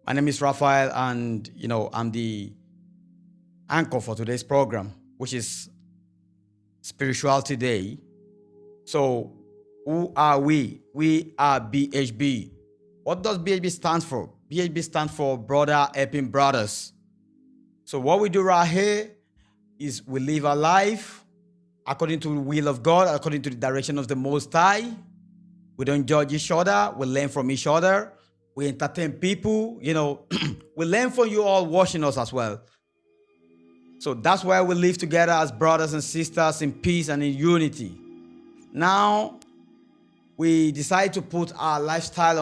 My name is Raphael, and I'm the anchor for today's program, which is Spirituality Day. So, who are we? We are BHB. What does BHB stand for? BHB stands for Brother Helping Brothers. So, what we do right here is we live our life according to the will of God, according to the direction of the Most High. We don't judge each other. We learn from each other. We entertain people. We learn from you all watching us as well. So that's why we live together as brothers and sisters in peace and in unity. Now, we decide to put our lifestyle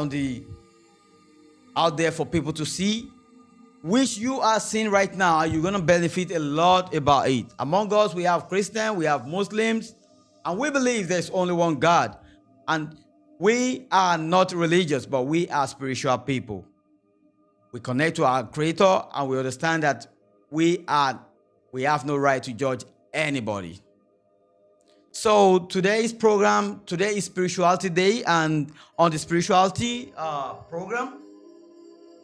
out there for people to see, which you are seeing right now. You're going to benefit a lot about it. Among us, we have Christians, we have Muslims, and we believe there's only one God. And we are not religious, but we are spiritual people. We connect to our Creator, and we understand that we have no right to judge anybody. So today is Spirituality Day, and on the Spirituality program,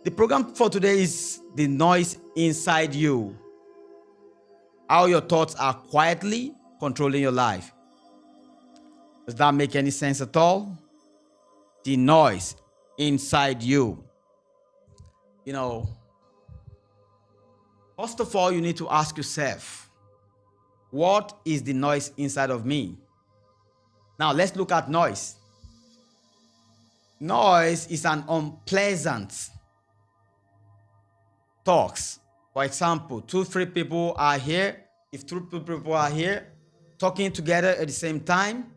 the program for today is the noise inside you. How your thoughts are quietly controlling your life. Does that make any sense at all? The noise inside you. First of all, you need to ask yourself, what is the noise inside of me? Now, let's look at noise. Noise is an unpleasant talks. For example, 2-3 people are here. If 2 people are here talking together at the same time,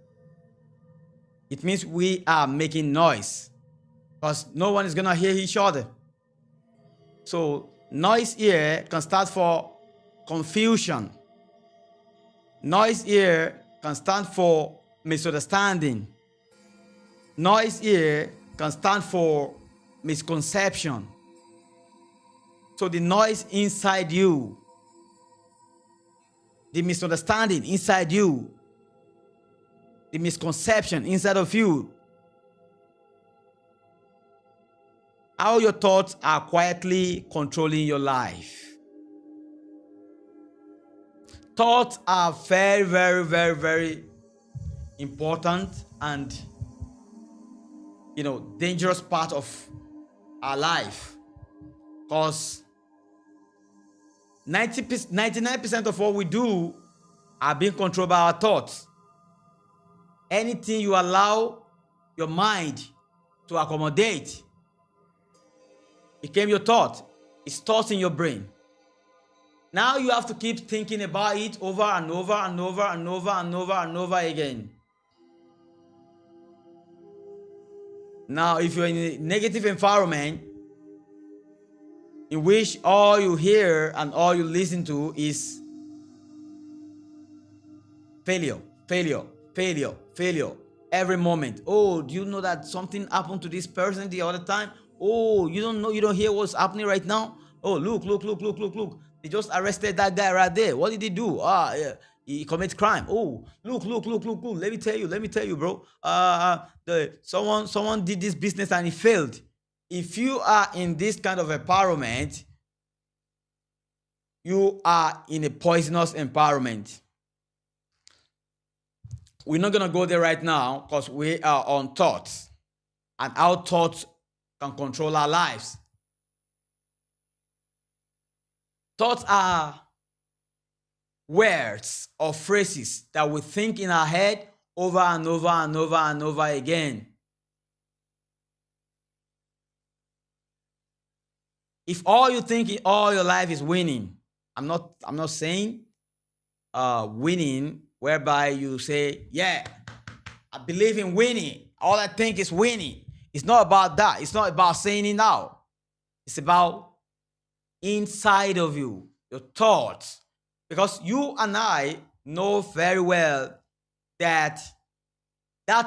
it means we are making noise because no one is going to hear each other. So noise here can start for confusion. Noise here can stand for misunderstanding. Noise here can stand for misconception. So the noise inside you, the misunderstanding inside you, the misconception inside of you, how your thoughts are quietly controlling your life. Thoughts are very, very, very, very important and dangerous part of our life, because 99% of what we do are being controlled by our thoughts. Anything you allow your mind to accommodate became your thought. It's thoughts in your brain. Now you have to keep thinking about it over and over and over and over and over and over again. Now, if you're in a negative environment in which all you hear and all you listen to is failure, failure, failure, failure, every moment. Oh, do you know that something happened to this person the other time? Oh, you don't know, you don't hear what's happening right now? Oh, look. They just arrested that guy right there. What did he do? Yeah, he commits crime. Oh, look. Let me tell you, bro. Someone did this business and he failed. If you are in this kind of environment, you are in a poisonous environment. We're not going to go there right now because we are on thoughts and how thoughts can control our lives. Thoughts are words or phrases that we think in our head over and over and over and over again. If all you think in all your life is winning, I'm not saying winning whereby you say, yeah, I believe in winning. All I think is winning. It's not about that. It's not about saying it now. It's about inside of you, your thoughts. Because you and I know very well that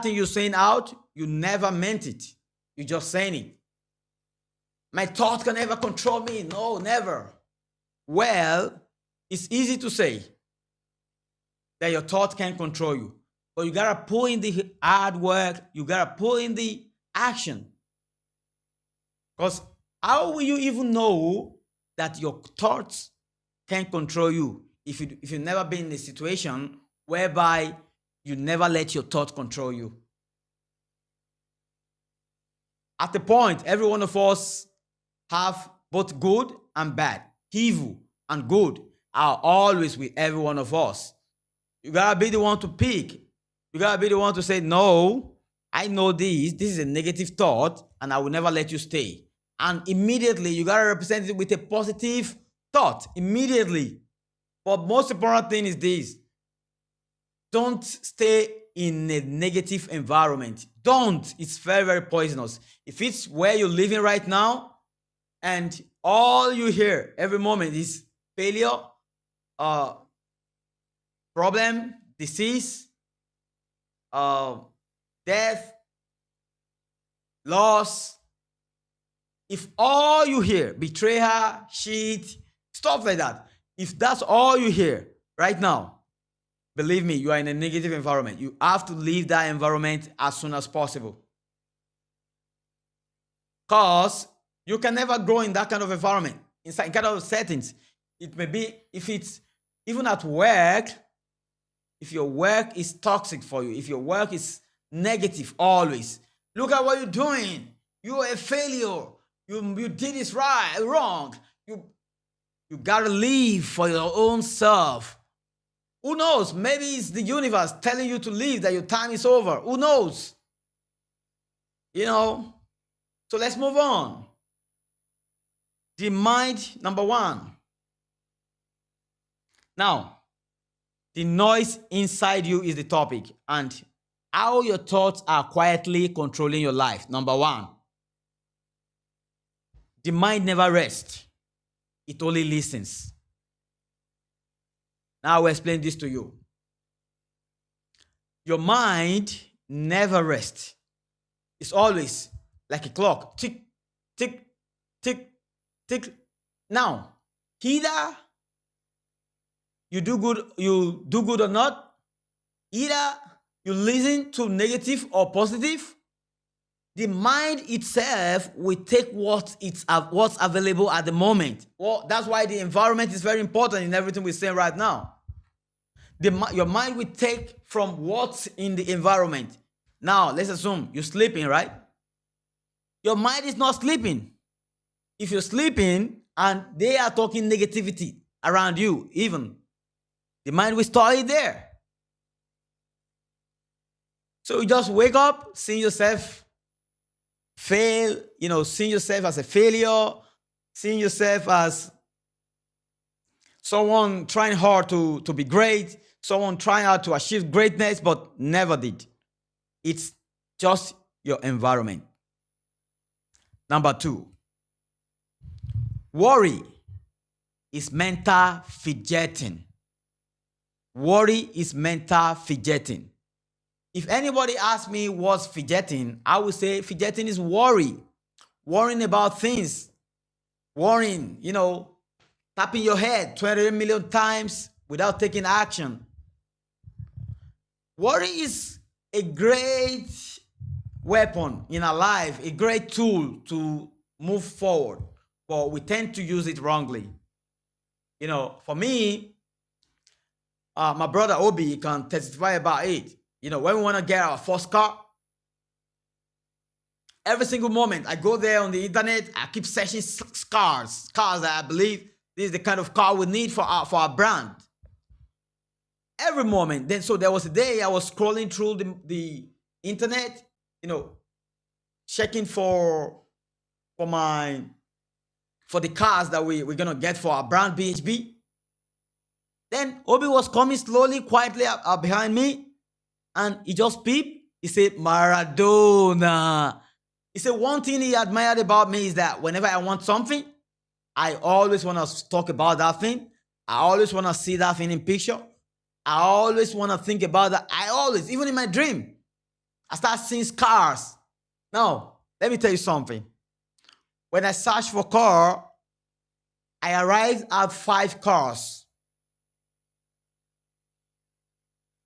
thing you're saying out, you never meant it. You're just saying it. My thoughts can never control me. No, never. Well, it's easy to say that your thoughts can't control you. But you gotta put in the hard work. You gotta put in the action. Because How will you even know that your thoughts can control you if you've never been in a situation whereby you never let your thoughts control you? At the point, every one of us have both good and bad. Evil and good are always with every one of us. You gotta be the one to pick. You gotta be the one to say, no, I know this. This is a negative thought, and I will never let you stay. And immediately, you gotta represent it with a positive thought. Immediately. But most important thing is this: don't stay in a negative environment. Don't. It's very, very poisonous. If it's where you're living right now, and all you hear every moment is failure, problem, disease, death, loss. If all you hear, betrayal, cheat, stuff like that, if that's all you hear right now, believe me, you are in a negative environment. You have to leave that environment as soon as possible. Because you can never grow in that kind of environment, in kind of settings. It may be, if it's even at work, if your work is toxic for you, if your work is negative always, look at what you're doing. You're a failure. You did this wrong. You gotta leave for your own self. Who knows? Maybe it's the universe telling you to leave, that your time is over. Who knows? You know? So let's move on. The mind, number one. Now, the noise inside you is the topic, and how your thoughts are quietly controlling your life. Number one. The mind never rests. It only listens. Now I'll explain this to you. Your mind never rests. It's always like a clock. Tick, tick, tick, tick. Now, either you do good or not, either you listen to negative or positive, the mind itself will take what's available at the moment. Well, that's why the environment is very important in everything we're saying right now. Your mind will take from what's in the environment. Now, let's assume you're sleeping, right? Your mind is not sleeping. If you're sleeping and they are talking negativity around you, even, the mind will store it there. So you just wake up, seeing yourself fail, seeing yourself as a failure, seeing yourself as someone trying hard to be great, someone trying hard to achieve greatness but never did. It's just your environment. Number two, worry is mental fidgeting. Worry is mental fidgeting. If anybody asks me what's fidgeting, I would say fidgeting is worry. Worrying about things. Worrying, tapping your head 20 million times without taking action. Worry is a great weapon in our life, a great tool to move forward, but we tend to use it wrongly. For me, my brother Obi can testify about it. When we want to get our first car, every single moment I go there on the internet, I keep searching cars that I believe this is the kind of car we need for our brand. Every moment. So there was a day I was scrolling through the internet, checking for the cars that we're gonna get for our brand BHB. Then Obi was coming slowly, quietly up behind me. And he just peeped. He said, Maradona. He said, one thing he admired about me is that whenever I want something, I always want to talk about that thing. I always want to see that thing in picture. I always want to think about that. Even in my dream, I start seeing cars. Now, let me tell you something. When I search for car, I arrived at 5 cars,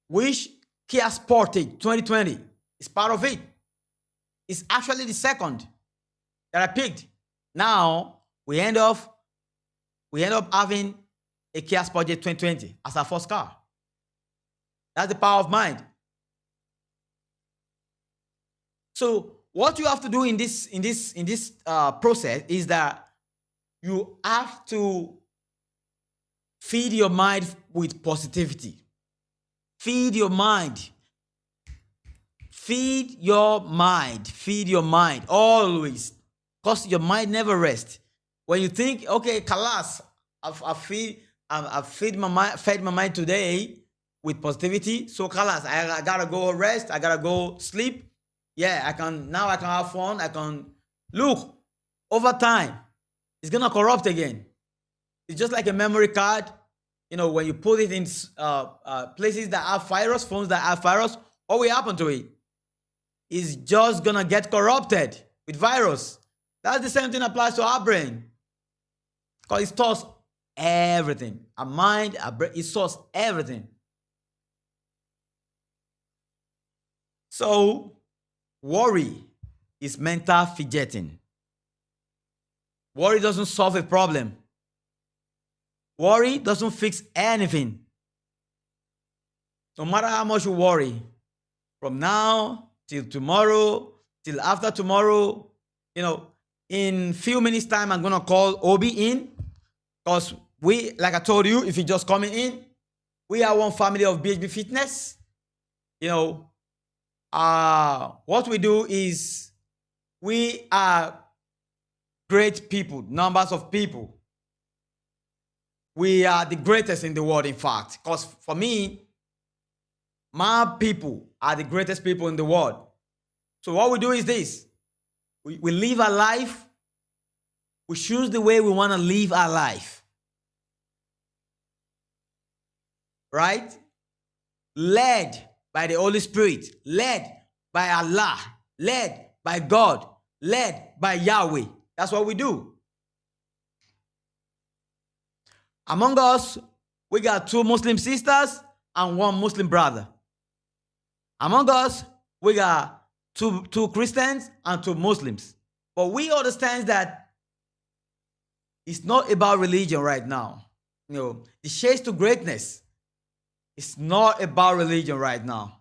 which Kia Sportage 2020 is part of it. It's actually the second that I picked. Now we end up having a Kia Sportage 2020 as our first car. That's the power of mind. So what you have to do in this process is that you have to feed your mind with positivity. Feed your mind. Feed your mind. Feed your mind always, because your mind never rests. When you think, okay, Kalas, I've fed my mind today with positivity. So Kalas, I gotta go rest. I gotta go sleep. Yeah, I can have fun. I can look over time. It's gonna corrupt again. It's just like a memory card. When you put it in places that have virus, phones that have virus, what will happen to it? It's just gonna get corrupted with virus. That's the same thing applies to our brain, because it stores everything. Our mind, our brain, it stores everything. So worry is mental fidgeting. Worry doesn't solve a problem. Worry doesn't fix anything. No matter how much you worry, from now till tomorrow, till after tomorrow, in few minutes time, I'm gonna call Obi in, because like I told you, if you're just coming in, we are one family of BHB Fitness. What we do is we are great people, numbers of people. We are the greatest in the world, in fact, because for me, my people are the greatest people in the world. So what we do is this. We live our life. We choose the way we want to live our life. Right? Led by the Holy Spirit, led by Allah, led by God, led by Yahweh. That's what we do. Among us, we got 2 Muslim sisters and 1 Muslim brother. Among us, we got two Christians and 2 Muslims. But we understand that it's not about religion right now. The chase to greatness is not about religion right now.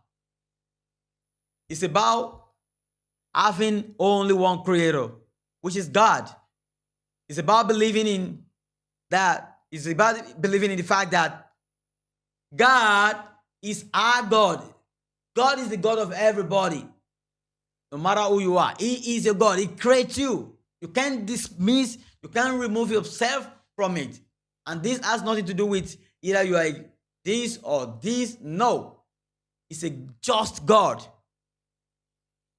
It's about having only one creator, which is God. It's about believing in that. It's about believing in the fact that God is our God. God is the God of everybody. No matter who you are, He is your God. He creates you. You can't dismiss, you can't remove yourself from it. And this has nothing to do with either you are this or this. No. It's a just God.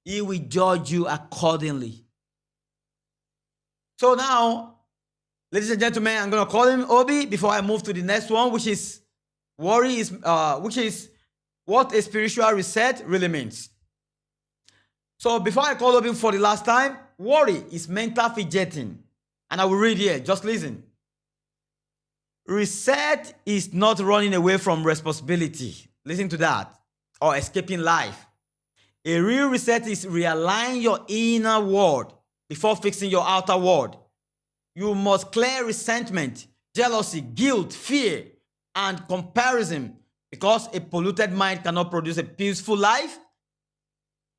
He will judge you accordingly. So now, ladies and gentlemen, I'm going to call him Obi before I move to the next one, which is worry, which is what a spiritual reset really means. So before I call Obi for the last time, worry is mental fidgeting. And I will read here, just listen. Reset is not running away from responsibility. Listen to that. Or escaping life. A real reset is realigning your inner world before fixing your outer world. You must clear resentment, jealousy, guilt, fear, and comparison, because a polluted mind cannot produce a peaceful life.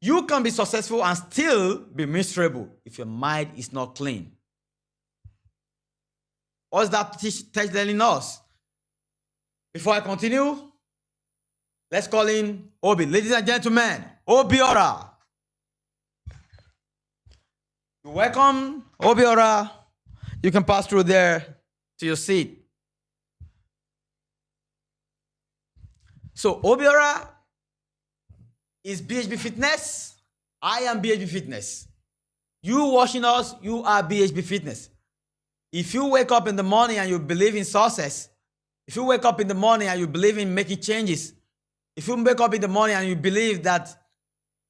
You can be successful and still be miserable if your mind is not clean. What's that telling us? Before I continue, let's call in Obi. Ladies and gentlemen, Obiora. You're welcome, Obiora. You can pass through there to your seat. So Obiora is BHB Fitness. I am BHB Fitness. You watching us, you are BHB Fitness. If you wake up in the morning and you believe in success, if you wake up in the morning and you believe in making changes, if you wake up in the morning and you believe that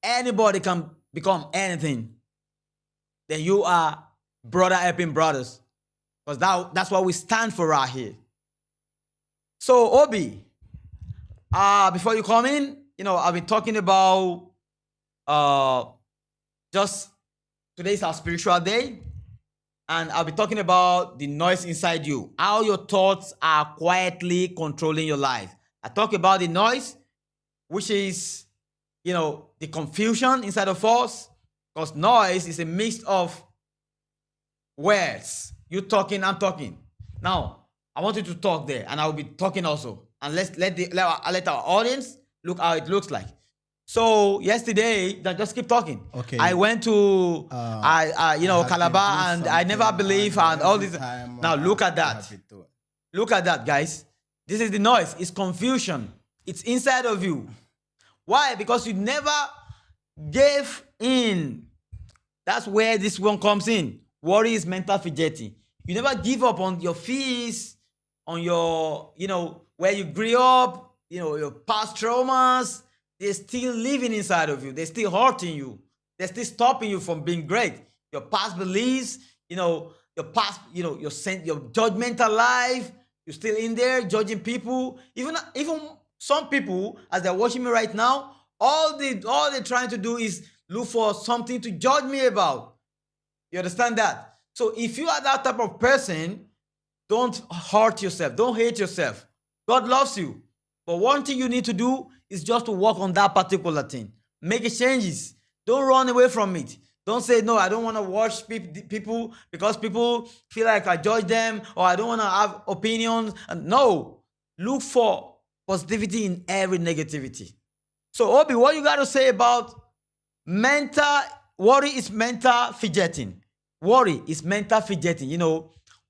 anybody can become anything, then you are brother helping brothers. Because that's what we stand for right here. So Obi, before you come in, I've been talking about just today's our spiritual day. and I'll be talking about the noise inside you, how your thoughts are quietly controlling your life. I talk about the noise, which is, the confusion inside of us, because noise is a mix of words. You talking, I'm talking. Now, I want you to talk there, and I will be talking also. And let our audience look how it looks like. So yesterday, just keep talking. Okay. I went to I have been Calabar, doing and I never something, believe and and all every this. time Now look at I that. have been doing. Look at that, guys. This is the noise. It's confusion. It's inside of you. Why? Because you never gave in. That's where this one comes in. Worry is mental fidgeting. You never give up on your fears, on your, where you grew up, your past traumas. They're still living inside of you. They're still hurting you. They're still stopping you from being great. Your past beliefs, your past, your judgmental life. You're still in there judging people. Even some people, as they're watching me right now, all they're trying to do is look for something to judge me about. You understand that? So if you are that type of person, don't hurt yourself. Don't hate yourself. God loves you. But one thing you need to do is just to work on that particular thing. Make changes. Don't run away from it. Don't say, no, I don't want to watch people because people feel like I judge them, or I don't want to have opinions. And no, look for positivity in every negativity. So, Obi, what you got to say about worry is mental fidgeting. Worry is mental fidgeting.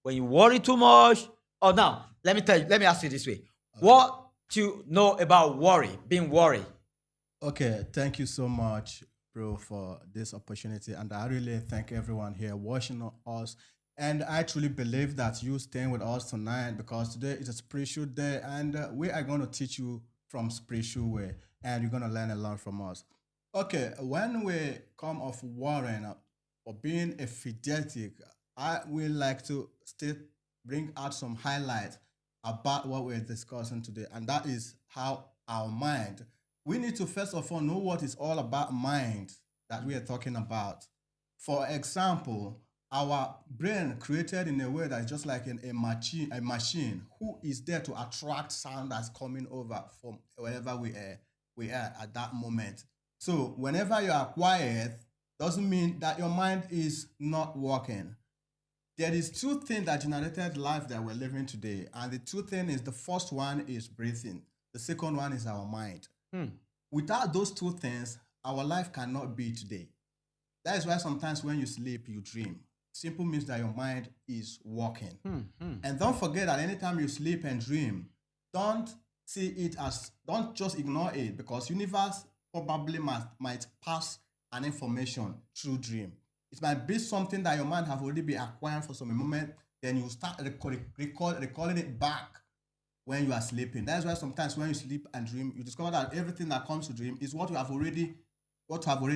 When you worry too much. Oh, now, let me ask you this way. Okay. What do you know about worry, being worried? Okay, thank you so much, bro, for this opportunity. And I really thank everyone here watching us. And I truly believe that you staying with us tonight, because today is a spiritual day, and we are going to teach you from spiritual way, and you're going to learn a lot from us. Okay, when we come of worrying or being a fidgetic, I would like to bring out some highlights about what we're discussing today, and that is how our mind. We need to first of all know what is all about mind that we are talking about. For example, our brain created in a way that is just like a machine who is there to attract sound that's coming over from wherever we are at that moment. So whenever you are quiet, doesn't mean that your mind is not working. There is two things that generated life that we're living today. And the two things is, the first one is breathing. The second one is our mind. Without those two things, our life cannot be today. That is why sometimes when you sleep, you dream. Simple means that your mind is working. And don't forget that anytime you sleep and dream, don't just ignore it, because universe probably might pass an information through dream. It might be something that your mind have already been acquiring for some moment, then you start recalling it back when you are sleeping. That's why sometimes when you sleep and dream, you discover that everything that comes to dream is what have already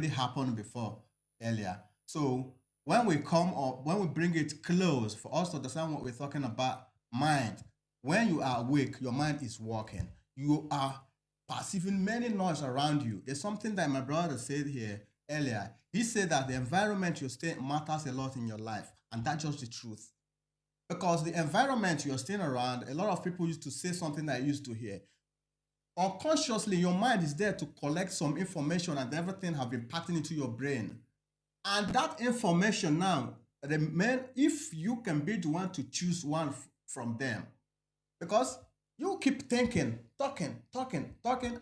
happened before earlier. So when we bring it close for us to understand what we're talking about, mind. When you are awake, your mind is working. You are perceiving many noise around you. There's something that my brother said here earlier. He said that the environment you stay in matters a lot in your life, and that's just the truth. Because the environment you're staying around, a lot of people used to say something that I used to hear. Unconsciously, your mind is there to collect some information, and everything have been packed into your brain. And that information now, if you can be the one to choose one from them, because you keep thinking, talking,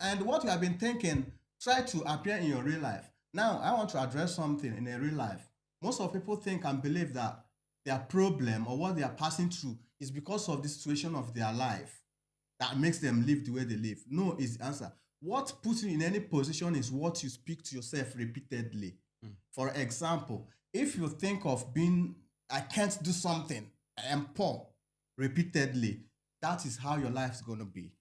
and what you have been thinking try to appear in your real life. Now, I want to address something in a real life. Most of people think and believe that their problem or what they are passing through is because of the situation of their life that makes them live the way they live. No is the answer. What puts you in any position is what you speak to yourself repeatedly. For example, if you think of I can't do something, I am poor, repeatedly, that is how your life is going to be.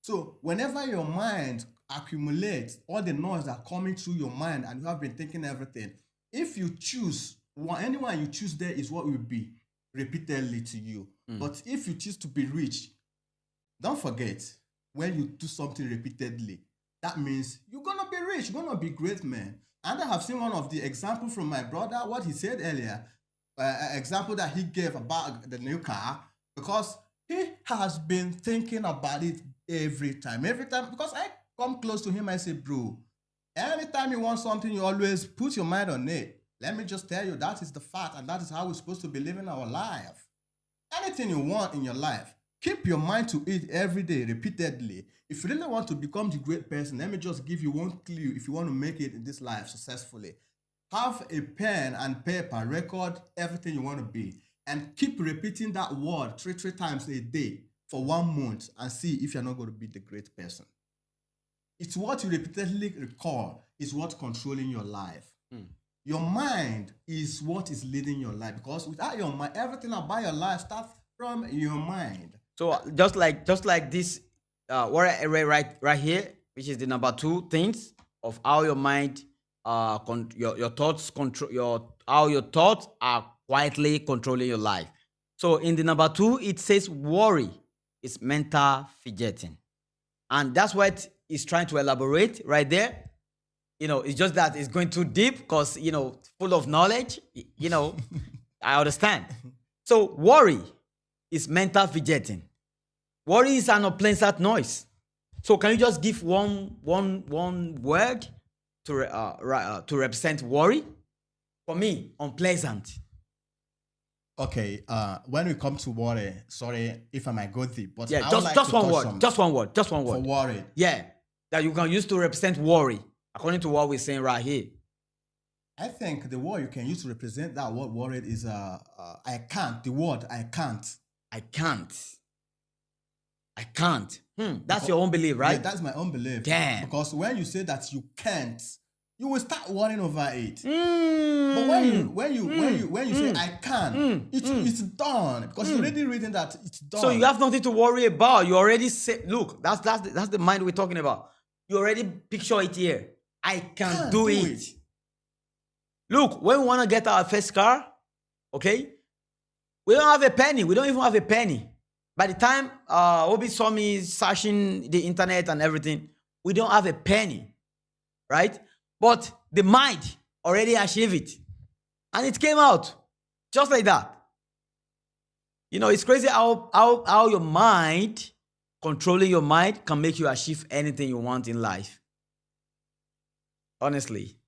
So whenever your mind accumulates all the noise that are coming through your mind, and you have been thinking everything, if you choose, anyone you choose there is what will be repeatedly to you. But if you choose to be rich, don't forget, when you do something repeatedly, that means you're going to be rich, you're going to be great, man. And I have seen one of the examples from my brother, what he said earlier. example that he gave about the new car, because he has been thinking about it every time. Every time, because I come close to him, I say, bro, anytime you want something, you always put your mind on it. Let me just tell you, that is the fact, and that is how we're supposed to be living our life. Anything you want in your life, keep your mind to it every day, repeatedly. If you really want to become the great person, let me just give you one clue if you want to make it in this life successfully. Have a pen and paper, record everything you want to be, and keep repeating that word three times a day for 1 month and see if you're not going to be the great person. It's what you repeatedly recall is what's controlling your life. Your mind is what is leading your life, because without your mind, everything about your life starts from your mind. So just like this, what I read right here, which is the number 2 things of how your mind, your thoughts control how your thoughts are quietly controlling your life. So in the number 2, it says worry is mental fidgeting, and that's what it's trying to elaborate right there. It's just that it's going too deep because, full of knowledge, I understand. So worry is mental fidgeting. Worry is an unpleasant noise. So can you just give one word to represent worry? For me, unpleasant. Okay, when we come to worry, sorry if I might go deep, but Yeah, I would like just to one touch word. some Just one word. Just one for word. worry. Yeah, that you can use to represent worry, according to what we're saying right here. I think the word you can use to represent that word worried is I can't. The word I can't. I can't. I can't. That's your own belief, right? Yeah, that's my own belief. Damn. Because when you say that you can't, you will start worrying over it. Mm. But when you say I can, it's done, because you're already reading that it's done. So you have nothing to worry about. You already say, look, that's the mind we're talking about. You already picture it here. I can do it. Look, when we want to get our first car, okay, we don't have a penny. We don't even have a penny. By the time Obi saw me searching the internet and everything, we don't have a penny, right? But the mind already achieved it. And it came out just like that. It's crazy how your mind, controlling your mind, can make you achieve anything you want in life. Honestly.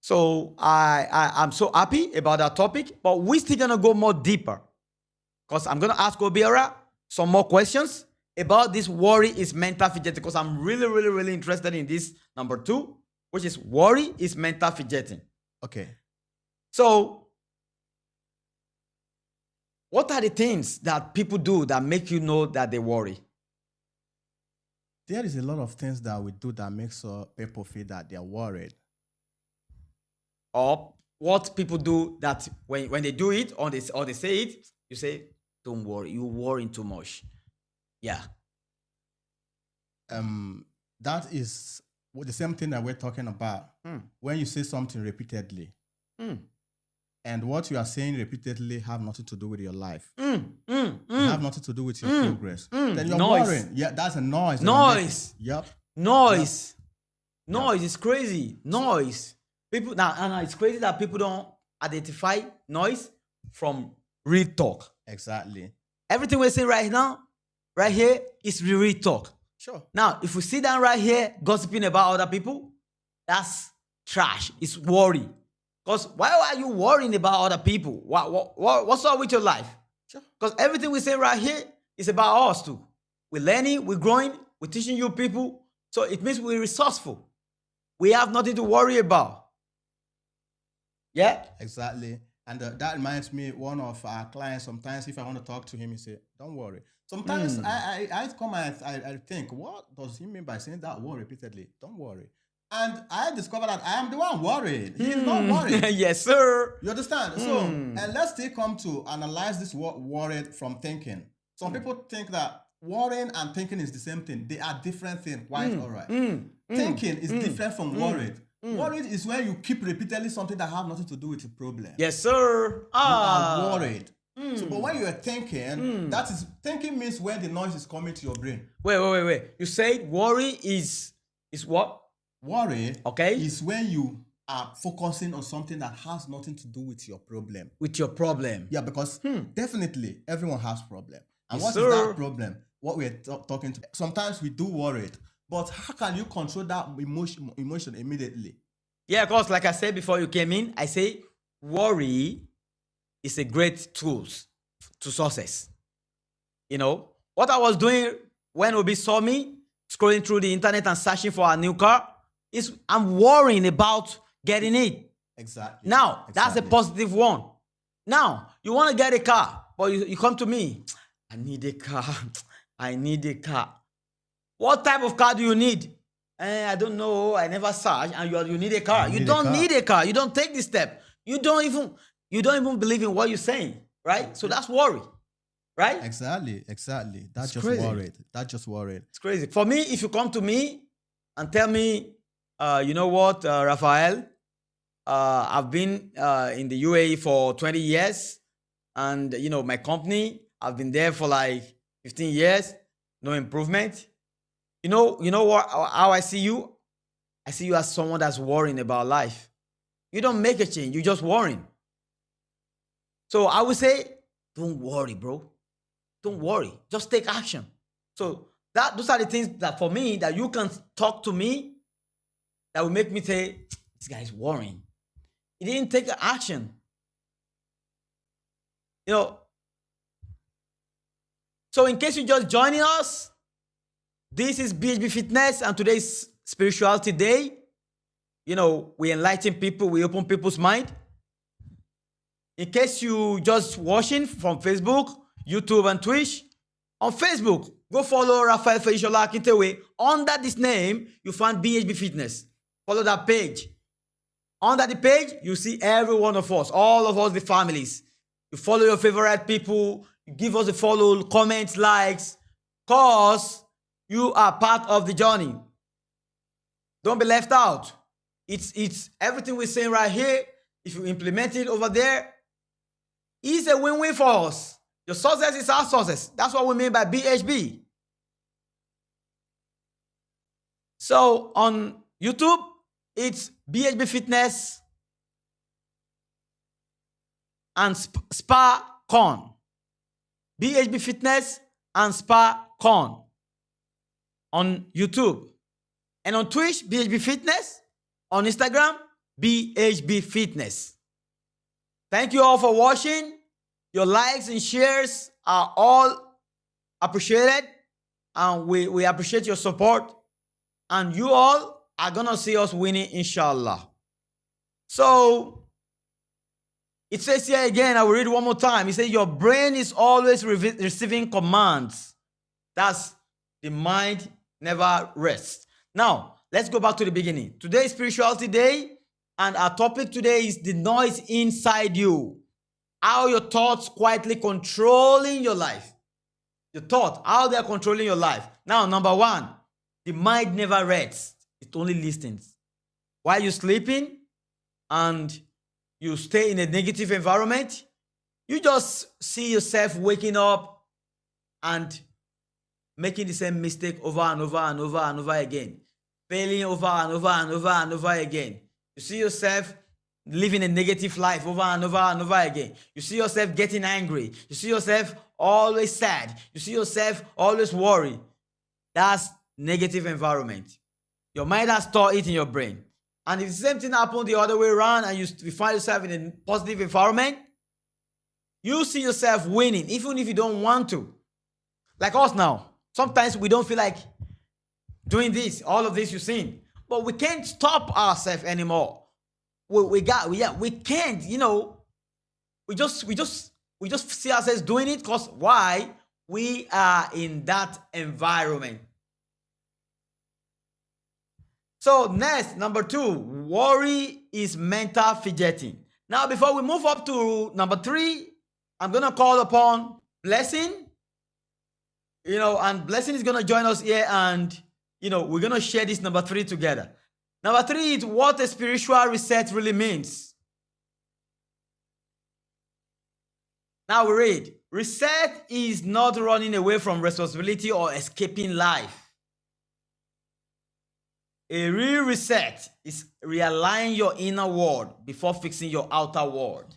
So I'm so happy about that topic, but we're still gonna go more deeper, because I'm gonna ask Obiora some more questions about this worry is mental fidgeting, because I'm really, really, really interested in this number 2, which is worry is mental fidgeting. Okay. So, what are the things that people do that make you know that they worry? There is a lot of things that we do that makes people feel that they're worried. Or what people do that when they do it or they say it, you say, don't worry, you're worrying too much. Yeah. That is the same thing that we're talking about. When you say something repeatedly, and what you are saying repeatedly have nothing to do with your life, have nothing to do with your progress, then you're worrying. Yeah, that's a noise. Noise. Yep. Noise. Yep. Noise is crazy. Noise. People now, and it's crazy that people don't identify noise from real talk. Exactly. Everything we're saying right now, right here, is real talk. Sure. Now, if we sit down right here gossiping about other people, that's trash. It's worry. Because why are you worrying about other people? What's up with your life? Sure. Because everything we say right here is about us too. We're learning, we're growing, we're teaching you people. So it means we're resourceful. We have nothing to worry about. Yeah? Exactly. And that reminds me, one of our clients, sometimes if I want to talk to him, he say, don't worry. Sometimes I come and I think, what does he mean by saying that word repeatedly? Don't worry. And I discovered that I am the one worried. He is not worried. Yes, sir. You understand? So, and let's still come to analyze this word worried from thinking. Some people think that worrying and thinking is the same thing. They are different things. Quite all right. Thinking is different from worried. Worried is when you keep repeatedly something that have nothing to do with the problem. Yes, sir. You are worried. So, but when you are thinking, that is, thinking means when the noise is coming to your brain. Wait. You say worry is what? Worry Okay. is when you are focusing on something that has nothing to do with your problem. With your problem. Yeah, because definitely everyone has problem. And Yes, what is sir. that problem? What we're talking to. Sometimes we do worry, but how can you control that emotion immediately? Yeah, because like I said before you came in, I say worry is a great tool to success. You know, what I was doing when Obi saw me scrolling through the internet and searching for a new car is I'm worrying about getting it. Exactly. Now, that's a Exactly. positive one. Now, you want to get a car, but you come to me, I need a car. I need a car. What type of car do you need? I don't know. I never searched. And you need a car. You don't need a car. You don't take this step. You don't even believe in what you're saying, right? So that's worry, right? Exactly. That's just crazy. worried. That's just worried. It's crazy. For me, if you come to me and tell me, you know what, Raphael, I've been in the UAE for 20 years, and you know my company, I've been there for like 15 years, no improvement. You know what? How I see you? I see you as someone that's worrying about life. You don't make a change. You're just worrying. So I would say, don't worry, bro. Don't worry. Just take action. So those are the things that for me that you can talk to me that will make me say, this guy is worrying. He didn't take action. You know. So in case you're just joining us, this is BHB Fitness and today's Spirituality Day. You know, we enlighten people, we open people's mind. In case you just watching from Facebook, YouTube, and Twitch, on Facebook, go follow Raphael Feishola Akintewe. Under this name, you find BHB Fitness. Follow that page. Under the page, you see every one of us, all of us, the families. You follow your favorite people, you give us a follow, comments, likes, cause you are part of the journey. Don't be left out. It's everything we're saying right here. If you implement it over there, it's a win-win for us. Your success is our success. That's what we mean by BHB. So on YouTube, it's BHB Fitness and Spa Con. BHB Fitness and Spa Con on YouTube. And on Twitch, BHB Fitness. On Instagram, BHB Fitness. Thank you all for watching. Your likes and shares are all appreciated. And we appreciate your support. And you all are going to see us winning, inshallah. So, it says here again, I will read one more time. It says, your brain is always receiving commands. That's the mind never rests. Now, let's go back to the beginning. Today is Spirituality Day, and our topic today is the noise inside you. How your thoughts quietly controlling your life. Your thought, how they are controlling your life. Now, number one, the mind never rests. It only listens. While you're sleeping and you stay in a negative environment, you just see yourself waking up and making the same mistake over and over and over and over again. Failing over and over and over and over again. You see yourself living a negative life over and over and over again. You see yourself getting angry. You see yourself always sad. You see yourself always worried. That's negative environment. Your mind has stored it in your brain. And if the same thing happens the other way around and you find yourself in a positive environment, you see yourself winning, even if you don't want to. Like us now. Sometimes we don't feel like doing this, all of this you've seen. But we can't stop ourselves anymore. We can't, you know. We just see ourselves doing it because why? We are in that environment. So next, number 2, worry is mental fidgeting. Now, before we move up to number 3, I'm gonna call upon Blessing. You know, and Blessing is gonna join us here, and you know, we're gonna share this number 3 together. Number 3 is what a spiritual reset really means. Now we read, reset is not running away from responsibility or escaping life. A real reset is realigning your inner world before fixing your outer world.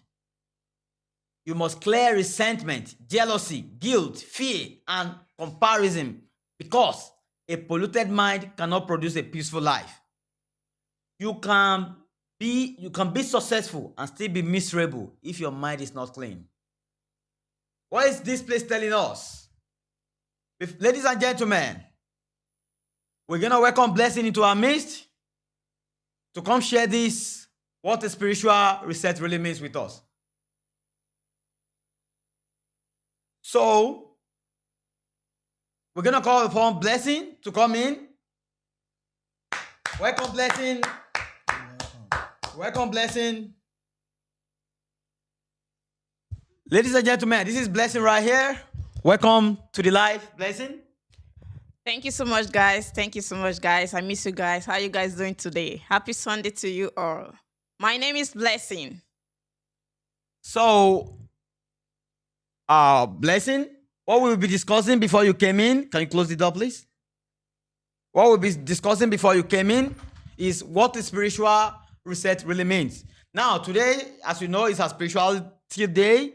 You must clear resentment, jealousy, guilt, fear, and comparison because a polluted mind cannot produce a peaceful life. You can be successful and still be miserable if your mind is not clean. What is this place telling us? Ladies and gentlemen, we're going to welcome Blessing into our midst to come share this, what a spiritual reset really means with us. So, we're going to call upon Blessing to come in. Welcome, Blessing. Welcome, Blessing. Ladies and gentlemen, this is Blessing right here. Welcome to the live, Blessing. Thank you so much, guys. Thank you so much, guys. I miss you guys. How are you guys doing today? Happy Sunday to you all. My name is Blessing. So, Blessing, what we'll be discussing before you came in, can you close the door, please? What we'll be discussing before you came in is what the spiritual reset really means. Now, today, as you know, is a spirituality day,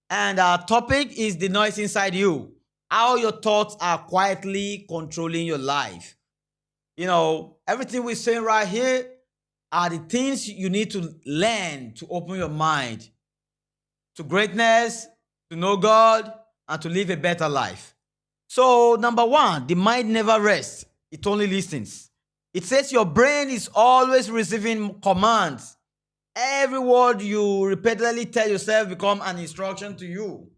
and our topic is the noise inside you. How your thoughts are quietly controlling your life. You know, everything we're saying right here are the things you need to learn to open your mind to greatness, to know God, and to live a better life. So, number one, the mind never rests. It only listens. It says your brain is always receiving commands. Every word you repeatedly tell yourself becomes an instruction to you.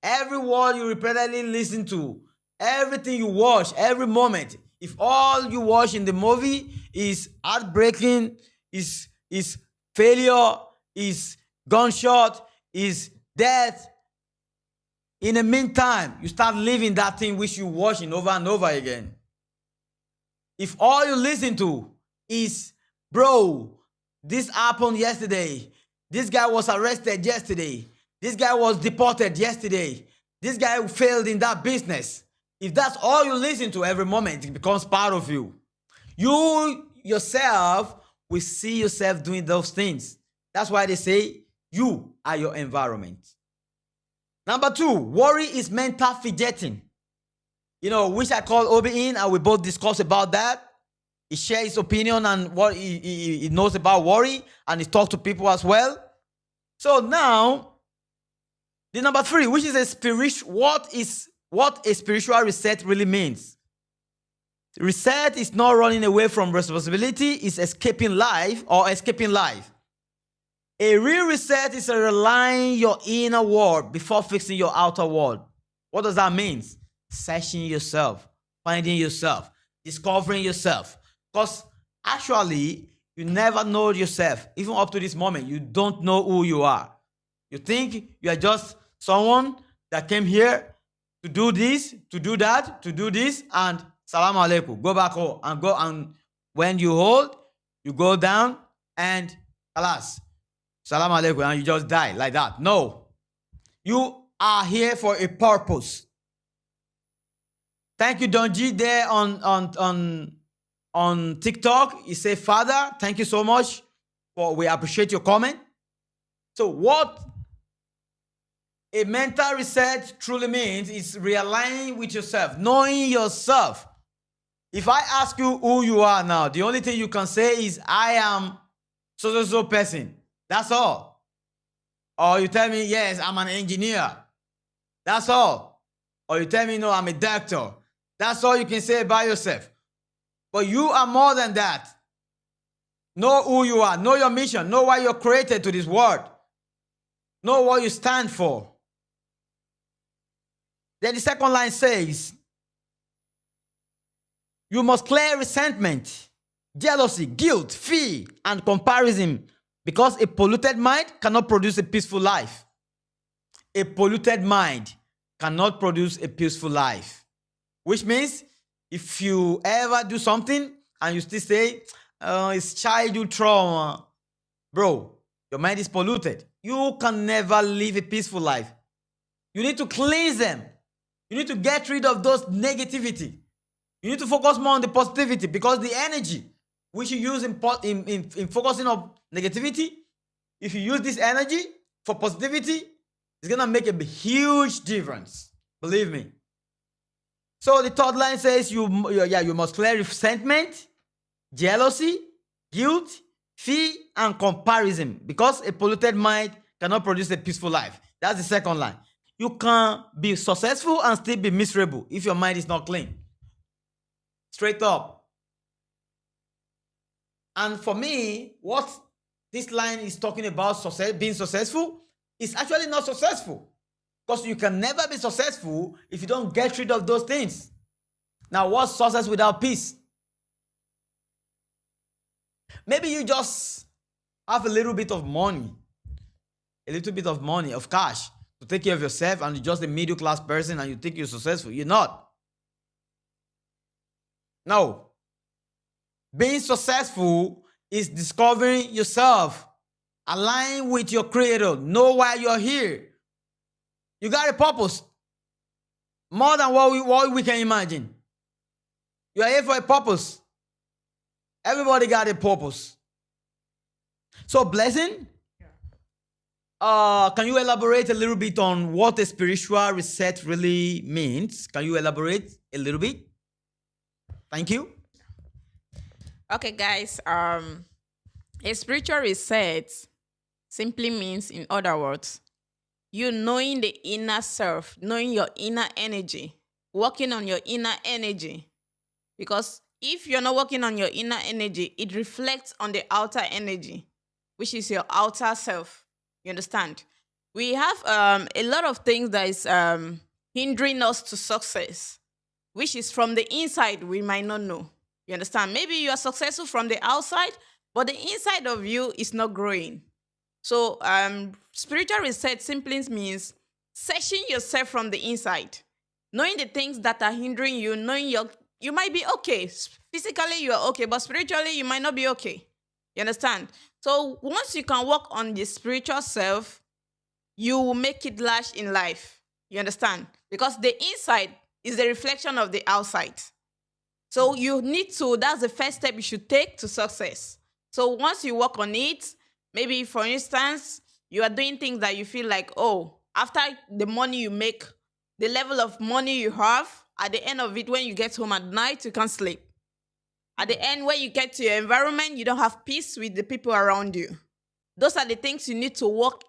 Every word you repeatedly listen to, everything you watch, every moment, if all you watch in the movie is heartbreaking, is failure, is gunshot, is death, in the meantime, you start living that thing which you're watching over and over again. If all you listen to is, bro, this happened yesterday, this guy was arrested yesterday, this guy was deported yesterday, this guy failed in that business. If that's all you listen to every moment, it becomes part of you. You yourself will see yourself doing those things. That's why they say you are your environment. Number two, worry is mental fidgeting. You know, which I call Obi in, and we both discuss about that. He shares his opinion and what he knows about worry, and he talks to people as well. So now, the number three, which is what a spiritual reset really means. Reset is not running away from responsibility, it's escaping life or escaping life. A real reset is realigning your inner world before fixing your outer world. What does that mean? Searching yourself, finding yourself, discovering yourself. Because actually, you never know yourself. Even up to this moment, you don't know who you are. You think you are just someone that came here to do this, to do that, to do this, and salam alaikum, go back home and go. And when you hold, you go down and alas, salam alaikum, and you just die like that. No, you are here for a purpose. Thank you, Don G, there on TikTok. He said, Father, thank you so much. We appreciate your comment. So what a mental reset truly means is realigning with yourself, knowing yourself. If I ask you who you are now, the only thing you can say is, I am so person. That's all. Or you tell me, yes, I'm an engineer. That's all. Or you tell me, no, I'm a doctor. That's all you can say about yourself. But you are more than that. Know who you are. Know your mission. Know why you're created to this world. Know what you stand for. Then the second line says, you must clear resentment, jealousy, guilt, fear, and comparison, because a polluted mind cannot produce a peaceful life. A polluted mind cannot produce a peaceful life. Which means if you ever do something and you still say, it's childhood trauma, bro, your mind is polluted. You can never live a peaceful life. You need to cleanse them. You need to get rid of those negativity. You need to focus more on the positivity because the energy which you use in focusing on negativity, if you use this energy for positivity, it's gonna make a huge difference. Believe me. So the third line says you must clear resentment, jealousy, guilt, fear, and comparison because a polluted mind cannot produce a peaceful life. That's the second line. You can be successful and still be miserable if your mind is not clean. Straight up. And for me, what this line is talking about, being successful, is actually not successful. Because you can never be successful if you don't get rid of those things. Now, what's success without peace? Maybe you just have a little bit of money, of cash to take care of yourself, and you're just a middle class person and you think you're successful. You're not. No. Being successful is discovering yourself, align with your creator, know why you're here. You got a purpose. More than what we can imagine. You are here for a purpose. Everybody got a purpose. So, Blessing, can you elaborate a little bit on what a spiritual reset really means? Can you elaborate a little bit? Thank you. Okay, guys. A spiritual reset simply means, in other words, you knowing the inner self, knowing your inner energy, working on your inner energy. Because if you're not working on your inner energy, it reflects on the outer energy, which is your outer self. You understand? We have a lot of things that is hindering us to success, which is from the inside we might not know. You understand? Maybe you are successful from the outside, but the inside of you is not growing. So spiritual reset simply means searching yourself from the inside, knowing the things that are hindering you, knowing you might be okay. Physically, you are okay, but spiritually, you might not be okay. You understand? So once you can work on the spiritual self, you will make it large in life. You understand? Because the inside is the reflection of the outside. So you need to, that's the first step you should take to success. So once you work on it, maybe for instance, you are doing things that you feel like, oh, after the money you make, the level of money you have, at the end of it, when you get home at night, you can't sleep. At the end, when you get to your environment, you don't have peace with the people around you. Those are the things you need to work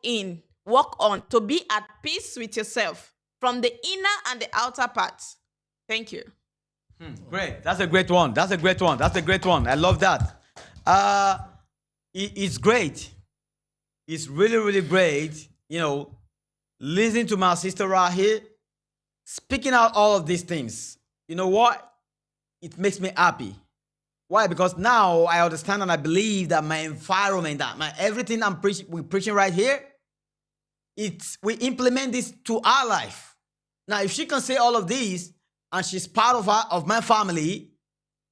on to be at peace with yourself from the inner and the outer parts. Thank you. Great. That's a great one. I love that. It's great. It's really, really great. You know, listening to my sister right here, speaking out all of these things. You know what? It makes me happy. Why? Because now I understand and I believe that my environment, everything we're preaching right here, we implement this to our life. Now, if she can say all of these and she's part of my family,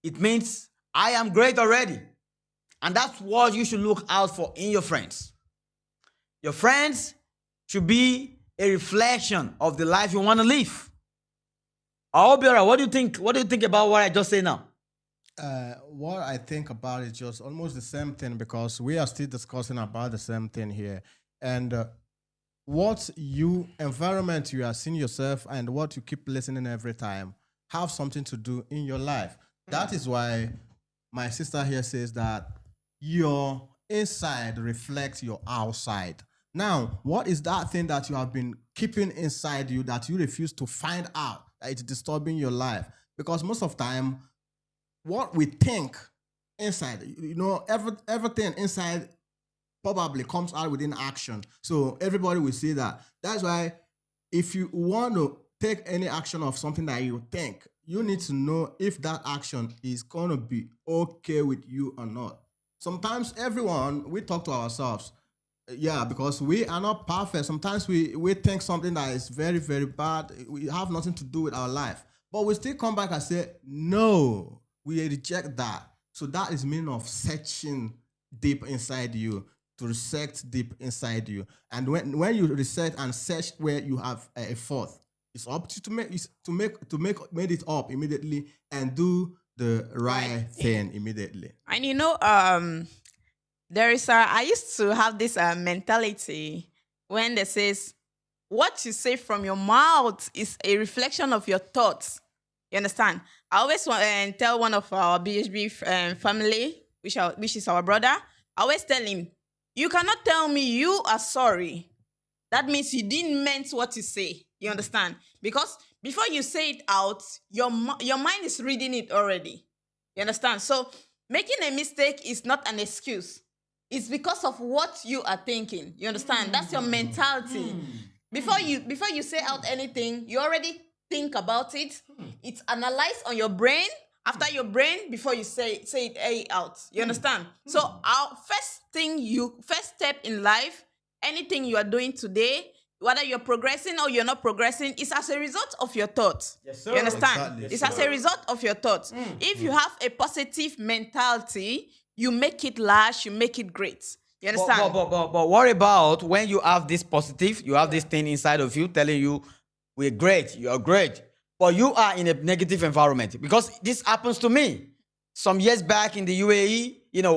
it means I am great already. And that's what you should look out for in your friends. Your friends should be a reflection of the life you want to live. Obiora, what do you think? What do you think about what I just said now? What I think about is just almost the same thing because we are still discussing about the same thing here. And what environment you are seeing yourself and what you keep listening every time have something to do in your life. That is why my sister here says that your inside reflects your outside. Now, what is that thing that you have been keeping inside you that you refuse to find out that it's disturbing your life? Because most of the time, what we think inside, everything inside probably comes out within action. So everybody will see that. That's why if you want to take any action of something that you think, you need to know if that action is going to be okay with you or not. Sometimes we talk to ourselves. Yeah, because we are not perfect. Sometimes we think something that is very, very bad. We have nothing to do with our life. But we still come back and say, no, we reject that. So that is meaning of searching deep inside you, to reset deep inside you. And when you reset and search where you have a fault, It's up to make it up immediately and do the right thing immediately. And there is I used to have this mentality when they says what you say from your mouth is a reflection of your thoughts. You understand? I always tell one of our BHB family, which is our brother. I always tell him, you cannot tell me you are sorry. That means you didn't meant what you say. You understand? Because before you say it out, your mind is reading it already. You understand? So making a mistake is not an excuse. It's because of what you are thinking. You understand? That's your mentality. Before you say out anything, you already think about it. It's analyzed on your brain, after your brain, before you say it out. You understand? So our first step in life, anything you are doing today, whether you're progressing or you're not progressing, is as a result of your thoughts. Yes, sir. You understand? Exactly. It's as a result of your thoughts. If you have a positive mentality, you make it large, you make it great. You understand? But what about when you have this positive, you have this thing inside of you telling you, we're great, you're great, but you are in a negative environment? Because this happens to me. Some years back in the UAE,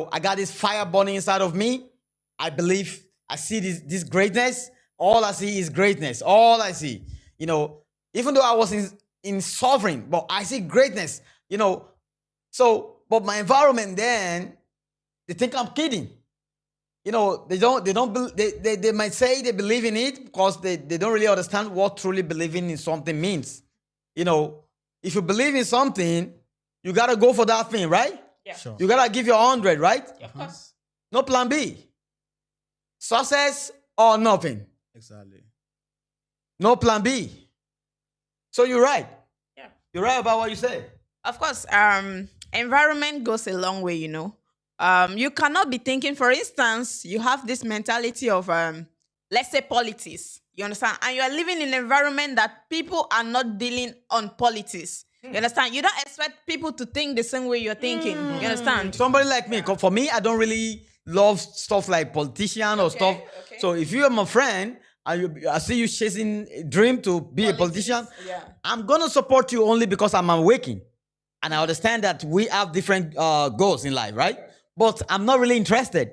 I got this fire burning inside of me. I believe I see this greatness. All I see is greatness. All I see, even though I was in suffering, but I see greatness, So, but my environment then, they think I'm kidding. They might say they believe in it because they don't really understand what truly believing in something means. If you believe in something, you got to go for that thing, right? Yeah. Sure. You got to give your 100, right? Of course. No plan B. Success or nothing. Exactly. No plan B. So you're right. Yeah. You're right about what you say. Of course, environment goes a long way, You cannot be thinking, for instance, you have this mentality of, let's say, politics. You understand? And you are living in an environment that people are not dealing on politics. You understand? You don't expect people to think the same way you're thinking. You understand? Somebody like me, 'cause for me, I don't really love stuff like politician or stuff. okay. So if you're my friend, and I see you chasing a dream to be a politician, yeah. I'm going to support you only because I'm awakened. And I understand that we have different goals in life, right? But I'm not really interested.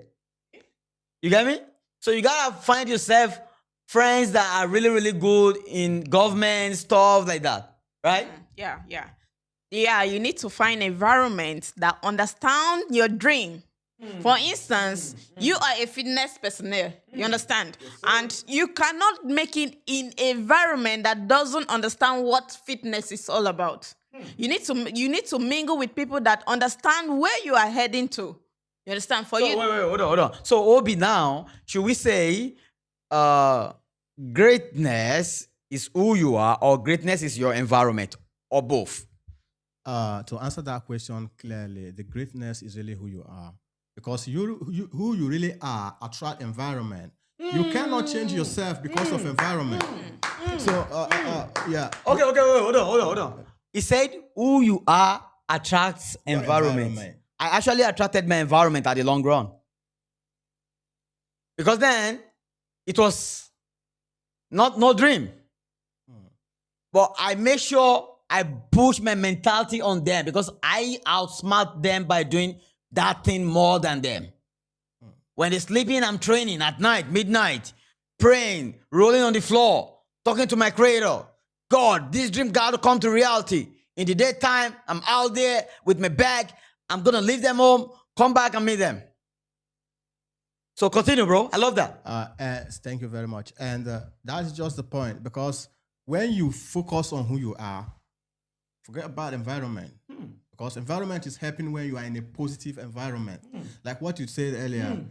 You get me? So you got to find yourself friends that are really, really good in government, stuff like that, right? Yeah, you need to find environment that understand your dream. For instance, you are a fitness personnel, you understand? And you cannot make it in an environment that doesn't understand what fitness is all about. You need to mingle with people that understand where you are heading to. You understand? Wait, hold on. So Obi, now, should we say greatness is who you are, or greatness is your environment, or both? To answer that question clearly, the greatness is really who you are. Because who you really are attract environment. You cannot change yourself because of environment. So, yeah. Okay, wait, hold on. He said who you are attracts environment. I actually attracted my environment at the long run. Because then, it was no dream. But I make sure I push my mentality on them because I outsmart them by doing that thing more than them. When they're sleeping, I'm training at night, midnight, praying, rolling on the floor, talking to my creator. God, this dream got to come to reality. In the daytime, I'm out there with my bag. I'm going to leave them home, come back and meet them. So continue, bro. I love that. Thank you very much. And that is just the point, because when you focus on who you are, forget about environment. Because environment is happening when you are in a positive environment. Like what you said earlier.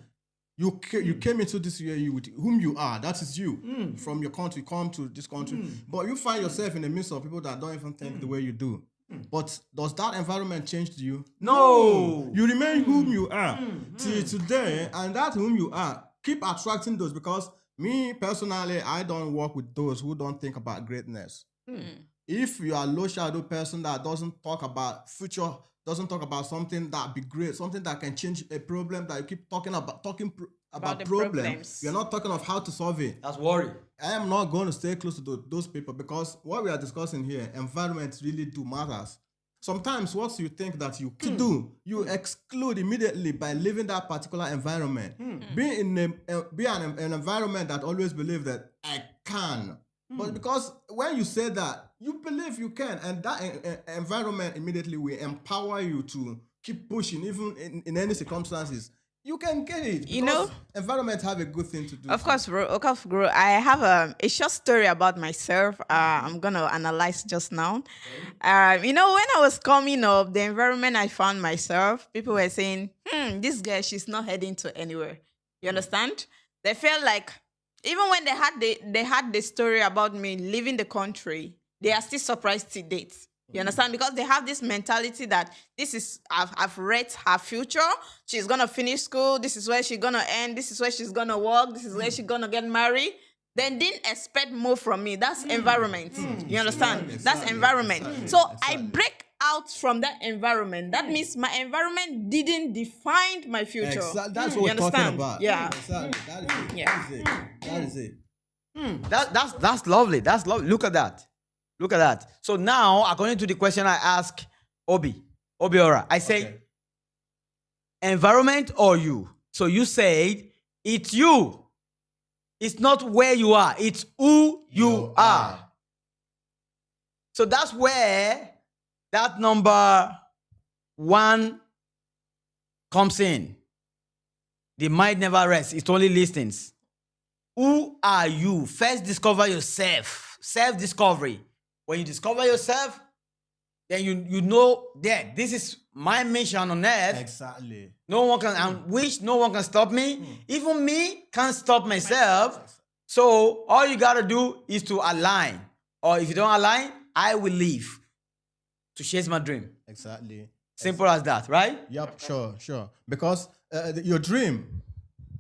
You came into this year with whom you are. That is you. From your country, come to this country. But you find yourself in the midst of people that don't even think the way you do. But does that environment change you? No. You remain whom you are till today, and that whom you are, keep attracting those, because me personally, I don't work with those who don't think about greatness. If you are a low shadow person that doesn't talk about future, doesn't talk about something that be great, something that can change a problem that you keep talking about the problem, problems. we are not talking of how to solve it. That's worry. I am not going to stay close to those people because what we are discussing here, environment really do matters. Sometimes what you think that you can do, you exclude immediately by living that particular environment. Be in an environment that always believe that I can. But because when you say that, you believe you can, and that environment immediately will empower you to keep pushing, even in any circumstances. You can get it. You know, environment have a good thing to do. Of course, bro. I have a short story about myself. I'm gonna analyze just now. You know, when I was coming up, the environment I found myself, people were saying, this girl, she's not heading to anywhere. You understand? They felt like even when they had the story about me leaving the country, they are still surprised to date. You understand? Because they have this mentality that I've read her future. She's going to finish school. This is where she's going to end. This is where she's going to work. This is where she's going to get married. Then didn't expect more from me. That's environment. You understand? That's environment. So I break out from that environment. That means my environment didn't define my future. That's what we're talking about. Yeah. Exactly. That is it. That's lovely. That's lovely. Look at that. Look at that. So now, according to the question I ask Obiora, I say, environment or you? So you said, it's you. It's not where you are. It's who you are. So that's where that number 1 comes in. The mind never rests. It's only listens. Who are you? First discover yourself. Self-discovery. When you discover yourself, then you know that this is my mission on earth. Exactly. No one can, and which no one can stop me. Even me can't stop myself. So all you gotta do is to align. Or if you don't align, I will leave to chase my dream. Exactly. Simple as that, right? Yep, sure. Because your dream,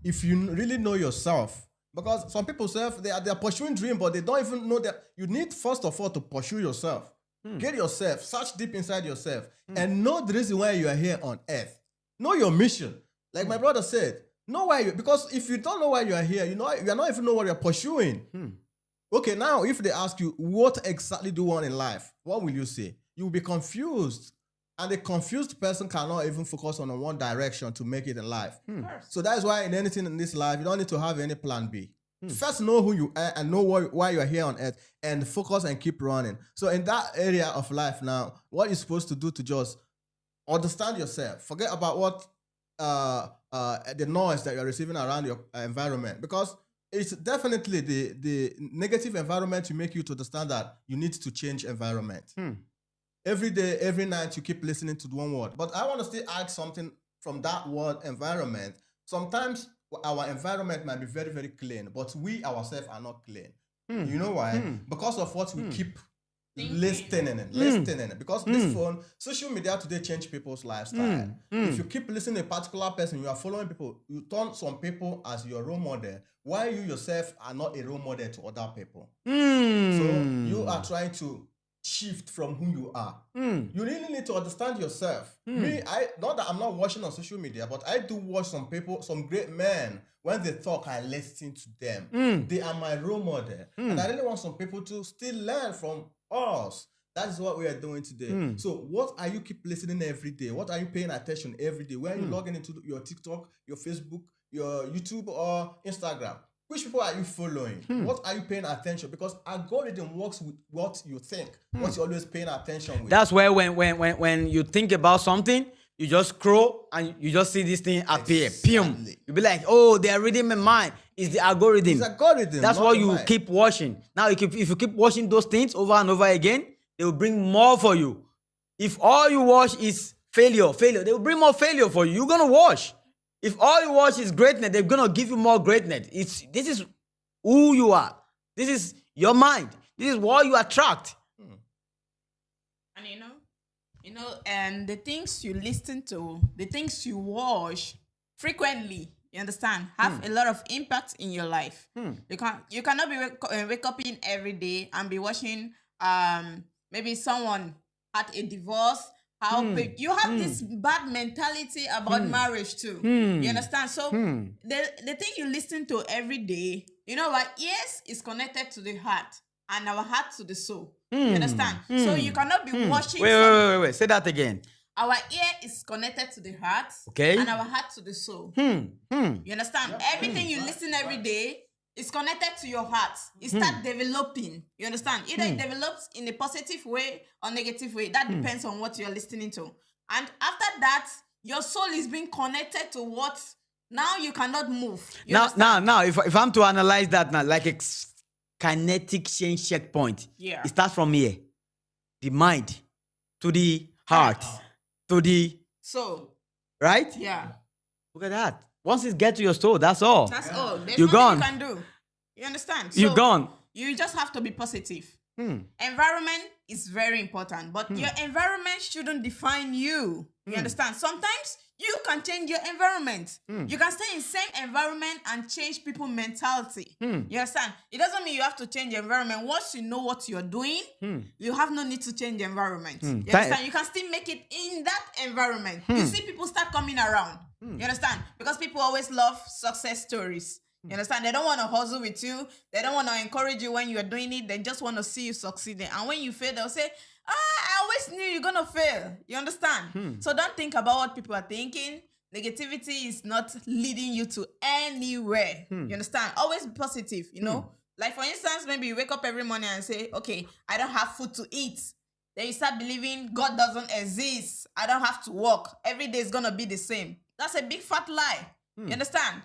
if you really know yourself, because some people say they are pursuing dream, but they don't even know that you need first of all to pursue yourself. Get yourself, search deep inside yourself, and know the reason why you are here on earth. Know your mission. Like my brother said, know why because if you don't know why you are here, you are not even know what you're pursuing. Okay, now if they ask you what exactly do you want in life, what will you say? You will be confused. And a confused person cannot even focus on one direction to make it in life. So that's why in anything in this life, you don't need to have any plan B. First know who you are and know why you are here on earth and focus and keep running. So in that area of life now, what you're supposed to do to just understand yourself. Forget about what the noise that you're receiving around your environment. Because it's definitely the negative environment to make you to understand that you need to change environment. Every day, every night, you keep listening to one word. But I want to still add something from that word environment. Sometimes our environment might be very, very clean, but we ourselves are not clean. You know why? Because of what we keep listening. Because this phone, social media today change people's lifestyle. If you keep listening to a particular person, you are following people, you turn some people as your role model, while you yourself are not a role model to other people. So you are trying to shift from who you are. You really need to understand yourself. Me, not that I'm not watching on social media, but I do watch some people, some great men. When they talk, I listen to them. They are my role model. And I really want some people to still learn from us. That is what we are doing today. So what are you keep listening every day? What are you paying attention every day? When you logging into your TikTok, your Facebook, your YouTube or Instagram? Which people are you following? What are you paying attention? Because algorithm works with what you think, what you're always paying attention with. That's where when you think about something, you just scroll and you just see this thing appear. Pium. You'll be like, oh, they're reading my mind. It's the algorithm. It's algorithm. That's why you keep watching. Now, if you keep watching those things over and over again, they will bring more for you. If all you watch is failure, they will bring more failure for you. You're gonna watch. If all you watch is greatness, they're gonna give you more greatness. This is who you are. This is your mind. This is what you attract. And and the things you listen to, the things you watch frequently, you understand, have a lot of impact in your life. You cannot be wake up in every day and be watching maybe someone had a divorce, how you have this bad mentality about marriage too. You understand? So the thing you listen to every day, you know what? Ears is connected to the heart, and our heart to the soul. You understand? So you cannot be watching. Wait. Say that again. Our ear is connected to the heart, Okay. and our heart to the soul. You understand? Everything you listen every day is connected to your heart. It starts developing. You understand? Either it develops in a positive way or negative way. That depends on what you're listening to. And after that, your soul is being connected to what now you cannot move. Now, if I'm to analyze that now, like a kinetic change checkpoint, Yeah. it starts from here, the mind to the heart to the So, right. yeah. Look at that. Once it gets to your soul, that's all. That's all. There's You're nothing gone. you can do. You understand? You're So, gone. You just have to be positive. Environment is very important, but your environment shouldn't define you. You understand? Sometimes you can change your environment. You can stay in same environment and change people's mentality. You understand? It doesn't mean you have to change your environment. Once you know what you're doing, you have no need to change the environment. You understand? You can still make it in that environment. You see people start coming around. You understand? Because people always love success stories. You understand? They don't want to hustle with you. They don't want to encourage you when you're doing it. They just want to see you succeeding. And when you fail, they'll say, I always knew you're going to fail. You understand? So don't think about what people are thinking. Negativity is not leading you to anywhere. You understand? Always be positive, you know? Like, for instance, maybe you wake up every morning and say, okay, I don't have food to eat. Then you start believing God doesn't exist. I don't have to work. Every day is going to be the same. That's a big fat lie. You understand?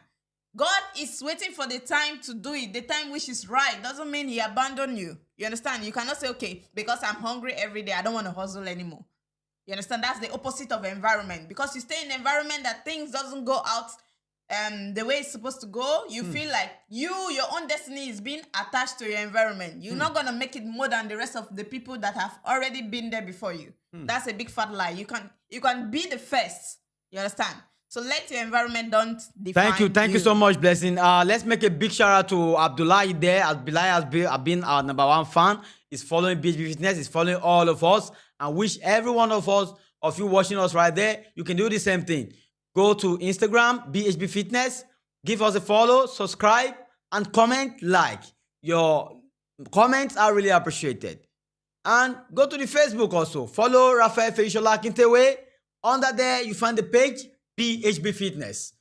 God is waiting for the time to do it, the time which is right. Doesn't mean he abandoned you. You understand? You cannot say, okay, because I'm hungry every day, I don't want to hustle anymore. You understand? That's the opposite of environment. Because you stay in an environment that things doesn't go out the way it's supposed to go, you feel like your own destiny is being attached to your environment. You're not going to make it more than the rest of the people that have already been there before you. That's a big fat lie. You can be the first. You understand? So let your environment don't define Thank you so much, Blessing. Let's make a big shout out to Abdullah there. Abdullah has been our number one fan. He's following BHB Fitness. He's following all of us. And wish every one of us, of you watching us right there, you can do the same thing. Go to Instagram, BHB Fitness. Give us a follow, subscribe, and comment like. Your comments are really appreciated. And go to the Facebook also. Follow Raphael Feishola Akintewe. Under there, you find the page, BHB Fitness.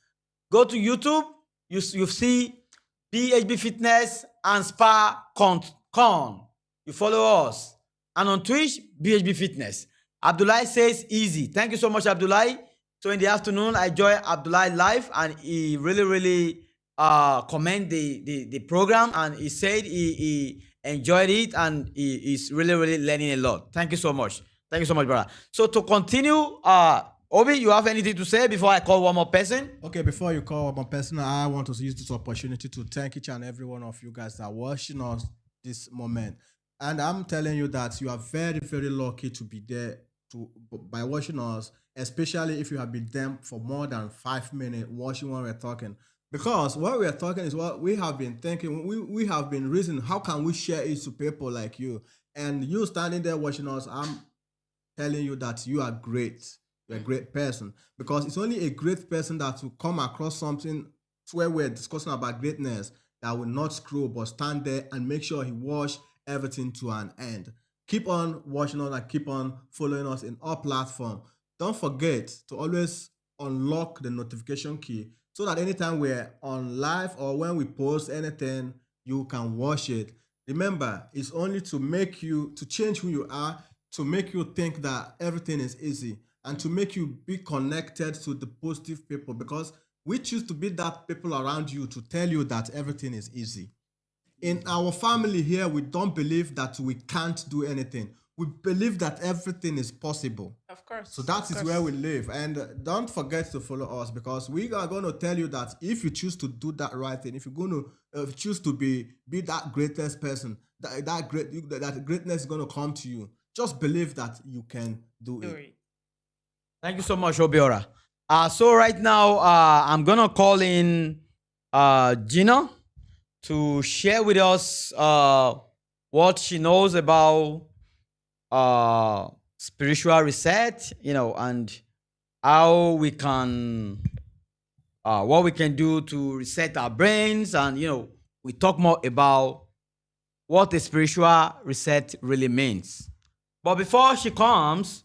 Go to YouTube, you see BHB Fitness and Spa Con. You follow us. And on Twitch, BHB Fitness. Abdullah says easy. Thank you so much, Abdullah. So in the afternoon, I joined Abdullah live and he really commend the program, and he said he enjoyed it and he is really learning a lot. Thank you so much. Thank you so much, brother. So to continue, Obi, you have anything to say before I call one more person? Okay, before you call one more person, I want to use this opportunity to thank each and every one of you guys that are watching us this moment. And I'm telling you that you are very lucky to be there by watching us, especially if you have been there for more than 5 minutes watching when we're talking. Because what we're talking is what we have been thinking. We have been reasoning, how can we share it to people like you? And you standing there watching us, I'm telling you that you are great. You're a great person. Because it's only a great person that will come across something where we're discussing about greatness that will not screw but stand there and make sure he watch everything to an end. Keep on watching us and keep on following us in our platform. Don't forget to always unlock the notification key so that anytime we're on live or when we post anything, you can watch it. Remember, it's only to make you, to change who you are, to make you think that everything is easy, and to make you be connected to the positive people, because we choose to be that people around you to tell you that everything is easy. In our family here, we don't believe that we can't do anything. We believe that everything is possible. Of course. So that is where we live. And don't forget to follow us, because we are going to tell you that if you choose to do that right thing, if you're going to choose to be that greatest person, that greatness is going to come to you. Just believe that you can do it. Thank you so much, Obiora. So right now, I'm going to call in Gina to share with us what she knows about spiritual reset, and how we can, what we can do to reset our brains. And, we talk more about what a spiritual reset really means. But before she comes,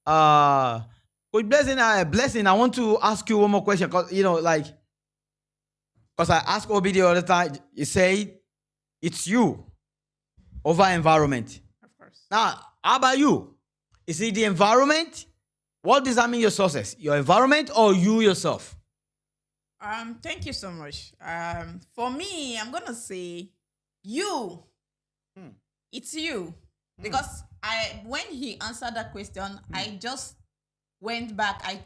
with blessing, I want to ask you one more question. Because, because I ask Obi the other time, you say it's you over environment. Of course. Now, how about you? Is it the environment? What does that mean your success? Your environment or you yourself? Thank you so much. For me, I'm gonna say you. It's you. Because when he answered that question, I just went back. I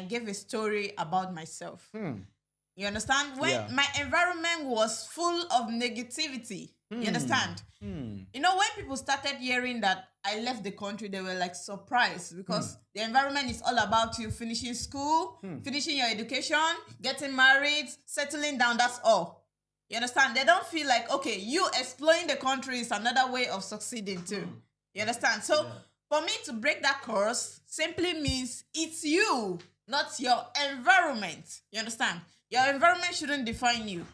gave a story about myself. You understand? When my environment was full of negativity. You understand? You know, when people started hearing that I left the country, they were like surprised because the environment is all about you finishing school, finishing your education, getting married, settling down. That's all. You understand? They don't feel like, okay, you exploring the country is another way of succeeding too. You understand? So for me to break that course simply means it's you, not your environment. You understand? Your environment shouldn't define you.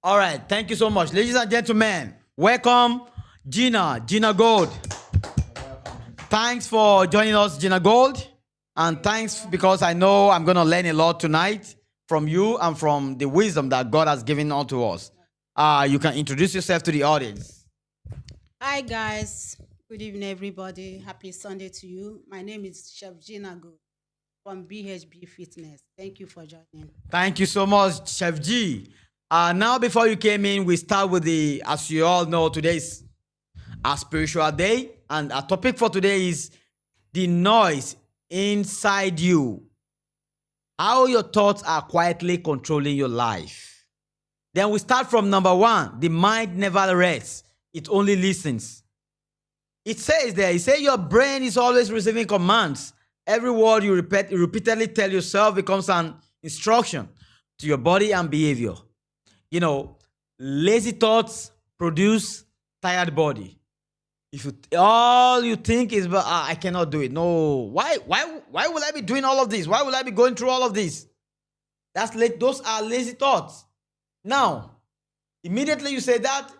All right. Thank you so much. Ladies and gentlemen, welcome Gina Gold. Thanks for joining us, Gina Gold. And thanks because I know I'm going to learn a lot tonight from you and from the wisdom that God has given unto us. You can introduce yourself to the audience. Hi, guys. Good evening, everybody. Happy Sunday to you. My name is Chef Gina Gold from BHB Fitness. Thank you for joining. Thank you so much, Chef G. Now, before you came in, we start with as you all know, today's our spiritual day. And our topic for today is the noise inside you. How your thoughts are quietly controlling your life. Then we start from number 1. The mind never rests. It only listens. It says your brain is always receiving commands. Every word you repeatedly tell yourself becomes an instruction to your body and behavior. Lazy thoughts produce tired body. If all you think is, I cannot do it. No, why will I be doing all of this? Why will I be going through all of this? Those are lazy thoughts. Now, immediately you say that,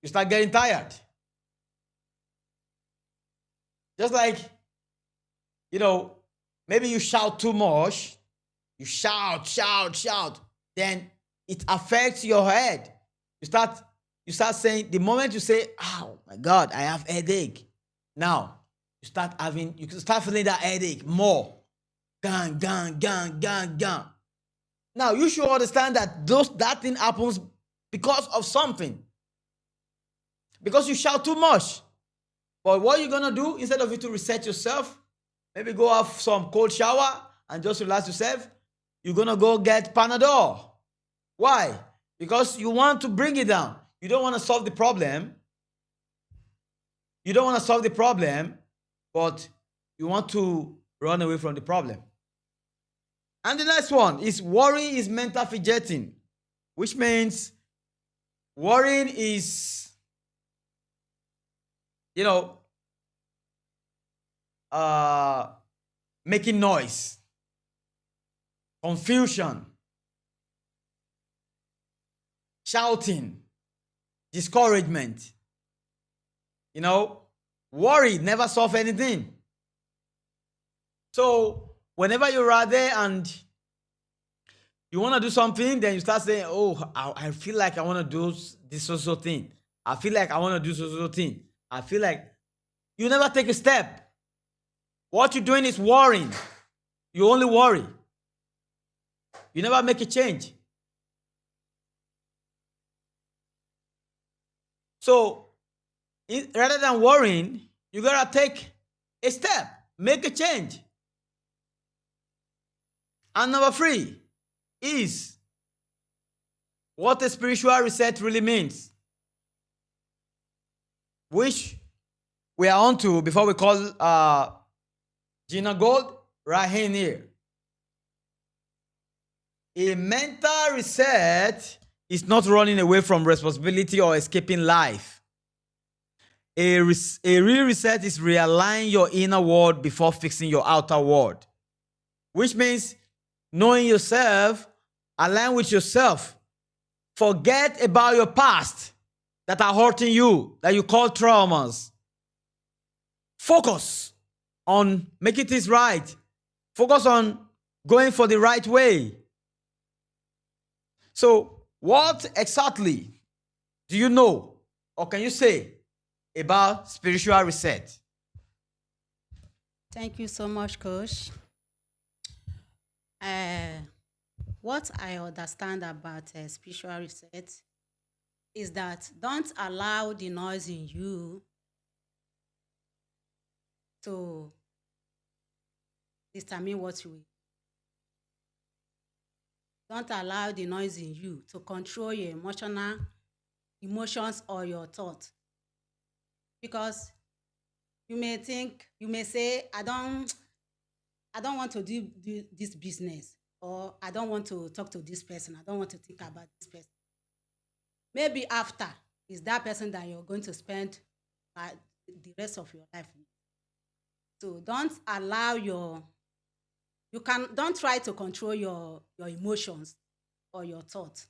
you start getting tired. Just like, maybe you shout too much. You shout. Then it affects your head. You start saying, the moment you say, oh my God, I have headache. Now, you start feeling that headache more. Gang. Now, you should understand that that thing happens because of something. Because you shout too much. But what you're going to do, instead of you to reset yourself, maybe go have some cold shower and just relax yourself, you're going to go get Panadol. Why? Because you want to bring it down. You don't want to solve the problem. But you want to run away from the problem. And the next one is worry is mental fidgeting, which means worrying is, making noise, confusion, shouting, discouragement. Worry never solve anything. So whenever you're out there and you want to do something, then you start saying, oh, I feel like I want to do this so thing. I feel like I want to do so thing. I feel like you never take a step. What you're doing is worrying. You only worry. You never make a change. So, rather than worrying, you gotta take a step, make a change. And number 3 is what a spiritual reset really means, which we are on to before we call Gina Gold right here. A mental reset is not running away from responsibility or escaping life. A real reset is realign your inner world before fixing your outer world, which means knowing yourself, align with yourself. Forget about your past that are hurting you, that you call traumas. Focus on making things right. Focus on going for the right way. So, what exactly do you know or can you say about spiritual reset? Thank you so much, Coach. What I understand about spiritual reset is that don't allow the noise in you to determine what you will. Don't allow the noise in you to control your emotions or your thoughts. Because you may say, I don't want to do this business, or I don't want to talk to this person. I don't want to think about this person. Maybe after is that person that you're going to spend the rest of your life with. So don't don't try to control your emotions or your thoughts.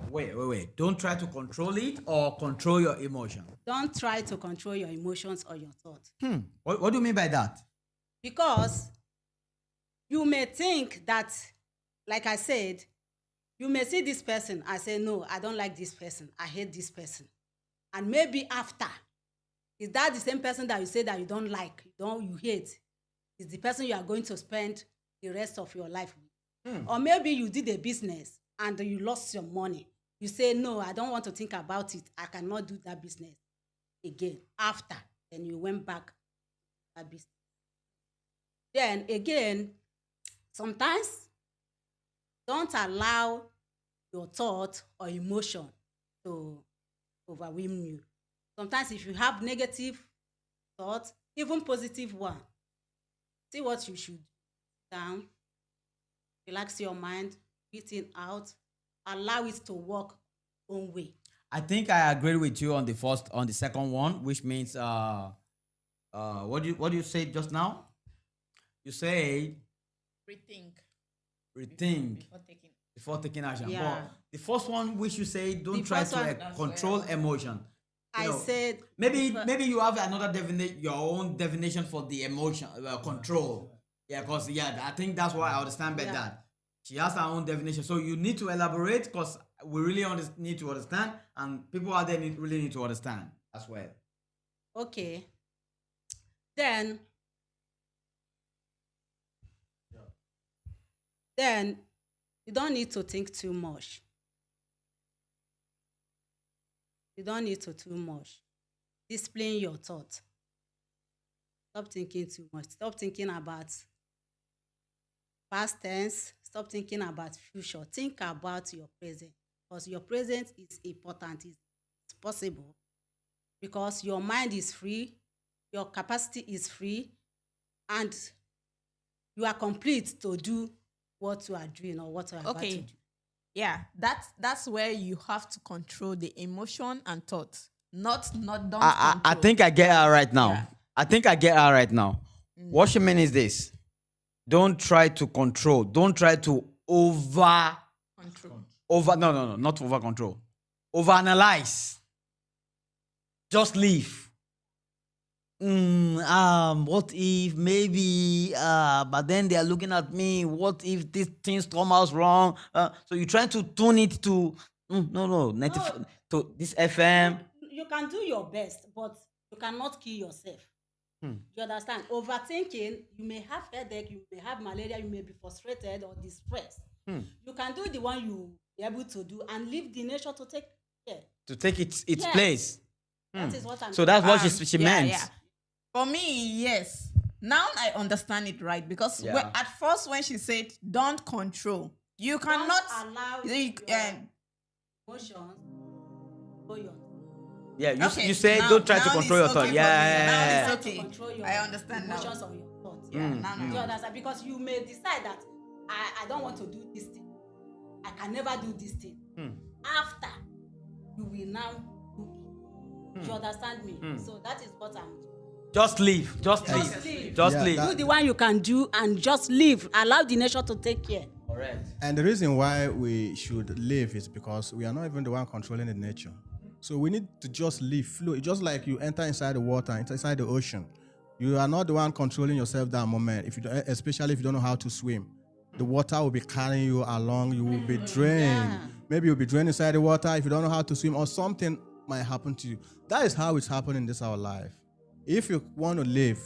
Wait. Don't try to control it or control your emotion. Don't try to control your emotions or your thoughts. What do you mean by that? Because you may think that, like I said, you may see this person and say, no, I don't like this person. I hate this person. And maybe after, is that the same person that you say that you don't like, you hate? Is the person you are going to spend the rest of your life with? Or maybe you did a business and you lost your money. You say, no, I don't want to think about it. I cannot do that business again. After, then you went back to that business. Then again, sometimes don't allow your thought or emotion to overwhelm you. Sometimes if you have negative thoughts, even positive one, see what you should do. Down, relax your mind, breathe in out, allow it to work own way. I think I agree with you on the second one, which means what do you say just now? You say rethink before taking action. Yeah. But the first one, which you say, don't The try first to one- control emotion. You I know, said maybe you have another your own definition for the emotion control. Yeah, because I think that's why I understand better. Yeah. She has her own definition, so you need to elaborate because we really need to understand, and people out there really need to understand as well. okay. Then you don't need to think too much. You don't need to too much. Discipline your thoughts. Stop thinking too much. Stop thinking about past tense. Stop thinking about future. Think about your present. Because your present is important. It's possible. Because your mind is free. Your capacity is free. And you are complete to do what you are doing or what you are about to do. Yeah, that's where you have to control the emotion and thought. Not don't I control. think I get her right now. Yeah. I think I get her right now. What she means is this: don't try to control. Don't try to Control. no, not over control. Overanalyze. Just leave. What if maybe but then they are looking at me, what if this thing come out wrong? So you try to tune it to to this FM. You can do your best, but you cannot kill yourself. You understand? Overthinking, you may have headache, you may have malaria, you may be frustrated or distressed. You can do the one you be able to do and leave the nature to take care. To take its Yes. place. That is what I'm So that's what she Yeah, meant. yeah. For me, yes. Now I understand it right because Yeah. at first when she said don't control, you Don't cannot allow you- your emotions go your Yeah, Okay, you say now- don't try to now control it's your thought. okay for me. Now Yeah. it's try okay. to control your I understand now. emotions or your thoughts. Yeah, now, Do you understand? Because you may decide that I don't want to do this thing. I can never do this thing. After, you will now do it. You understand me? So that is what I'm. Just leave. Just Just leave. leave. Just Yeah, leave. Do the one you can do and just leave. Allow the nature to take care. Correct. And the reason why we should live is because we are not even the one controlling the nature. So we need to just live, flow. It's just like you enter inside the water, inside the ocean. You are not the one controlling yourself that moment. If you, especially if you don't know how to swim, the water will be carrying you along. You will be drained. Maybe you'll be drained inside the water if you don't know how to swim, or something might happen to you. That is how it's happening in this our life. If you want to live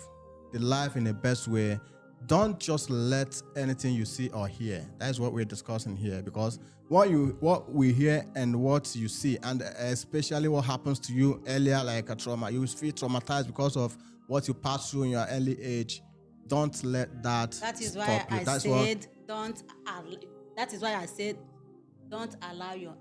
the life in the best way, don't just let anything you see or hear. That's what we're discussing here, because what we hear and what you see, and especially what happens to you earlier, like a trauma, you feel traumatized because of what you passed through in your early age. Don't let that That is stop why you. I That's said don't. That is why I said don't allow your.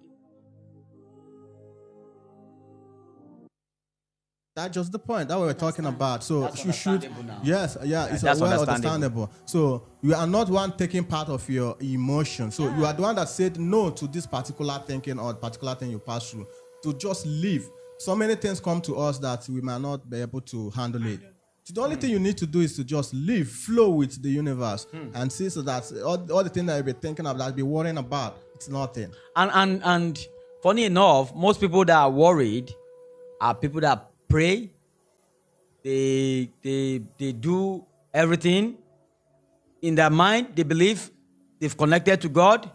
That's just the point that we were talking about. So That's you should, understandable now. yes, yeah, it's that's well understandable. understandable. So you are not one taking part of your emotion. So you are the one that said no to this particular thinking or particular thing you pass through. To just leave. So many things come to us that we might not be able to handle it. So the only thing you need to do is to just live, flow with the universe, and see so that all the things that you'll be thinking of, that you'll be worrying about, it's nothing. And funny enough, most people that are worried are people that pray. They do everything in their mind. They believe they've connected to God.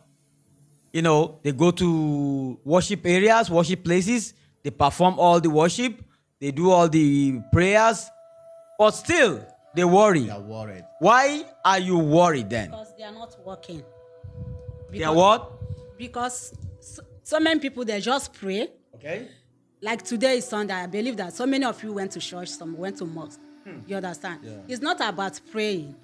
You know, they go to worship areas, worship places. They perform all the worship. They do all the prayers, but still they worry. They are worried. Why are you worried then? Because they are not working. They are what? Because so many people, they just pray. Okay. Like today is Sunday. I believe that so many of you went to church, some went to mosque. You understand? Yeah. It's not about praying.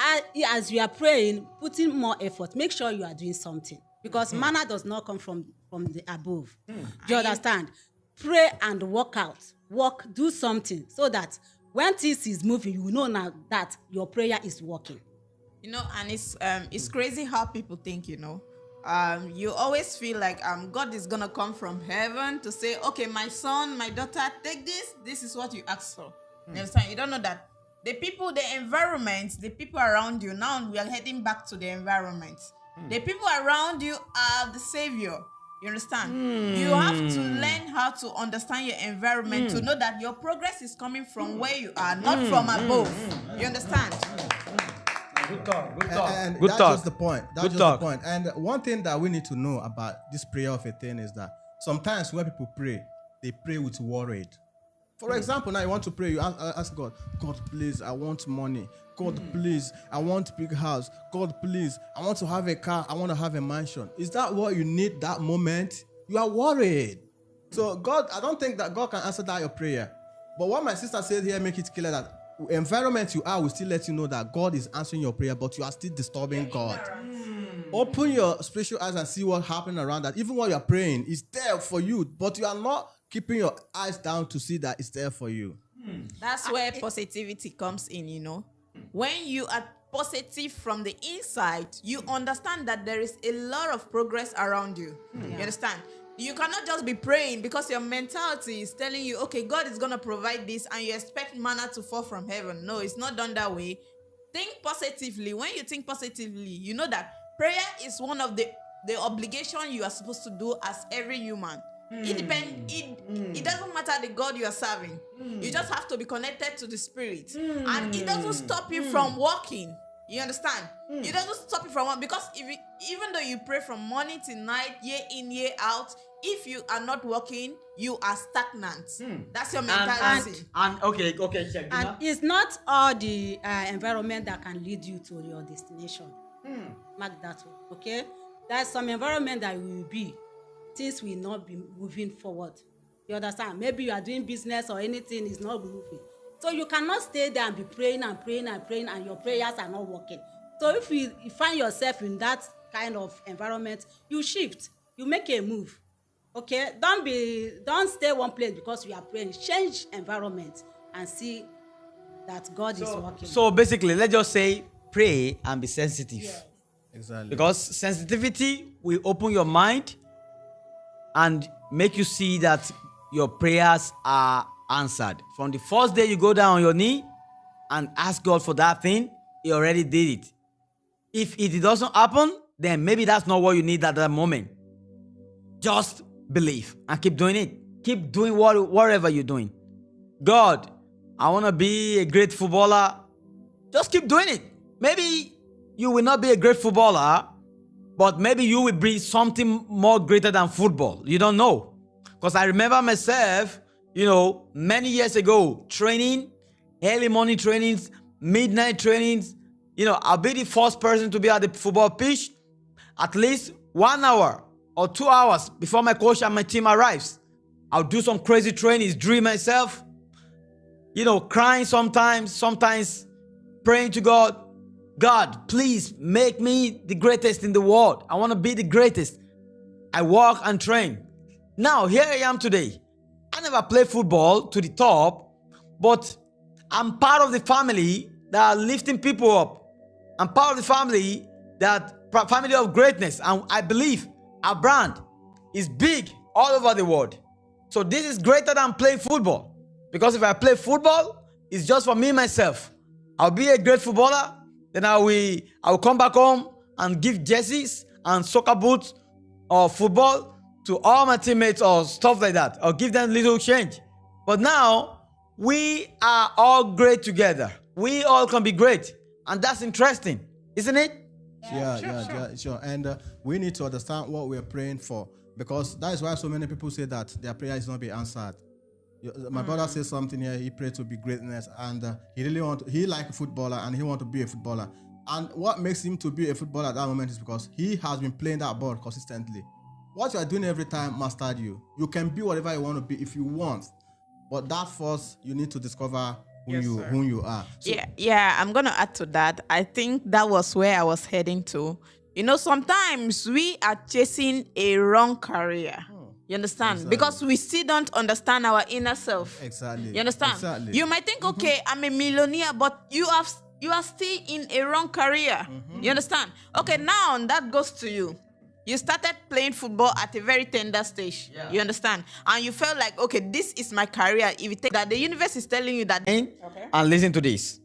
As you are praying, put in more effort. Make sure you are doing something. Because manna does not come from the above. Do you understand? Pray and work out. Work, do something so that when this is moving, you know now that your prayer is working. You know, and it's crazy how people think, you know. You always feel like God is gonna come from heaven to say, okay, my son, my daughter, take this. This is what you asked for. You understand? You don't know that the people, the environment, the people around you. Now we are heading back to the environment. The people around you are the savior. You understand? You have to learn how to understand your environment to know that your progress is coming from where you are, not from above. You understand? Good talk. Good And Good that's talk. just the point. That's Good just talk. the point. And one thing that we need to know about this prayer of a thing is that sometimes when people pray, they pray with worried. For example, now you want to pray, you ask God, God, please, I want money. God, please, I want big house. God, please, I want to have a car. I want to have a mansion. Is that what you need that moment? You are worried. So God, I don't think that God can answer that your prayer. But what my sister said here, make it clear that environment you are will still let you know that God is answering your prayer, but you are still disturbing God. Open your spiritual eyes and see what's happening around that. Even while you're praying, it's there for you, but you are not keeping your eyes down to see that it's there for you. That's where positivity comes in, you know. When you are positive from the inside, you understand that there is a lot of progress around you. You understand? You cannot just be praying because your mentality is telling you, okay, God is going to provide this, and you expect manna to fall from heaven. No, it's not done that way. Think positively. When you think positively, you know that prayer is one of the obligation you are supposed to do as every human. It depends. It doesn't matter the God you are serving. You just have to be connected to the Spirit, and it doesn't stop you from walking. You understand? It doesn't stop you from walking, because even though you pray from morning to night, year in, year out, if you are not walking, you are stagnant. That's your mentality. And okay, check. And it's not all the environment that can lead you to your destination. Mark that one, okay? There's some environment that you will be. Things will not be moving forward. You understand? Maybe you are doing business or anything is not moving. So you cannot stay there and be praying and praying and praying, and your prayers are not working. So if you find yourself in that kind of environment, you shift, you make a move. Okay? Don't stay one place because you are praying. Change environment and see that God is working. So basically, let's just say pray and be sensitive. Yes. Exactly. Because sensitivity will open your mind and make you see that your prayers are answered. From the first day you go down on your knee and ask God for that thing, He already did it. If it doesn't happen, then maybe that's not what you need at that moment. Just believe and keep doing it. Keep doing whatever you're doing. God, I want to be a great footballer. Just keep doing it. Maybe you will not be a great footballer, but maybe you will be something more greater than football. You don't know. Because I remember myself, many years ago, training, early morning trainings, midnight trainings. I'll be the first person to be at the football pitch at least 1 hour or 2 hours before my coach and my team arrives. I'll do some crazy trainings, dream myself, crying sometimes praying to God. God, please make me the greatest in the world. I want to be the greatest. I walk and train. Now, here I am today. I never played football to the top, but I'm part of the family that are lifting people up. I'm part of the family family of greatness. And I believe our brand is big all over the world. So this is greater than playing football. Because if I play football, it's just for me, myself. I'll be a great footballer. Then I will come back home and give jerseys and soccer boots or football to all my teammates or stuff like that. Or give them little change. But now, we are all great together. We all can be great. And that's interesting, isn't it? Yeah, sure. And we need to understand what we're praying for. Because that is why so many people say that their prayer is not being answered. My brother says something here. He prayed to be greatness, and he like a footballer, and he want to be a footballer. And what makes him to be a footballer at that moment is because he has been playing that ball consistently. What you are doing every time mastered you. You can be whatever you want to be if you want, but that first you need to discover who you are. So, yeah. I'm gonna add to that. I think that was where I was heading to. Sometimes we are chasing a wrong career. You understand? Exactly. Because we still don't understand our inner self. Exactly. You understand? Exactly. You might think, okay, I'm a millionaire, but you are still in a wrong career. You understand? Okay, now that goes to you. You started playing football at a very tender stage. Yeah. You understand? And you felt like, okay, this is my career. If you take that, the universe is telling you that. Okay. And listen to this.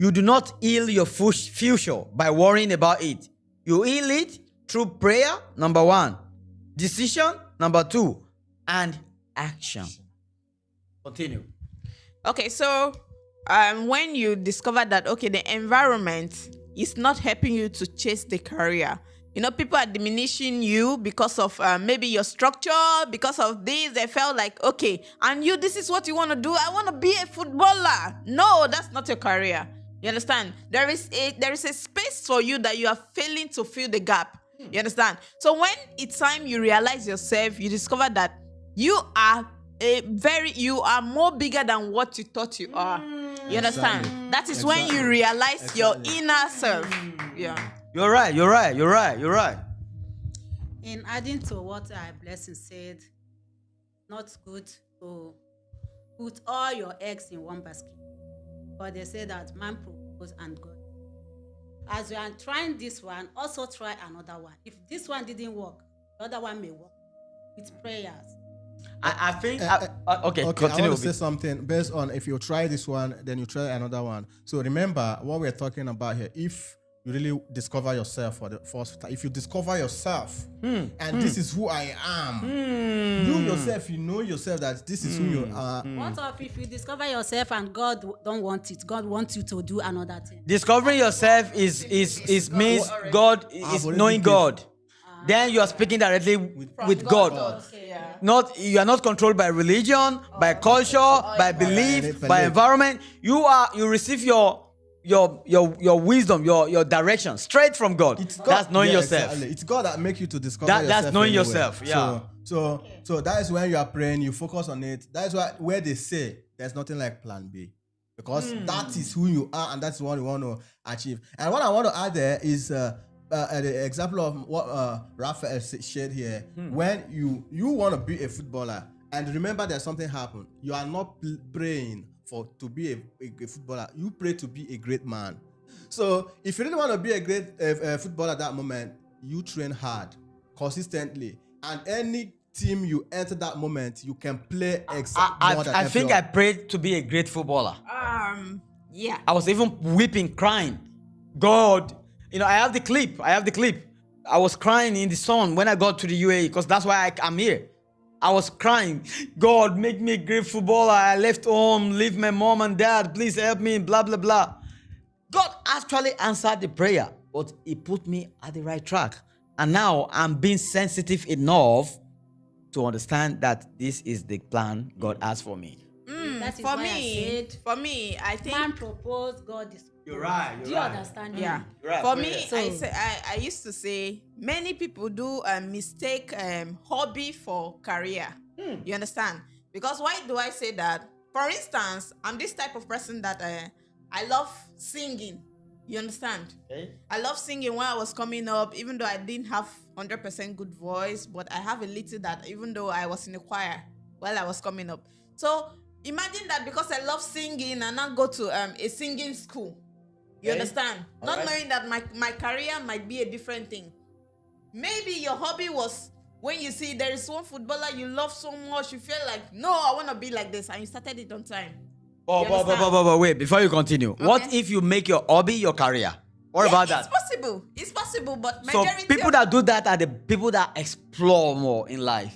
You do not heal your future by worrying about it. You heal it through prayer, number 1. Decision, number 2. And action. Continue. Okay, so when you discover that, okay, the environment is not helping you to chase the career. People are diminishing you because of maybe your structure, because of this. They felt like, okay, and this is what you want to do. I want to be a footballer. No, that's not your career. You understand? There is a space for you that you are failing to fill the gap. You understand? So when it's time you realize yourself, you discover that you are more bigger than what you thought you are. You understand? Exactly. That is when you realize your inner self. Yeah. You're right. In adding to what our blessing said, not good to put all your eggs in one basket. But they say that man proposes and God. As you are trying this one, also try another one. If this one didn't work, the other one may work with prayers. I think... okay, continue. I want to say something based on if you try this one, then you try another one. So remember what we're talking about here. If you really discover yourself for the first time, if you discover yourself, and this is who I am, you yourself, you know yourself that this is who you are. What if you discover yourself and God don't want it? God wants you to do another thing. Discovering yourself is means God is knowing God. Then you are speaking directly with God. Okay, yeah. You are not controlled by religion, by culture, by belief, by environment. You receive your wisdom, your direction straight from God. That's knowing yourself. Exactly. It's God that makes you to discover yourself. That's knowing anyway. yourself. Yeah. So that is when you are praying, you focus on it. That is where they say there's nothing like plan B. Because that is who you are and that's what you want to achieve. And what I want to add there is the example of what Raphael shared here. When you want to be a footballer, and remember there's something happened. You are not praying to be a footballer. You pray to be a great man. So if you really want to be a great footballer at that moment, you train hard, consistently, and anything team you enter that moment, you can play exactly more than I think I everyone. prayed to be a great footballer. Yeah. I was even weeping, crying. God, I have the clip. I was crying in the sun when I got to the UAE because that's why I'm here. I was crying. God, make me a great footballer. I left home, leave my mom and dad. Please help me, blah, blah, blah. God actually answered the prayer, but he put me at the right track. And now I'm being sensitive enough to understand that this is the plan God has for me. That is For why I said, I think man proposed, God is. You're right. Do you understand? yeah. Right, For go me, ahead. I used to say many people do mistake hobby for career. You understand? Because why do I say that? For instance, I'm this type of person that I love singing. You understand? Okay. I love singing when I was coming up, even though I didn't have 100% good voice, but I have a little that, even though I was in a choir while I was coming up. So imagine that because I love singing and now go to a singing school. You Okay. understand? All Not right. knowing that my career might be a different thing. Maybe your hobby was when you see there is one footballer you love so much, you feel like, no, I want to be like this, and you started it on time. But wait, before you continue, what Okay. if you make your hobby your career? What about that? It's possible, but So majority people that do that are the people that explore more in life.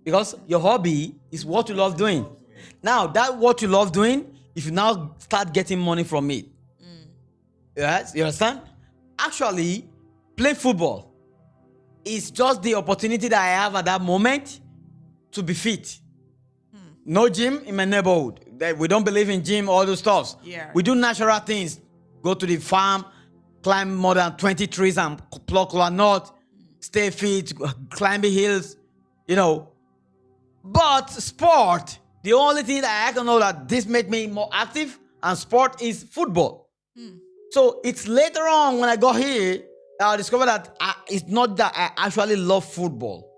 Because your hobby is what you love doing. Now, that what you love doing, if you now start getting money from it, yes, you understand? Actually, play football is just the opportunity that I have at that moment to be fit. No gym in my neighborhood. We don't believe in gym, all those stuff. Yeah. We do natural things. Go to the farm, climb more than 20 trees and pluck walnut, stay fit, climb the hills, But sport, the only thing that I can know that this make me more active and sport is football. So it's later on when I got here that I discovered that it's not that I actually love football.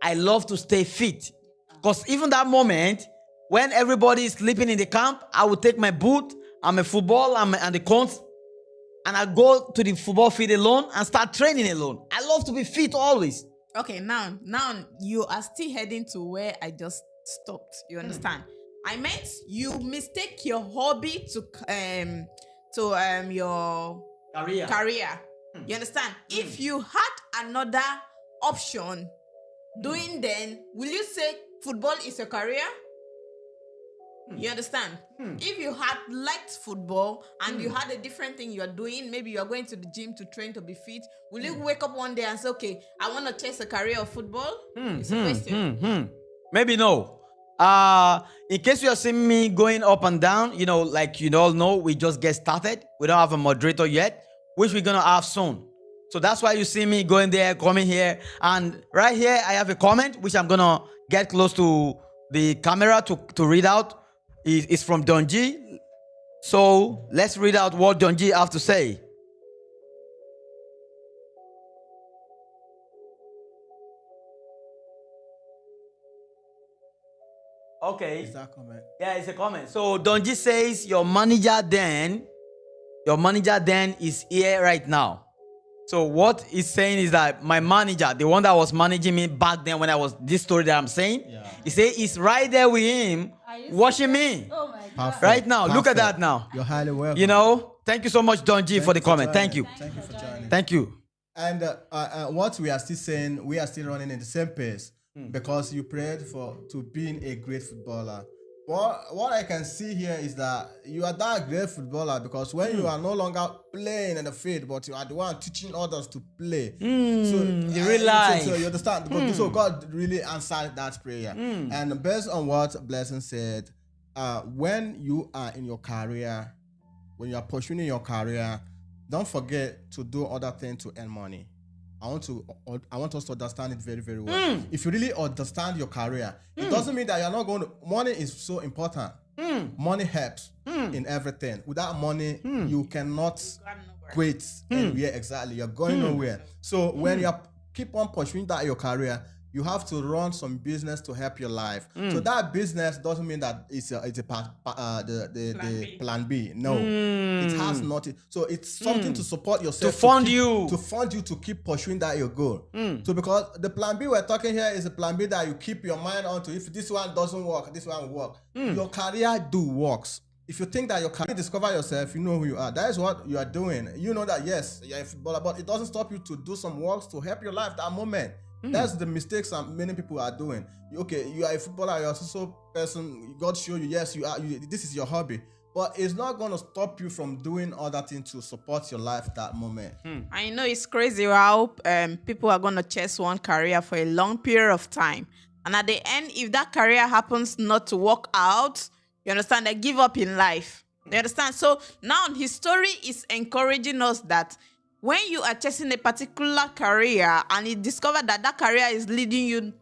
I love to stay fit. Because even that moment, when everybody is sleeping in the camp, I would take my boot and my football and the cones, and I go to the football field alone and start training alone. I love to be fit always. Okay, now you are still heading to where I just stopped. You understand? I meant you mistake your hobby to your career. You understand? If you had another option doing, then will you say football is a career? You understand? If you had liked football and you had a different thing you are doing, maybe you are going to the gym to train to be fit, will you wake up one day and say, okay, I want to chase a career of football? It's a question. Maybe no. In case you are seeing me going up and down, like you all know, we just get started. We don't have a moderator yet, which we're gonna have soon. So that's why you see me going there, coming here, and right here I have a comment which I'm gonna get close to the camera to read out. It's from Donji. So let's read out what Donji have to say. Okay. Is that comment? Yeah, it's a comment. So Donji says your manager then is here right now. So what he's saying is that my manager, the one that was managing me back then when I was this story that I'm saying, he say he's right there with him watching me. Oh my God. Perfect. Right now. Look at Perfect. that now. You're highly welcome. Thank you so much, Donji, for the comment. Thank you. Thank you for joining. Thank you. And what we are still saying, we are still running in the same pace because you prayed to being a great footballer. What I can see here is that you are that great footballer because when you are no longer playing in the field, but you are the one teaching others to play. The real life. So you understand? So God really answered that prayer. And based on what Blessing said, when you are in your career, when you are pursuing your career, don't forget to do other things to earn money. I want us to understand it very, very well. If you really understand your career, it doesn't mean that you're not going to. Money is so important. Money helps in everything. Without money, you cannot quit anywhere exactly. You're going nowhere. So when you keep on pursuing that your career, You have to run some business to help your life. So that business doesn't mean that it's the plan B. No, it has nothing. So it's something to support yourself, To fund you. to fund you to keep pursuing that your goal. So because the plan B we're talking here is a plan B that you keep your mind on to. If this one doesn't work, this one will work. Your career works. If you think that you can discover yourself, you know who you are. That is what you are doing. You know that, yes, you're a footballer, but it doesn't stop you to do some works to help your life that moment. That's the mistakes that many people are doing. Okay, you are a footballer, you're a social person, God show you, yes, you are. This is your hobby. But it's not going to stop you from doing other things to support your life that moment. I know it's crazy how people are going to chase one career for a long period of time. And at the end, if that career happens not to work out, you understand, they give up in life. You understand? So now his story is encouraging us that when you are chasing a particular career and you discover that that career is leading you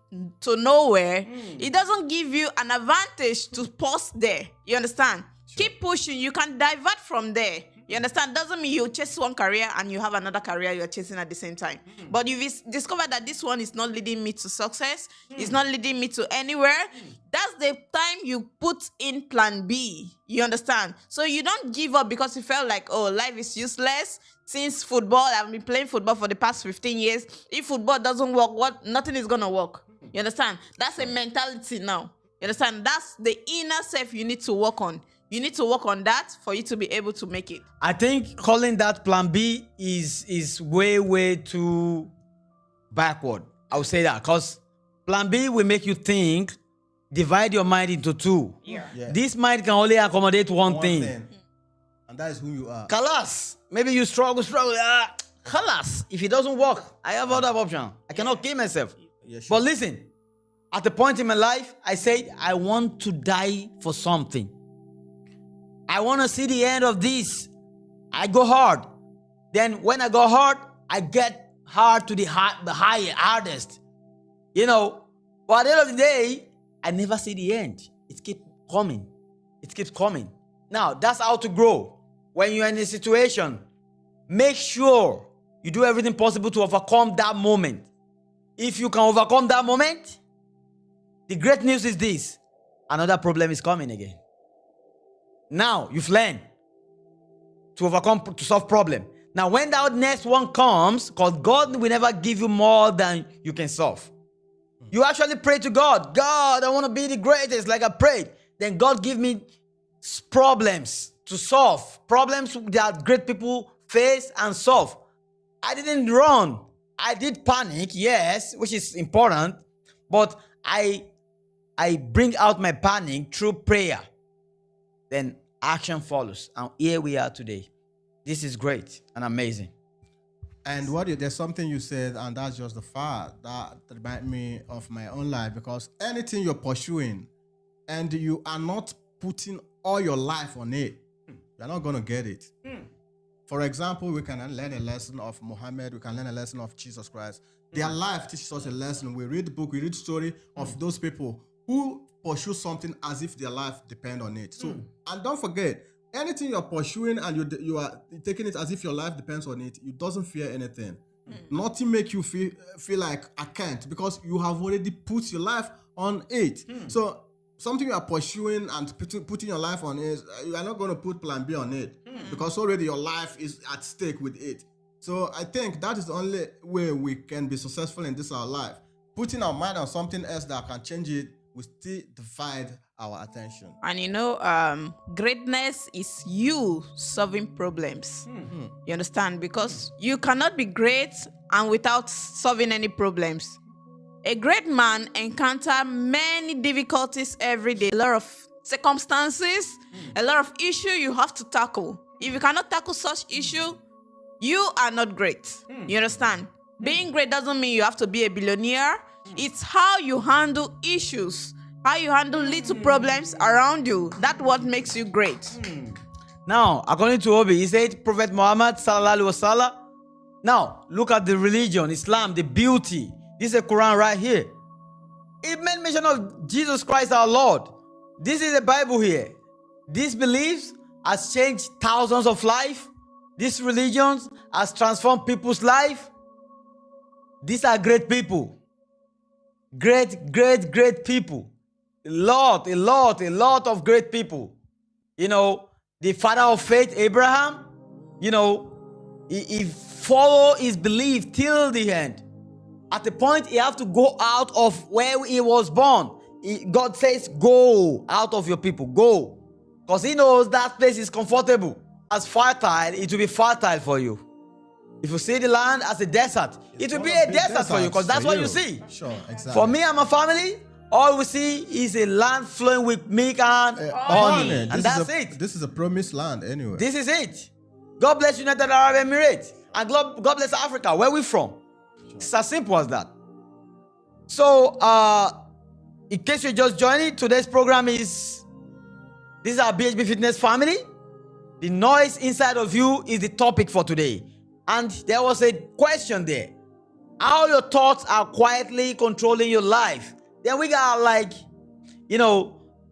to nowhere, it doesn't give you an advantage to pause there. You understand? Keep pushing. You can divert from there. You understand? Doesn't mean you chase one career and you have another career you're chasing at the same time. But you've discovered that this one is not leading me to success. It's not leading me to anywhere. That's the time you put in plan B. You understand? So you don't give up because you felt like, oh, life is useless. Since football, I've been playing football for the past 15 years. If football doesn't work, nothing is going to work. You understand? That's a mentality now. You understand? That's the inner self you need to work on. You need to work on that for you to be able to make it. I think calling that plan B is way too backward. I would say that because plan B will make you think, divide your mind into two. Yeah. This mind can only accommodate one thing. And that is who you are. Kalas. Maybe you struggle. Kalas. If it doesn't work, I have other option. I cannot kill myself. Yeah, sure. But listen, at the point in my life, I said, I want to die for something. I want to see the end of this. I go hard. Then when I go hard, I get hard to the hardest. You know, but at the end of the day, I never see the end. It keeps coming. It keeps coming. Now, that's how to grow. When you're in a situation, make sure you do everything possible to overcome that moment. If you can overcome that moment, the great news is this: another problem is coming again. Now, you've learned to solve problem. Now, when that next one comes, because God will never give you more than you can solve. You actually pray to God. God, I want to be the greatest, like I prayed. Then God give me problems to solve. Problems that great people face and solve. I didn't run. I did panic, yes, which is important. But I bring out my panic through prayer. Then action follows. And here we are today. This is great and amazing. And there's something you said, and that's just the fact that reminds me of my own life, because anything you're pursuing and you are not putting all your life on it, you're not going to get it. For example, we can learn a lesson of Muhammad, we can learn a lesson of Jesus Christ. Their life teaches us a lesson. We read the book, we read the story of those people who pursue something as if their life depends on it. So, and don't forget, anything you're pursuing and you are taking it as if your life depends on it, you doesn't fear anything. Nothing make you feel like I can't, because you have already put your life on it. So something you are pursuing and putting your life on is, you are not going to put plan B on it because already your life is at stake with it. So I think that is the only way we can be successful in this our life. Putting our mind on something else that can change it will still divide our attention. And you know, greatness is you solving problems. You understand? Because you cannot be great and without solving any problems. A great man encounters many difficulties every day, a lot of circumstances, a lot of issues you have to tackle. If you cannot tackle such issue, you are not great. You understand? Being great doesn't mean you have to be a billionaire. It's how you handle issues, how you handle little problems around you. That's what makes you great. Now, according to Obi, he said, Prophet Muhammad sallallahu alaihi wasallam. Now, look at the religion, Islam, the beauty. This is a Quran right here. It made mention of Jesus Christ our Lord. This is the Bible here. These beliefs has changed thousands of lives. This religion has transformed people's life. These are great people. great people. A lot of great people. You know, the father of faith, Abraham, you know, he followed his belief till the end. At the point he have to go out of where he was born. God says, go out of your people, go. Because he knows that place is comfortable. As fertile, it will be fertile for you. If you see the land as a desert, it will be a desert for you, because that's what you see. Sure, exactly. For me and my family, all we see is a land flowing with milk and honey. And that's it. This is a promised land anyway. This is it. God bless United Arab Emirates. And God bless Africa, where we're from. It's as simple as that. So, in case you're just joining, today's program is, this is our BHB Fitness family. The noise inside of you is the topic for today. And there was a question there. How your thoughts are quietly controlling your life. Then we got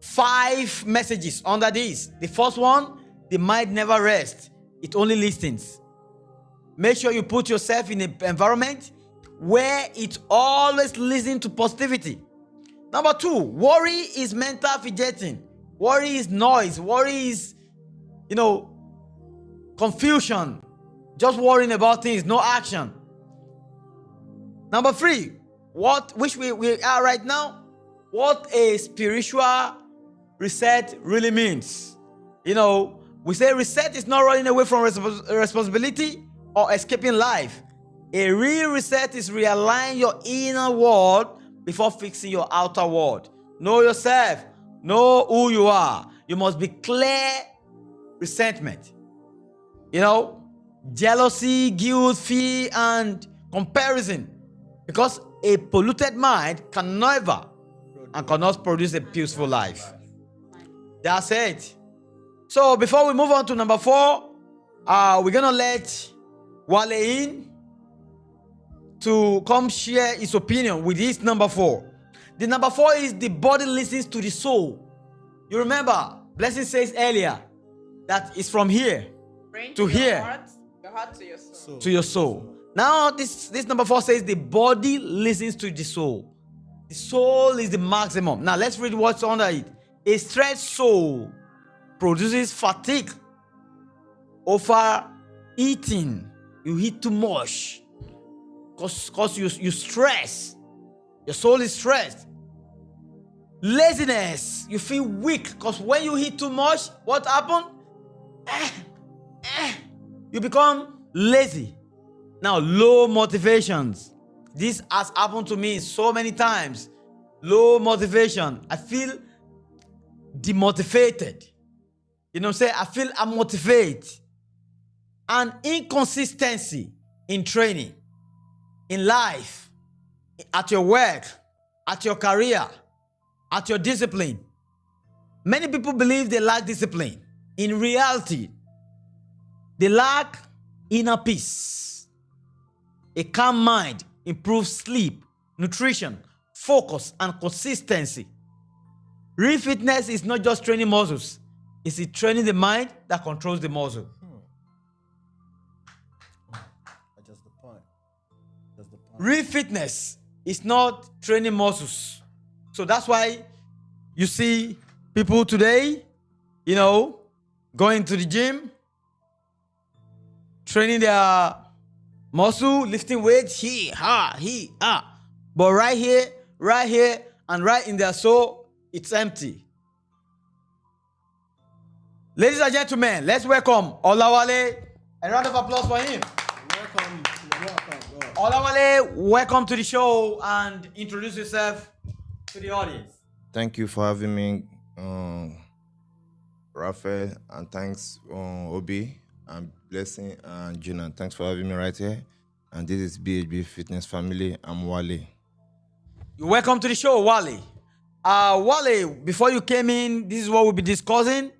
5 messages under this. The first one, the mind never rests. It only listens. Make sure you put yourself in an environment where it always listens to positivity. Number 2, worry is mental fidgeting. Worry is noise. Worry is, confusion. Just worrying about things, no action. Number 3, which we are right now, what a spiritual reset really means. We say reset is not running away from responsibility or escaping life. A real reset is realigning your inner world before fixing your outer world. Know yourself. Know who you are. You must be clear resentment. Jealousy, guilt, fear, and comparison. Because a polluted mind can never and cannot produce a peaceful life. That's it. So before we move on to number 4, we're going to let Wale in to come share his opinion with his number 4. The number 4 is the body listens to the soul. You remember, Blessing says earlier that it's from here to here. Your heart to your soul. To your soul. Now this number 4 says the body listens to the soul. The soul is the maximum. Now let's read what's under it. A stressed soul produces fatigue, overeating. You eat too much because you stress. Your soul is stressed. Laziness. You feel weak because when you eat too much, what happens? You become lazy. Now, low motivations. This has happened to me so many times. Low motivation. I feel demotivated. You know what I'm saying? I feel unmotivated. And inconsistency in training, in life, at your work, at your career, at your discipline. Many people believe they lack discipline. In reality, they lack inner peace. A calm mind improves sleep, nutrition, focus, and consistency. Real fitness is not just training muscles. It's training the mind that controls the muscle. That's the point. Real fitness is not training muscles. So that's why you see people today, going to the gym, training their muscle, lifting weights, but right here, and right in their soul, it's empty. Ladies and gentlemen, let's welcome Olawale. A round of applause for him. Welcome. Olawale, welcome to the show and introduce yourself to the audience. Thank you for having me, Raphael, and thanks, Obi, and Blessing, and Junan. Thanks for having me right here. And this is BHB Fitness Family. I'm Wale. You're welcome to the show, Wale. Wale, before you came in, this is what we'll be discussing.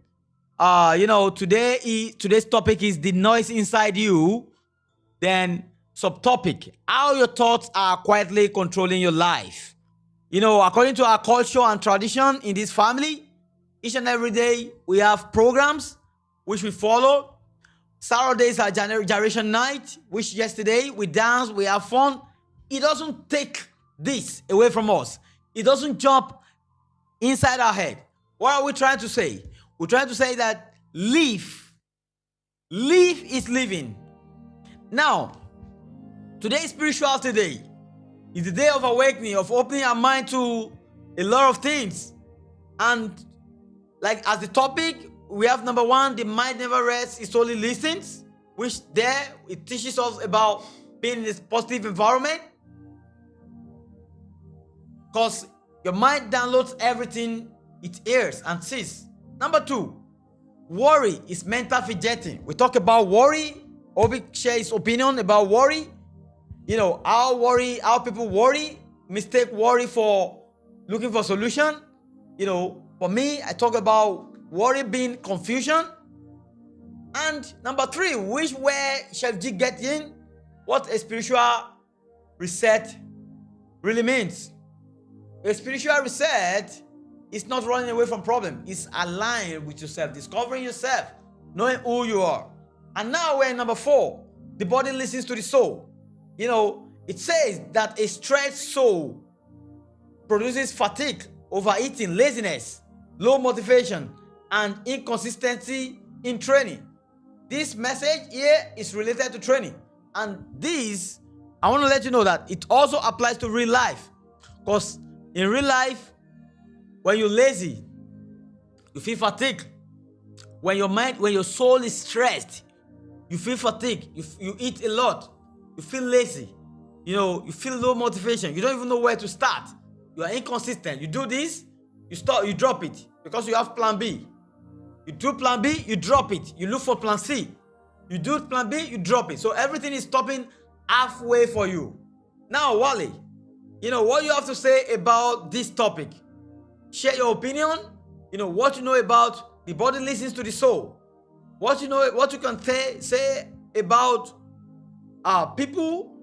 Today's topic is the noise inside you. Then subtopic, how your thoughts are quietly controlling your life. According to our culture and tradition in this family, each and every day we have programs which we follow. Saturdays are generation night, which yesterday we dance, we have fun. It doesn't take this away from us. It doesn't jump inside our head. What are we trying to say? We're trying to say that live is living. Now, today's spirituality day is the day of awakening, of opening our mind to a lot of things. And like as the topic, we have number one, the mind never rests, it only listens, which there it teaches us about being in this positive environment. Because your mind downloads everything it hears and sees. Number two, worry is mental fidgeting. We talk about worry. Obi share his opinion about worry. You know, how people worry, mistake worry for looking for solution. You know, for me, I talk about worry being confusion. And number three, which where Chef G get in, what a spiritual reset really means. A spiritual reset is not running away from problem. It's aligned with yourself, discovering yourself, knowing who you are. And now we're in number four, the body listens to the soul. You know, it says that a stressed soul produces fatigue, overeating, laziness, low motivation, and inconsistency in training. This message here is related to training. And this, I want to let you know that it also applies to real life. Because in real life, when you're lazy, you feel fatigue. When your soul is stressed, you feel fatigue. You eat a lot. You feel lazy. You know, you feel low motivation. You don't even know where to start. You are inconsistent. You do this, you stop, you drop it because you have plan B. You do plan B, you drop it. You look for plan C. You do plan B, you drop it. So everything is stopping halfway for you. Now, Wally, you know what you have to say about this topic. Share your opinion. You know what you know about the body listens to the soul. What you know, what you can say about people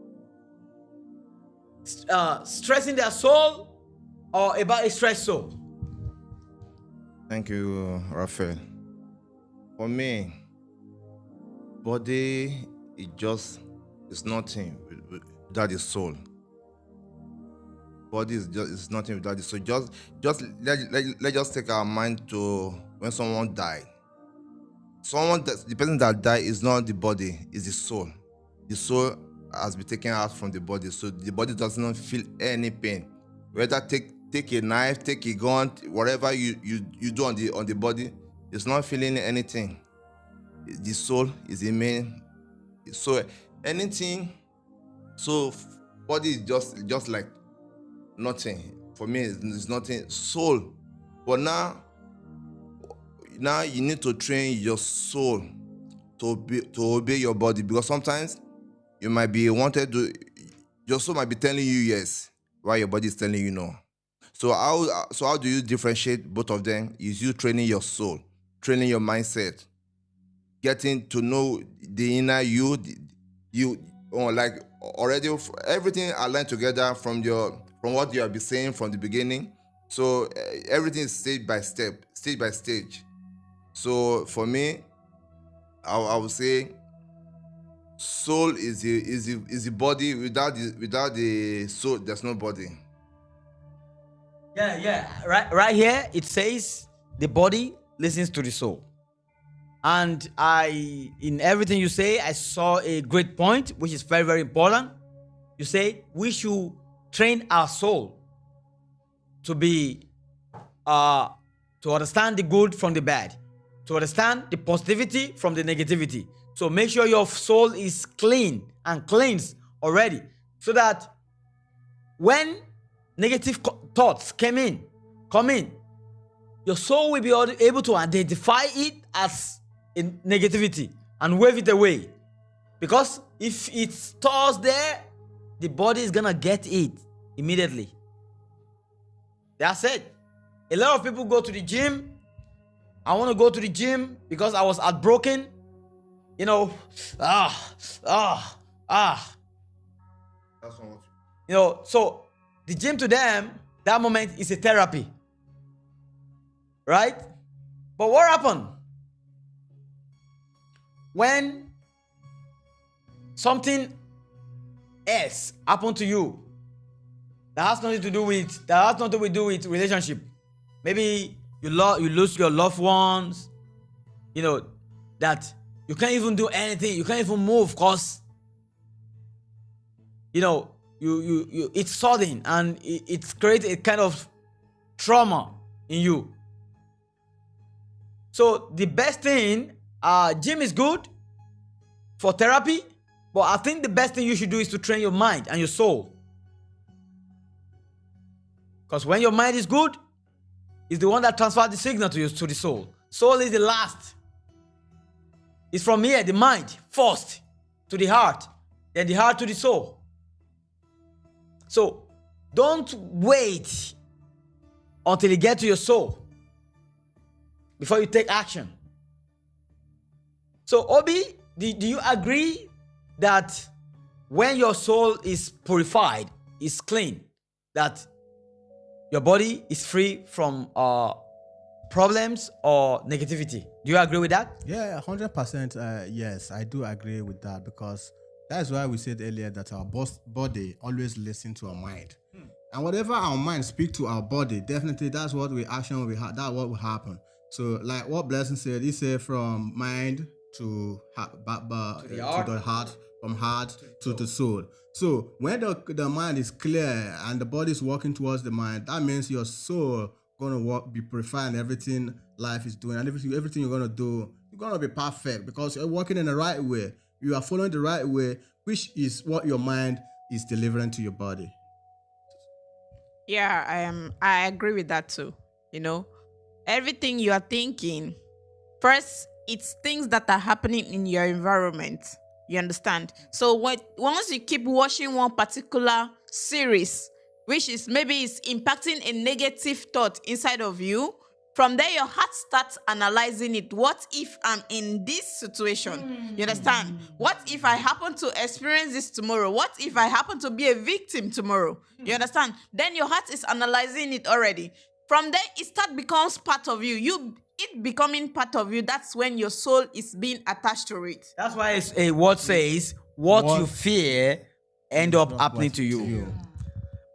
stressing their soul or about a stressed soul. Thank you, Raphael. For me, body is nothing without the soul. Body is nothing without the soul. Let's just take our mind to when someone died. The person that died is not the body, is the soul. The soul has been taken out from the body, so the body does not feel any pain. Whether take a knife, take a gun, whatever you do on the body, it's not feeling anything. The soul is the main. So anything, so body is just like nothing. For me, it's nothing. Soul, but now you need to train your soul to obey your body, because sometimes you might be your soul might be telling you yes, while your body is telling you no. So how do you differentiate both of them? Is you training your soul, training your mindset, getting to know the inner you, like already everything aligned together from what you have been saying from the beginning. So everything is stage by stage. So for me, I would say soul is the body. Without the soul, there's no body. Yeah. Right here, it says the body listens to the soul. And in everything you say, I saw a great point, which is very, very important. You say we should train our soul to be, to understand the good from the bad, to understand the positivity from the negativity. So make sure your soul is clean and cleansed already, so that when negative thoughts come in, your soul will be able to identify it as a negativity and wave it away. Because if it stores there, the body is gonna get it immediately. That's it. A lot of people go to the gym. I want to go to the gym because I was heartbroken. You know, That's not what you know, so the gym to them, that moment is a therapy. Right? But what happened? When something else happened to you That has nothing to do with relationship. Maybe you lose your loved ones, that you can't even do anything, you can't even move because you it's sudden and it's created a kind of trauma in you. So the best thing, gym is good for therapy, but I think the best thing you should do is to train your mind and your soul. Because when your mind is good, it's the one that transfers the signal to the soul. Soul is the last. It's from here, the mind, first to the heart, then the heart to the soul. So don't wait until you get to your soul before you take action. So Obi, do you agree that when your soul is purified, is clean, that your body is free from problems or negativity? Do you agree with that? Yeah, 100%. Yes, I do agree with that, because that's why we said earlier that our body always listens to our mind. And whatever our mind speak to our body, definitely that's what we action we have. That's what will happen. So, like what Blessing said, he said from mind to the heart, from heart to the soul. So when the mind is clear and the body is working towards the mind, that means your soul gonna be purified, and everything life is doing, and everything you're gonna do, you're gonna be perfect because you're working in the right way. You are following the right way, which is what your mind is delivering to your body. Yeah, I agree with that too. Everything you are thinking, first, it's things that are happening in your environment. You understand? So once you keep watching one particular series, which is maybe it's impacting a negative thought inside of you, from there your heart starts analyzing it. What if I'm in this situation? You understand? What if I happen to experience this tomorrow? What if I happen to be a victim tomorrow? You understand? Then your heart is analyzing it already. From there, it becomes part of you. It becoming part of you, that's when your soul is being attached to it. That's why it's a word says, what you fear end up happening to you.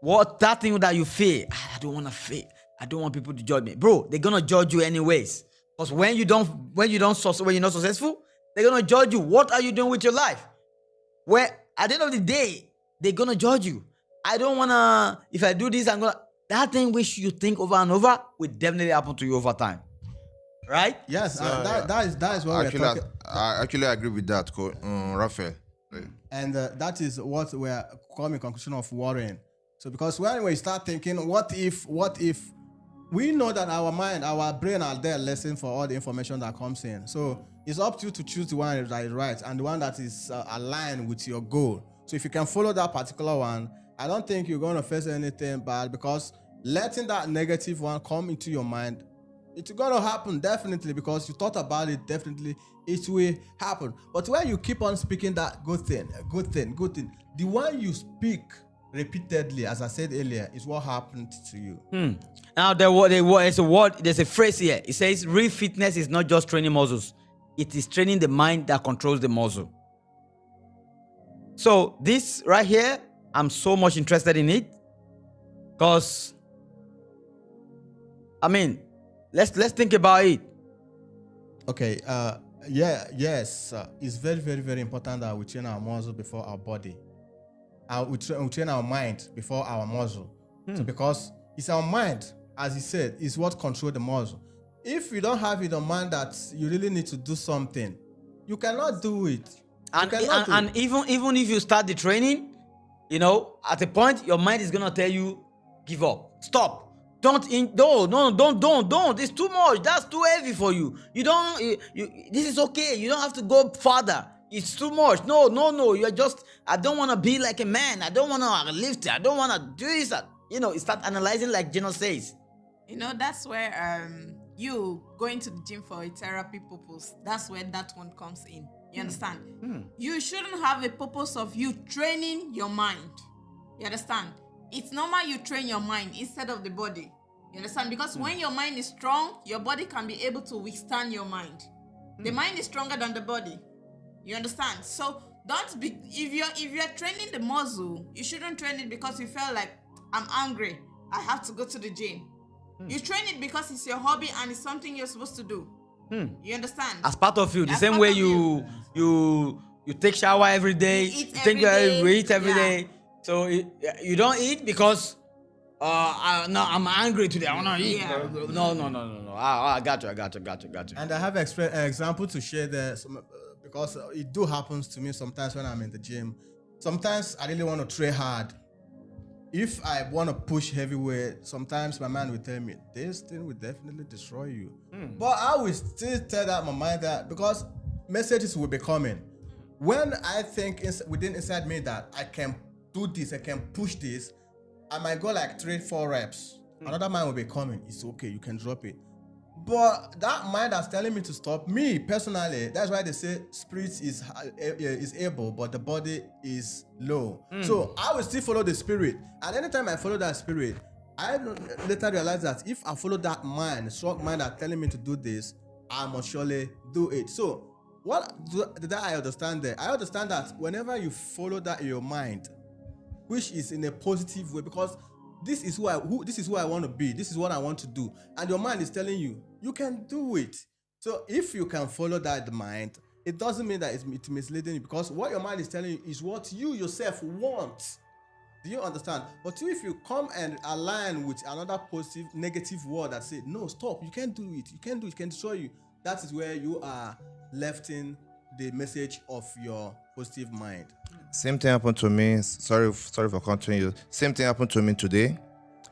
What that thing that you fear, I don't want to fear. I don't want people to judge me. Bro, they're gonna judge you anyways. Because when you're not successful, they're gonna judge you. What are you doing with your life? Where at the end of the day, they're gonna judge you. I don't wanna, if I do this, that thing which you think over and over will definitely happen to you over time. Right? Yes, that is what we're talking. I actually agree with that, Raphael. And that is what we're coming conclusion of worrying. So because when we start thinking, what if, we know that our mind, our brain are there listening for all the information that comes in. So it's up to you to choose the one that is right and the one that is aligned with your goal. So if you can follow that particular one, I don't think you're going to face anything bad, because letting that negative one come into your mind, it's going to happen definitely, because you thought about it, definitely it will happen. But when you keep on speaking that good thing, the one you speak repeatedly, as I said earlier, is what happened to you. Now there's a phrase here. It says real fitness is not just training muscles. It is training the mind that controls the muscle. So this right here, I'm so much interested in it, because let's think about it. Okay. Yes. It's very, very, very important that we train our muscle before our body. We train our mind before our muscle. So because it's our mind, as he said, is what controls the muscle. If you don't have in your mind that you really need to do something, you cannot do it. And even if you start the training, at a point your mind is gonna tell you, give up, stop. Don't. It's too much. That's too heavy for you. This is okay. You don't have to go further. It's too much. No. You're just, I don't want to be like a man. I don't want to lift it. I don't want to do this. Start analyzing like Gino says. That's where you going to the gym for a therapy purpose. That's where that one comes in. You understand? You shouldn't have a purpose of you training your mind. You understand? It's normal you train your mind instead of the body. You understand? Because when your mind is strong, your body can be able to withstand your mind. The mind is stronger than the body. You understand? So if you're training the muscle, you shouldn't train it because you feel like I'm angry. I have to go to the gym. You train it because it's your hobby and it's something you're supposed to do. You understand? As part of you, the As same part way of you take shower every day, You eat take every day. you eat every Yeah. day. So you don't eat because no, I'm angry today. I wanna eat. Yeah. No. I got you. And I have an example to share there because it do happens to me sometimes when I'm in the gym. Sometimes I really want to train hard. If I want to push heavyweight, sometimes my mind will tell me this thing will definitely destroy you. But I will still tell that my mind that because messages will be coming. When I think within inside me that I can do this, I can push this, I might go like 3-4 reps. Another mind will be coming. It's okay, you can drop it. But that mind that's telling me to stop, me personally, that's why they say spirit is able, but the body is low. So I will still follow the spirit. And anytime I follow that spirit, I later realize that if I follow that mind, strong mind that's telling me to do this, I must surely do it. So what did I understand there? I understand that whenever you follow that in your mind, which is in a positive way, because this is who I want to be. This is what I want to do. And your mind is telling you, you can do it. So if you can follow that mind, it doesn't mean that it's misleading you, because what your mind is telling you is what you yourself want. Do you understand? But if you come and align with another positive, negative word that say, no, stop, you can't do it. You can't do it. It can destroy you. That is where you are left in the message of your positive mind. Same thing happened to me. Sorry for continuing. Same thing happened to me today.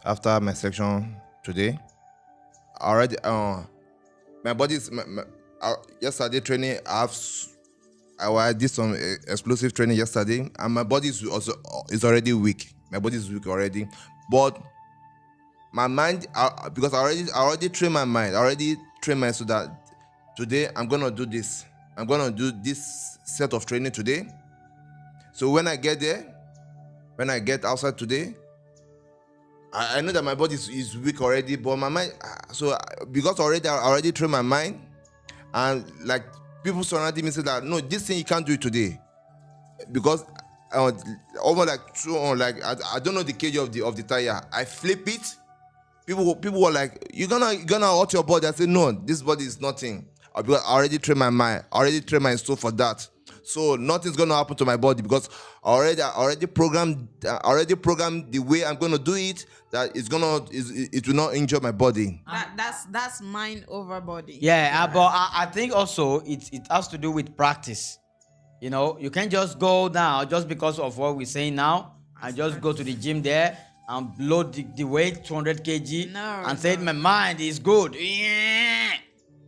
After my section today, already my body's yesterday training. I did some explosive training yesterday, and my body is already weak. My body is weak already, but my mind, because I already trained my mind. I already trained my so that today I'm gonna do this. I'm gonna do this set of training today. So when I get there, when I get outside today, I know that my body is weak already, but my mind, because I already trained my mind, and like people surrounding me say that no, this thing you can't do it today, because almost like I don't know the kg of the tire. I flip it. People were like, you're gonna hurt your body. I said no, this body is nothing. Because I already trained my mind. I already trained my soul for that. So nothing's gonna happen to my body because I already programmed the way I'm gonna do it. That it will not injure my body. That's mind over body. Yeah, but I think also it has to do with practice. You know, you can't just go now just because of what we're saying now and just go to the gym there and load the weight 200 kg and say my mind is good. Yeah.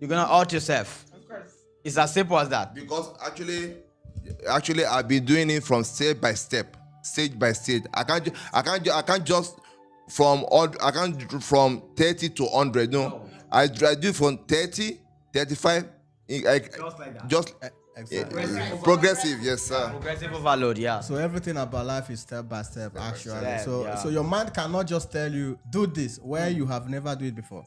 You're gonna hurt yourself. Of course. It's as simple as that. Because actually I've been doing it from step by step, stage by stage. I can't just from 30 to 100. No. I do from 30, 35. Just like that. Just Exactly. progressive, yes, sir. Progressive overload, yeah. So everything about life is step by step, actually. step, yeah. So your mind cannot just tell you do this where you have never done it before.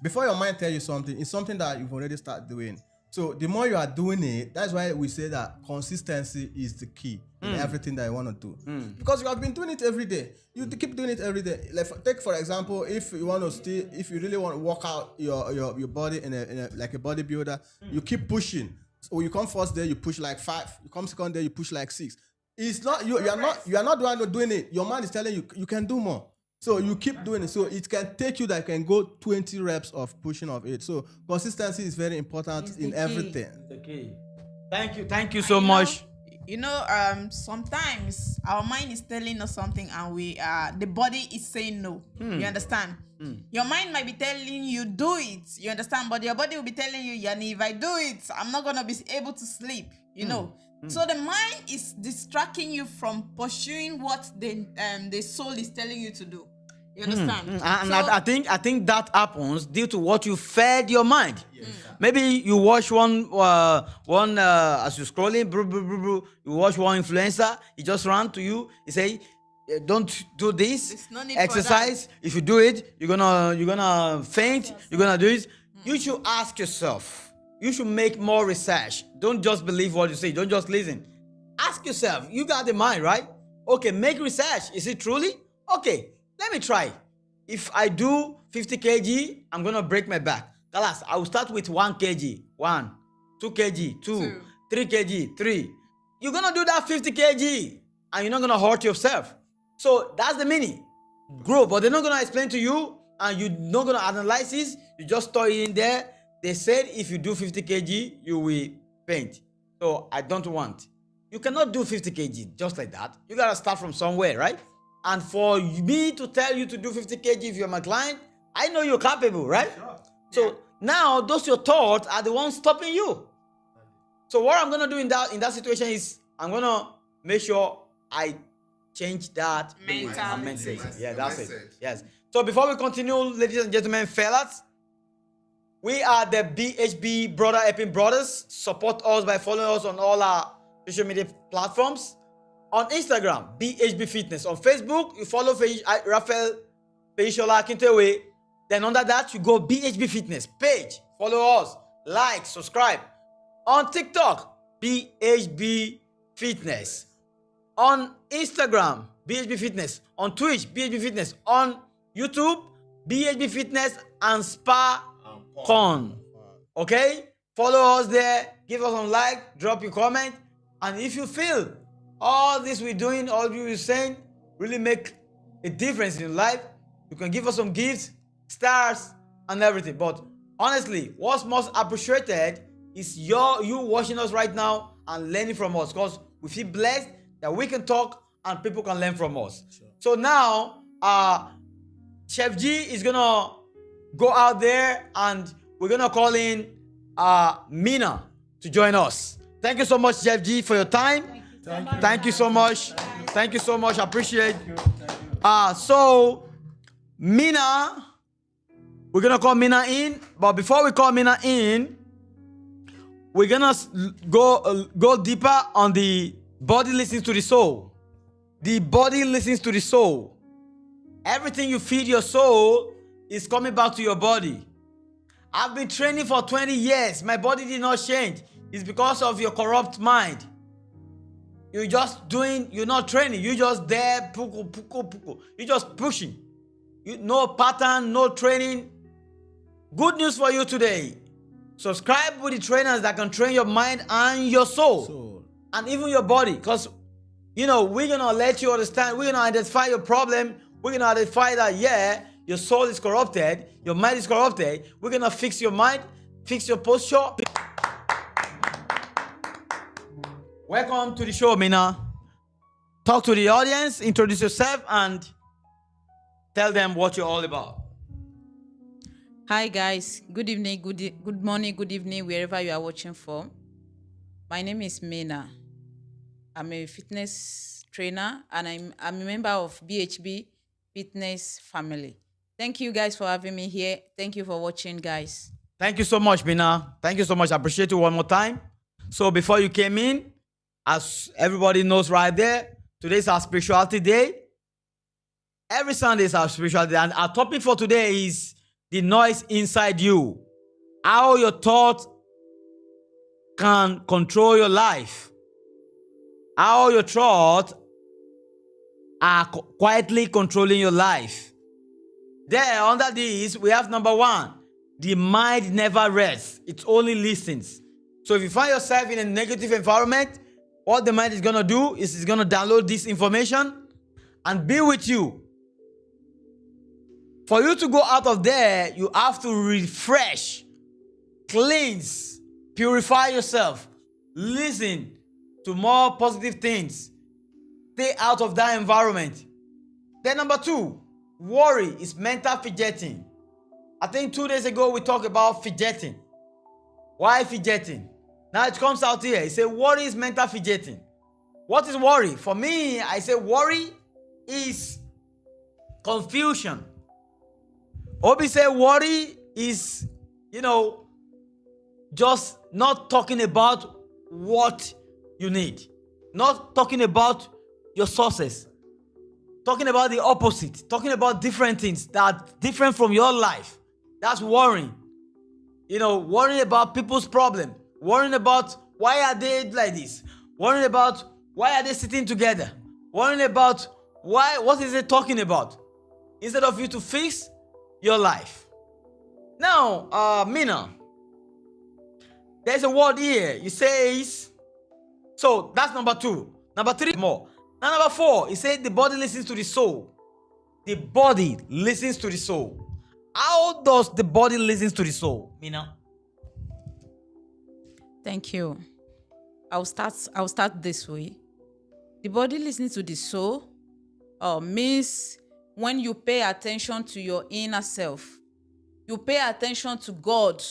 Before your mind tell you something, it's something that you've already started doing. So the more you are doing it, that's why we say that consistency is the key in everything that you want to do. Because you have been doing it every day. You keep doing it every day. Like take for example, if you really want to work out your body in a like a bodybuilder, you keep pushing. So you come first day, you push like 5. You come second day, you push like 6. It's not you are not doing it. Your mind is telling you you can do more. So you keep doing it. So it can take you that can go 20 reps of pushing of it. So consistency is very important in everything. Okay. Thank you so much. Sometimes our mind is telling us something and the body is saying no. You understand? Your mind might be telling you do it, you understand, but your body will be telling you, Yani, if I do it, I'm not gonna be able to sleep, you know. So the mind is distracting you from pursuing what the soul is telling you to do. You understand? And I think that happens due to what you fed your mind. Maybe you watch one as you're scrolling, you watch one influencer, he just ran to you, he say, don't do this. There's no need exercise. for If you do it, you're gonna faint. You're gonna do it. You should ask yourself. You should make more research. Don't just believe what you say. Don't just listen. Ask yourself. You got the mind, right? Okay, make research. Is it truly? Okay. let me try. If I do 50 kg, I'm gonna break my back. Kalas, I will start with 1 kg. 1, 2 kg, 2, 3 kg, 3. You're gonna do that 50 kg and you're not gonna hurt yourself. So that's the meaning. Grow, but they're not gonna explain to you and you're not gonna analyze this. You just store it in there. They said if you do 50 kg, you will paint. So I don't want. You cannot do 50 kg just like that. You gotta start from somewhere, right? And for me to tell you to do 50 kg if you're my client, I know you're capable, right? Sure. So now those your thoughts are the ones stopping you. So what I'm gonna do in that situation is I'm gonna make sure I change that mentality. Yeah, that's it. Yes. So before we continue, ladies and gentlemen, fellas, we are the BHB Brother Epping Brothers. Support us by following us on all our social media platforms. On Instagram, BHB Fitness. On Facebook, you follow Raphael Feishola Akintewe. Then under that, you go BHB Fitness page. Follow us, like, subscribe. On TikTok, BHB Fitness. On Instagram, BHB Fitness. On Twitch, BHB Fitness. On YouTube, BHB Fitness and Spa Con. Okay? Follow us there. Give us some like. Drop your comment. And if you feel all this we're doing, all you are saying, really make a difference in your life, you can give us some gifts, stars, and everything. But honestly, what's most appreciated is you watching us right now and learning from us, because we feel blessed that we can talk and people can learn from us. Sure. So now, Chef G is gonna go out there and we're gonna call in Mina to join us. Thank you so much, Chef G, for your time. Thank you so much. Thank you so much. I appreciate it. So Mina, we're gonna call Mina in, but before we call Mina in, we're gonna go deeper on the body listens to the soul. The body listens to the soul. Everything you feed your soul is coming back to your body. I've been training for 20 years. My body did not change. It's because of your corrupt mind. You're not training. You're just there, puku. You're just pushing. No pattern, no training. Good news for you today. Subscribe with the trainers that can train your mind and your soul. And even your body. Because, we're going to let you understand. We're going to identify your problem. We're going to identify that, your soul is corrupted. Your mind is corrupted. We're going to fix your mind, fix your posture. Welcome to the show, Mina. Talk to the audience, introduce yourself, and tell them what you're all about. Hi, guys. Good evening, good morning, good evening, wherever you are watching from. My name is Mina. I'm a fitness trainer, and I'm a member of BHB Fitness family. Thank you, guys, for having me here. Thank you for watching, guys. Thank you so much, Mina. Thank you so much. I appreciate you one more time. So before you came in, as everybody knows right there, today's our spirituality day. Every Sunday is our spirituality day. And our topic for today is the noise inside you. How your thoughts can control your life. How your thoughts are quietly controlling your life. There, under this, we have number 1. The mind never rests. It only listens. So if you find yourself in a negative environment, what the mind is going to do is it's going to download this information and be with you. For you to go out of there, you have to refresh, cleanse, purify yourself, listen to more positive things. Stay out of that environment. Then number 2, worry is mental fidgeting. I think 2 days ago we talked about fidgeting. Why fidgeting? Now it comes out here. It says worry is mental fidgeting. What is worry? For me, I say worry is confusion. Obi say worry is, just not talking about what you need. Not talking about your sources. Talking about the opposite. Talking about different things that are different from your life. That's worrying. Worrying about people's problem. Worrying about why are they like this. Worrying about why are they sitting together. Worrying about what is it talking about. instead of you to fix your life. Now, Mina, there's a word here. It says, so that's number 2. Number 3 more. Now number 4, it says the body listens to the soul. The body listens to the soul. How does the body listen to the soul, Mina? Thank you. I'll start this way. The body listening to the soul means when you pay attention to your inner self. You pay attention to God.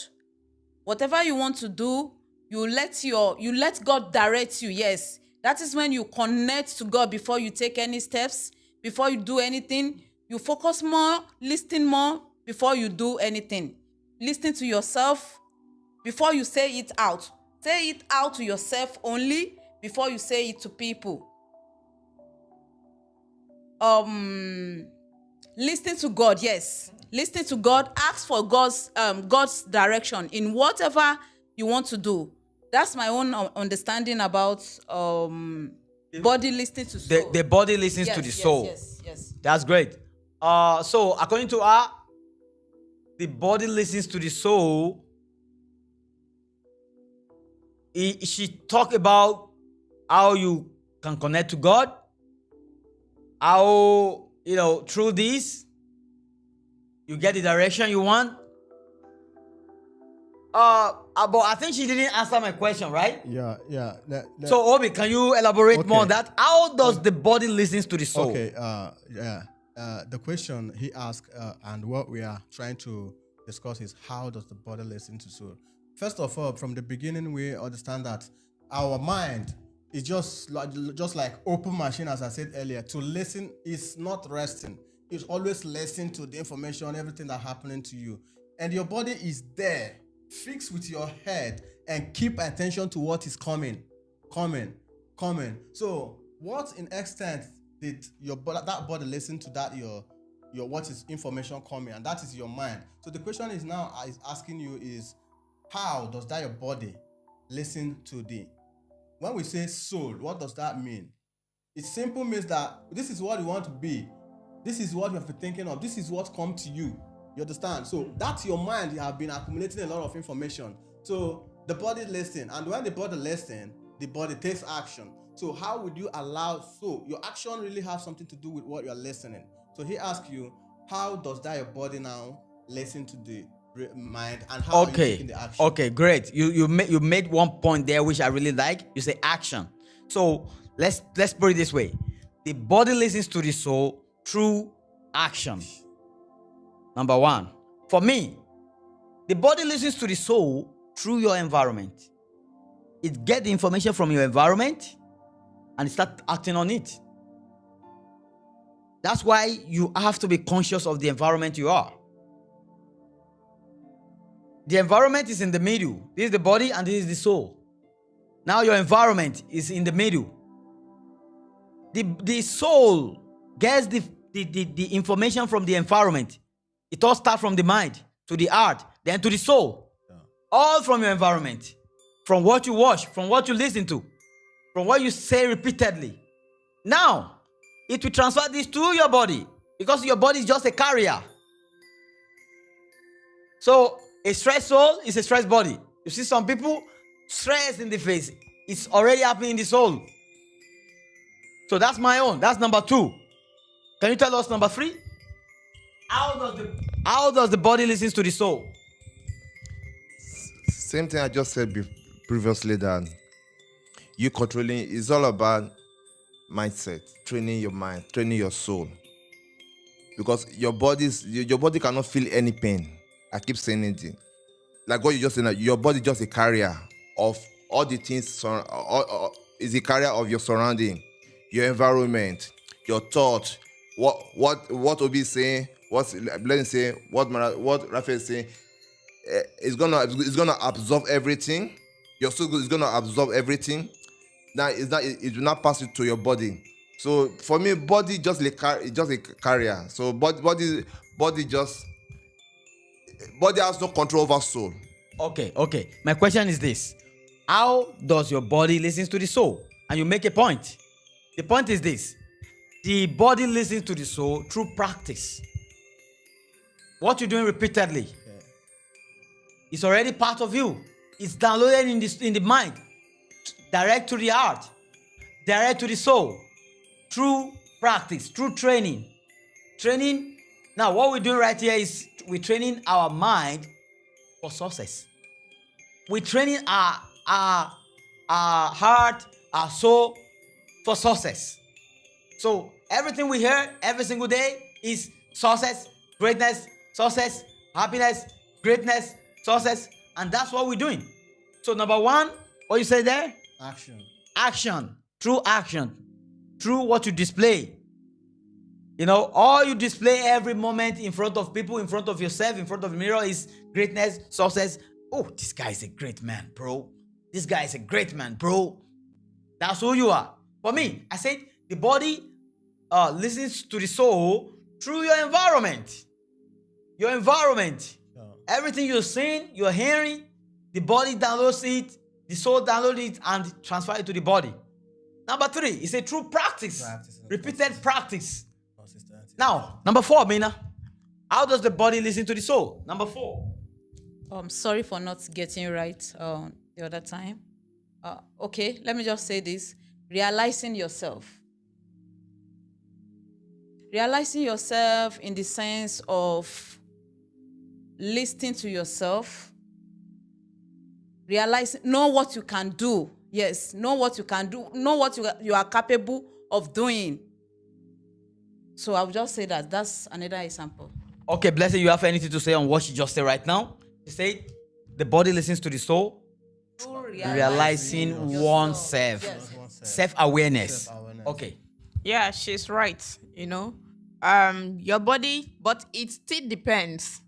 Whatever you want to do, you let God direct you. Yes. That is when you connect to God before you take any steps, before you do anything. You focus more, listen more before you do anything. Listen to yourself before you say it out. Say it out to yourself only before you say it to people. Listen to God, yes. Listen to God. Ask for God's direction in whatever you want to do. That's my own understanding about body listening to soul. The body listens to the soul. Yes. That's great. So according to her, the body listens to the soul. She talked about how you can connect to God, how, through this, you get the direction you want. But I think she didn't answer my question, right? Yeah. So, Obi, can you elaborate Okay. more on that? How does the body listen to the soul? Okay. The question he asked and what we are trying to discuss is how does the body listen to soul? First of all, from the beginning, we understand that our mind is just like open machine, as I said earlier. To listen is not resting. It's always listening to the information, everything that's happening to you. And your body is there, fixed with your head, and keep attention to what is coming. So, what in extent did that body listen to that your what is information coming, and that is your mind. So the question is now is asking you is how does that your body listen to the when we say soul, what does that mean? It simply means that this is what you want to be. This is what you have been thinking of. This is what comes to you. You understand? So that's your mind. You have been accumulating a lot of information. So the body listens, and when the body listens, the body takes action. So how would you allow? So your action really have something to do with what you're listening. So he asks you, how does that your body now listen to the mind, and how are you taking the action? Okay, great. You made one point there which I really like. You say action. So let's put it this way: the body listens to the soul through action. Number 1, for me, the body listens to the soul through your environment. It gets the information from your environment and it starts acting on it. That's why you have to be conscious of the environment you are. The environment is in the middle. This is the body and this is the soul. Now your environment is in the middle. The soul gets the information from the environment. It all starts from the mind to the heart, then to the soul. Yeah. All from your environment. From what you watch, from what you listen to, from what you say repeatedly. Now, it will transfer this to your body because your body is just a carrier. So, a stressed soul is a stressed body. You see some people, stress in the face. It's already happening in the soul. So that's my own. That's number 2. Can you tell us number 3? How does the body listen to the soul? Same thing I just said previously, that you controlling is all about mindset, training your mind, training your soul. Because your body cannot feel any pain. I keep saying it. Like what you just said, your body is just a carrier of all the things, is a carrier of your surrounding, your environment, your thought, what Obi is saying, what Blaine is saying, what Raphael is saying. It's gonna absorb everything. Your soul is gonna absorb everything. Now it will not pass it to your body. So for me, body just a carrier. So body has no control over soul. Okay. My question is this: how does your body listen to the soul? And you make a point. The point is this: the body listens to the soul through practice. What you're doing repeatedly, it's already part of you. It's downloaded in the mind, direct to the heart, direct to the soul, through practice, through training. Training. Now, what we're doing right here is we're training our mind for success. We're training our heart, our soul for success. So everything we hear every single day is success, greatness, success, happiness, greatness, success, and that's what we're doing. So number one, what you say there? Action. Action. Through what you display. You know, all you display every moment in front of people, in front of yourself, in front of the mirror is greatness, success. Oh, this guy is a great man, bro. This guy is a great man, bro. That's who you are. For me, I said the body listens to the soul through your environment. Your environment. Yeah. Everything you're seeing, you're hearing, the body downloads it, the soul downloads it, and transfers it to the body. Number three, it's a true practice. Repeated practice. Consistency. Now, number four, Mina. How does the body listen to the soul? Number four. Sorry for not getting right the other time. Okay, let me just say this. Realizing yourself. Realizing yourself in the sense of listening to yourself. Know what you can do. Yes, know what you can do. Know what you are capable of doing. So I'll just say that. That's another example. Okay, Blessing, you have anything to say on what she just said right now? She said the body listens to the soul. Realizing oneself. Yes. Self-awareness. Self-awareness. Okay. Yeah, she's right. You know, your body, but it still depends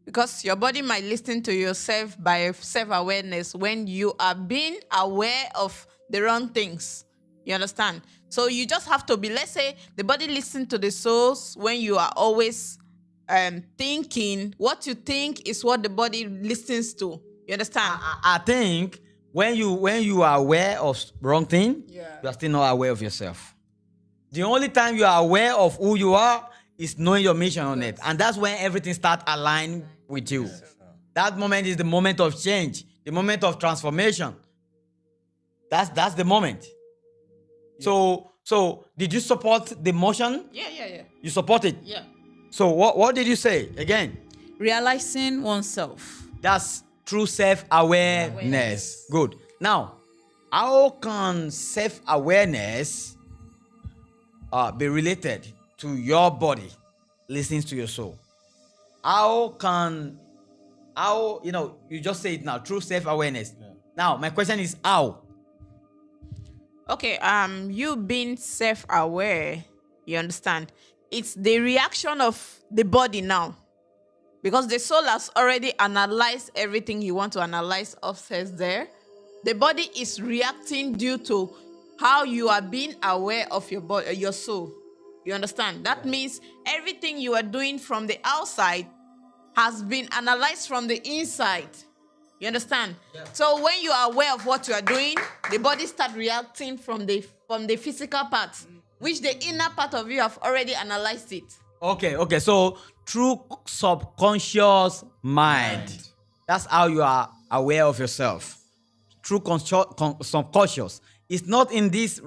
because your body might listen to yourself by self-awareness when you are being aware of the wrong things. You understand? So you just have to be. Let's say the body listens to the souls when you are always thinking. What you think is what the body listens to. You understand? I think when you are aware of wrong thing, you are still not aware of yourself. The only time you are aware of who you are is knowing your mission on it. And that's when everything starts aligning with you. That moment is the moment of change, the moment of transformation. That's the moment. So did you support the motion? Yeah. You support it? Yeah. So what did you say again? Realizing oneself. That's true self-awareness. Good. Now, how can self-awareness be related to your body listening to your soul? You just say it now, true self-awareness. Yeah. Now, my question is how? Okay, you being self-aware, you understand? It's the reaction of the body now. Because the soul has already analyzed everything you want to analyze upstairs there. The body is reacting due to how you are being aware of your body, your soul. You understand? That means everything you are doing from the outside has been analyzed from the inside. You understand? Yeah. So when you are aware of what you are doing, the body starts reacting from the physical part, which the inner part of you have already analyzed it. Okay. So through subconscious mind, that's how you are aware of yourself. Through subconscious. It's not in this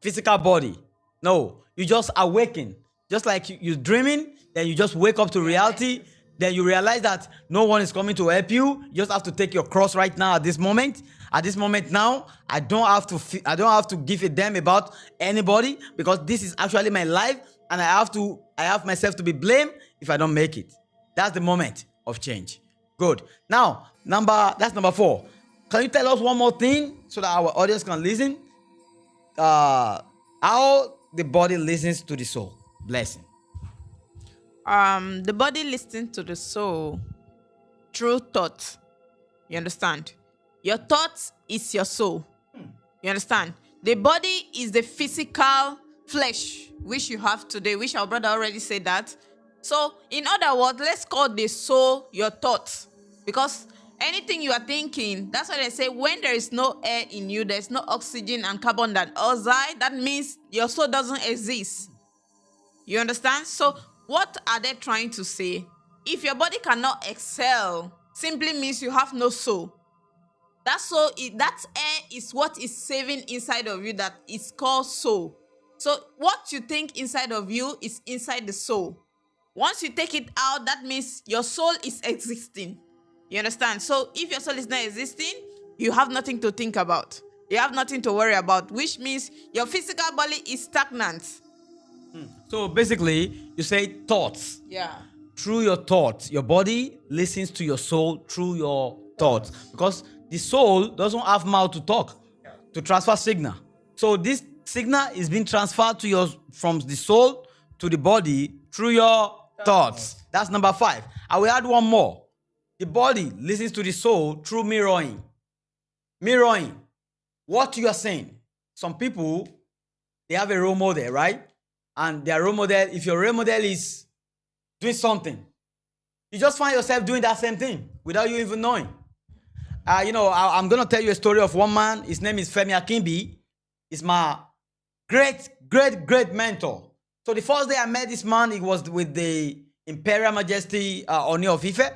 physical body. No, you just awaken. Just like you're dreaming, then you just wake up to reality. Then you realize that no one is coming to help you. You just have to take your cross right now at this moment. At this moment now, I don't have to give a damn about anybody because this is actually my life, and I have myself to be blamed if I don't make it. That's the moment of change. Good. Now, that's number 4. Can you tell us one more thing so that our audience can listen? How the body listens to the soul. Blessing. The body listens to the soul through thought. You understand? Your thought is your soul. You understand? The body is the physical flesh which you have today, which our brother already said that. So, in other words, let's call the soul your thoughts. Because anything you are thinking, that's why they say when there is no air in you, there's no oxygen and carbon dioxide, that means your soul doesn't exist. You understand? So, what are they trying to say? if your body cannot excel, simply means you have no soul. That soul, that air is what is saving inside of you, that is called soul. So what you think inside of you is inside the soul. Once you take it out, that means your soul is existing. You understand? So if your soul is not existing, you have nothing to think about. You have nothing to worry about, which means your physical body is stagnant. So basically, you say thoughts. Yeah. Through your thoughts, your body listens to your soul through your thoughts, because the soul doesn't have mouth to talk, to transfer signal. So this signal is being transferred to your, from the soul to the body through your thoughts. That's number 5. I will add one more. The body listens to the soul through mirroring. Mirroring what you are saying. Some people, they have a role model, right? And their role model, if your role model is doing something, you just find yourself doing that same thing without you even knowing. I'm going to tell you a story of one man. His name is Femi Akimbi. He's my great mentor. So the first day I met this man, he was with the Imperial Majesty Oni of Ife.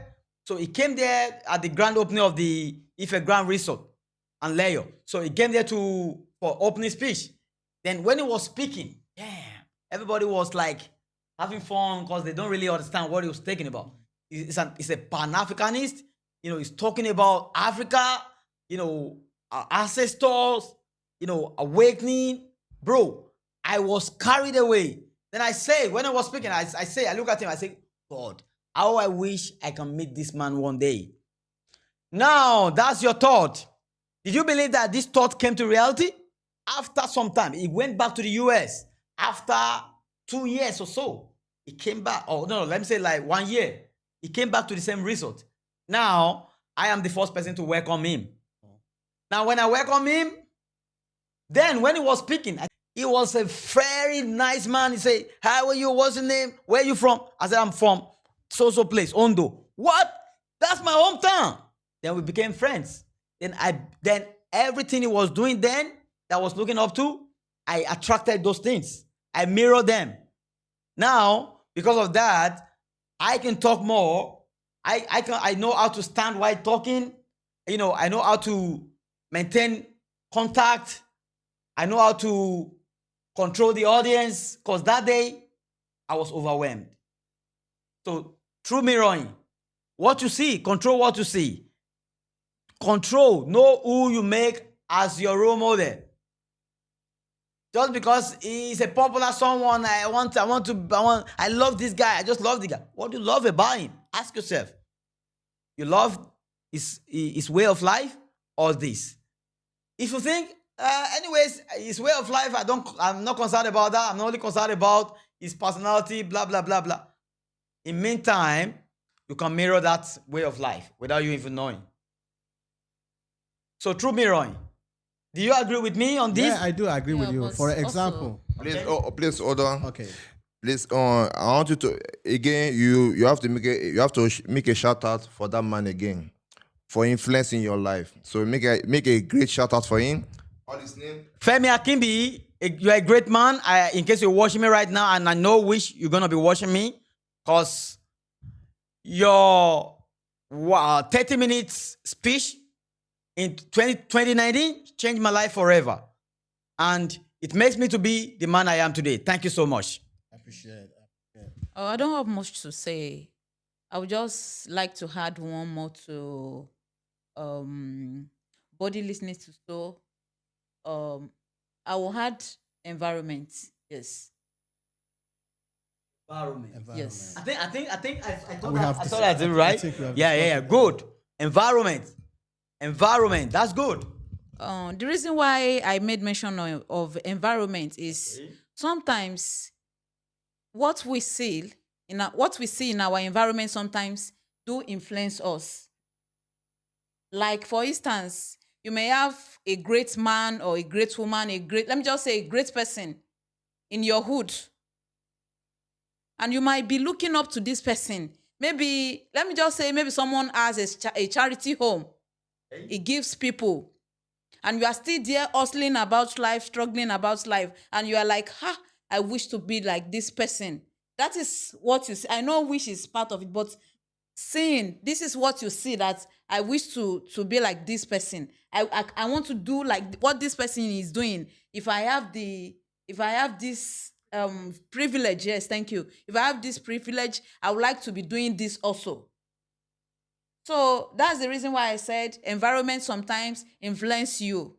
So he came there at the grand opening of the Ife Grand Resort and Leo. So he came there for opening speech. Then when he was speaking, everybody was like having fun because they don't really understand what he was talking about. He's a Pan-Africanist. He's talking about Africa, our ancestors, awakening. Bro, I was carried away. Then I say, when I was speaking, I look at him, I say, God, how I wish I can meet this man one day. Now, that's your thought. Did you believe that this thought came to reality? After some time, he went back to the US. After 2 years or so, he came back. Oh, no, let me say like 1 year. He came back to the same resort. Now, I am the first person to welcome him. Now, when I welcome him, then when he was speaking, he was a very nice man. He said, how are you? What's your name? Where are you from? I said, I'm from so place, Ondo. What? That's my hometown. Then we became friends. Then everything he was doing then, that I was looking up to, I attracted those things. I mirrored them. Now, because of that, I can talk more. I know how to stand while talking. I know how to maintain contact. I know how to control the audience, because that day I was overwhelmed. So through mirroring, what you see, control what you see. Control, know who you make as your role model. Just because he's a popular someone, I love this guy. I just love the guy. What do you love about him? Ask yourself. You love his way of life or this? If you think, anyways, his way of life, I'm not concerned about that. I'm only concerned about his personality, blah, blah, blah, blah. In meantime, you can mirror that way of life without you even knowing. So through mirroring. Do you agree with me on this? Yeah, I do agree with you. but For also- example, Please hold on. okay. Please, I want you to again. You have to make a shout out for that man again, for influencing your life. So make a great shout out for him. All his name. Femi Akimbi, you're a great man. In case you're watching me right now, and I know which you're going to be watching me, because your 30 minutes speech in 2019 changed my life forever. And it makes me to be the man I am today. Thank you so much. I appreciate it. Oh, I don't have much to say. I would just like to add one more to body listening to soul. I will add environment. Yes. Environment. Yes. I thought We have I this- thought I did I right. think we have Yeah. Good. Environment. That's good. The reason why I made mention of environment is sometimes what we see in our environment sometimes do influence us. Like for instance, you may have a great man or a great woman, let me just say a great person in your hood. And you might be looking up to this person. Maybe, let me just say, maybe someone has a charity home. It gives people. And you are still there hustling about life, struggling about life. And you are like, I wish to be like this person. That is what you see. I know wish is part of it, but seeing this is what you see that I wish to be like this person. I want to do like what this person is doing. If I have this privilege, yes, thank you. If I have this privilege, I would like to be doing this also. So that's the reason why I said environment sometimes influence you.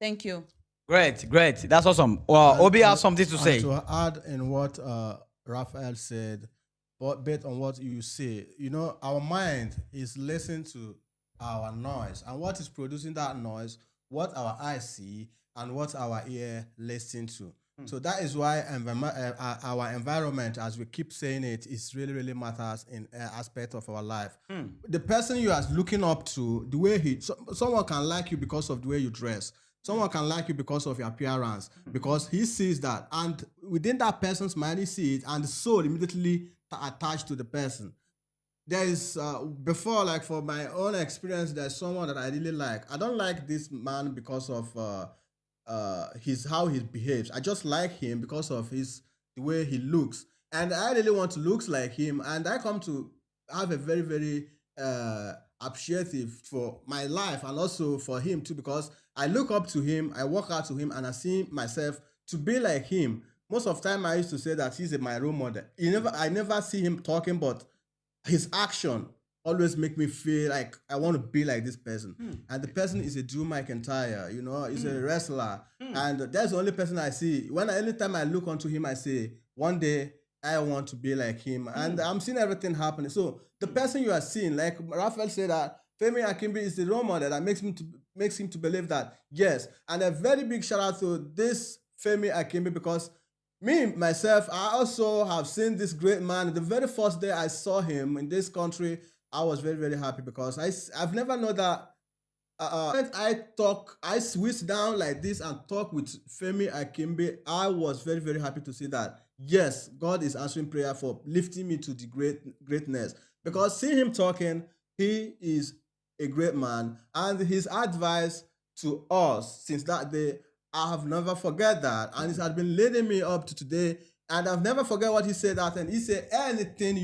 Thank you. Great, great. That's awesome. Well, Obi has something to say. To add in what Raphael said, but based on what you say, our mind is listening to our noise, and what is producing that noise, what our eyes see, and what our ear listen to. So that is why our environment, as we keep saying it, is really, really matters in aspect of our life. The person you are looking up to, the way someone can like you because of the way you dress. Someone can like you because of your appearance, because he sees that, and within that person's mind, he sees it, and the soul immediately attached to the person. There is before, like for my own experience, there's someone that I really like. I don't like this man because of how he behaves. I just like him because of the way he looks, and I really want to look like him. And I come to have a very, very appreciative for my life and also for him too, because I look up to him, I walk out to him, and I see myself to be like him. Most of the time, I used to say that he's my role model. I never see him talking, but his action always make me feel like I want to be like this person. And the person is a Drew McIntyre, he's a wrestler. And that's the only person I see. Anytime I look onto him, I say, one day I want to be like him. And I'm seeing everything happening. So the person you are seeing, like Raphael said, that Femi Akimbe is the role model that makes him to believe that, yes. And a very big shout out to this Femi Akimbe, because myself, I also have seen this great man. The very first day I saw him in this country, I was very, very happy, because I've never known that when I switch down like this and talk with Femi Akimbe, I was very, very happy to see that, yes, God is answering prayer for lifting me to the greatness. Because seeing him talking, he is a great man, and his advice to us since that day, I have never forget that, and it has been leading me up to today. And I've never forget what he said that, and he said, anything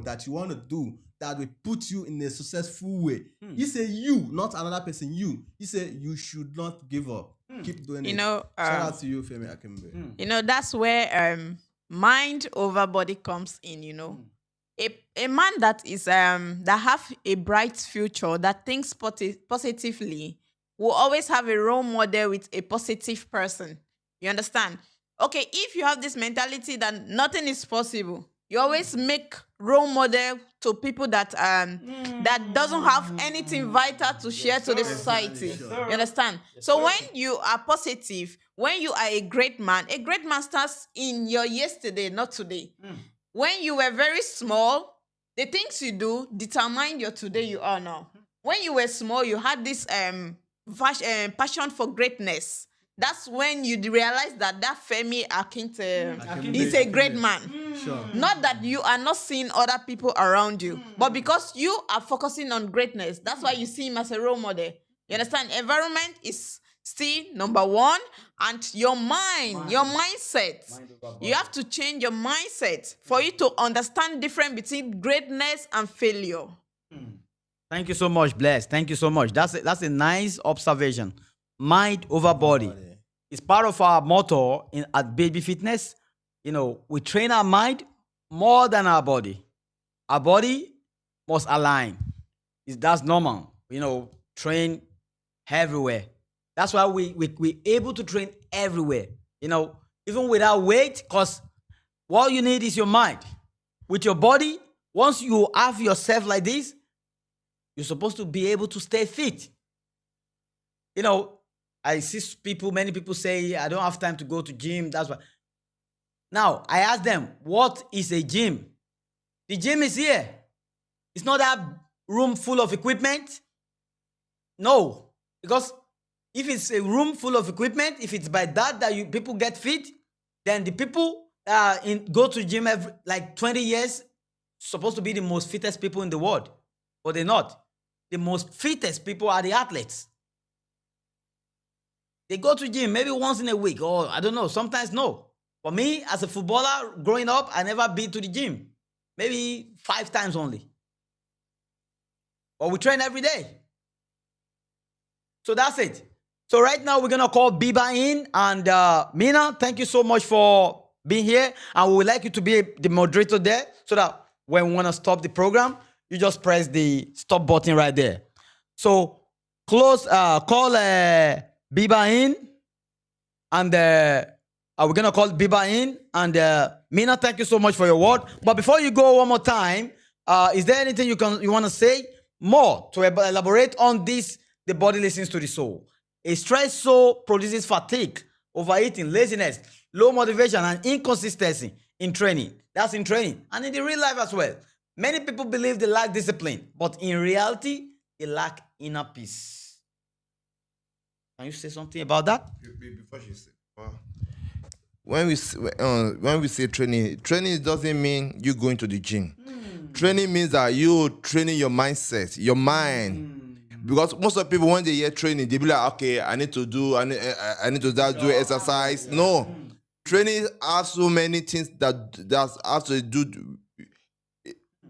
that you want to do that will put you in a successful way. He said, you, not another person, you. He said, you should not give up. Keep doing it. Shout out to you, Femi Akimbe. That's where mind over body comes in. A man that is that have a bright future, that thinks positively, will always have a role model with a positive person. You understand? Okay, if you have this mentality that nothing is possible, you always make role model to people that that doesn't have anything vital to share to the society. You understand? So when you are positive, when you are a great man starts in your yesterday, not today. When you were very small, the things you do determine your today you are now. When you were small, you had this passion for greatness. That's when you realize that Femi Akimbe is a great man. Sure. Not that you are not seeing other people around you, but because you are focusing on greatness, that's why you see him as a role model. You understand? Environment is still number one, and your mind, your mindset. You have to change your mindset for you to understand the difference between greatness and failure. Thank you so much, Bless. Thank you so much. That's a nice observation. Mind over body. It's part of our motto at Baby Fitness. We train our mind more than our body. Our body must align. That's normal. Train everywhere. That's why we're able to train everywhere. Even without weight, because what you need is your mind. With your body, once you have yourself like this, you're supposed to be able to stay fit. I see many people say, I don't have time to go to gym. That's why. Now, I ask them, what is a gym? The gym is here. It's not that room full of equipment. No. Because if it's a room full of equipment, if it's by that people get fit, then the people go to gym every 20 years, supposed to be the most fittest people in the world. But they're not. The most fittest people are the athletes. They go to gym maybe once in a week, or I don't know, sometimes no. For me, as a footballer growing up, I never been to the gym. maybe 5 times only. But we train every day. So that's it. So right now we're gonna call Biba in, and Mina, thank you so much for being here. And we would like you to be the moderator there, so that when we wanna stop the program, you just press the stop button right there. So call Biba in, and we're gonna call Biba in, and Mina, thank you so much for your word. But before you go one more time, is there anything you want to say more to elaborate on this? The body listens to the soul. A stressed soul produces fatigue, overeating, laziness, low motivation, and inconsistency in training. That's in training and in the real life as well. Many people believe they lack discipline, but in reality, they lack inner peace. Can you say something about that? Before she say, when we say training doesn't mean you going to the gym. Training means that you training your mindset, your mind. Because most of the people, when they hear training, they be like, okay, I need to do exercise. No. Training has so many things that has to do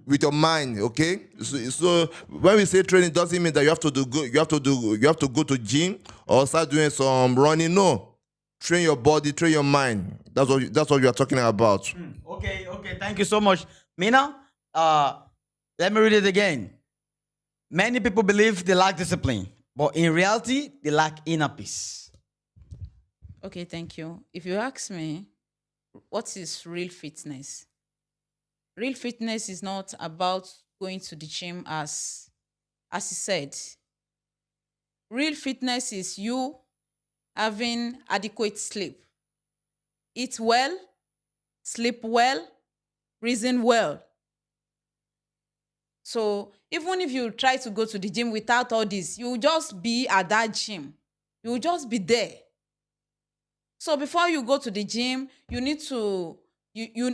with your mind, okay? So when we say training, doesn't mean that you have to go to gym or start doing some running. No. Train your body, train your mind. That's what you are talking about. Okay. Thank you so much. Mina, let me read it again. Many people believe they lack discipline, but in reality, they lack inner peace. Okay, thank you. If you ask me, what is real fitness? Real fitness is not about going to the gym as you said. Real fitness is you having adequate sleep. Eat well, sleep well, reason well. So even if you try to go to the gym without all this, you will just be at that gym. You will just be there. So before you go to the gym, you need to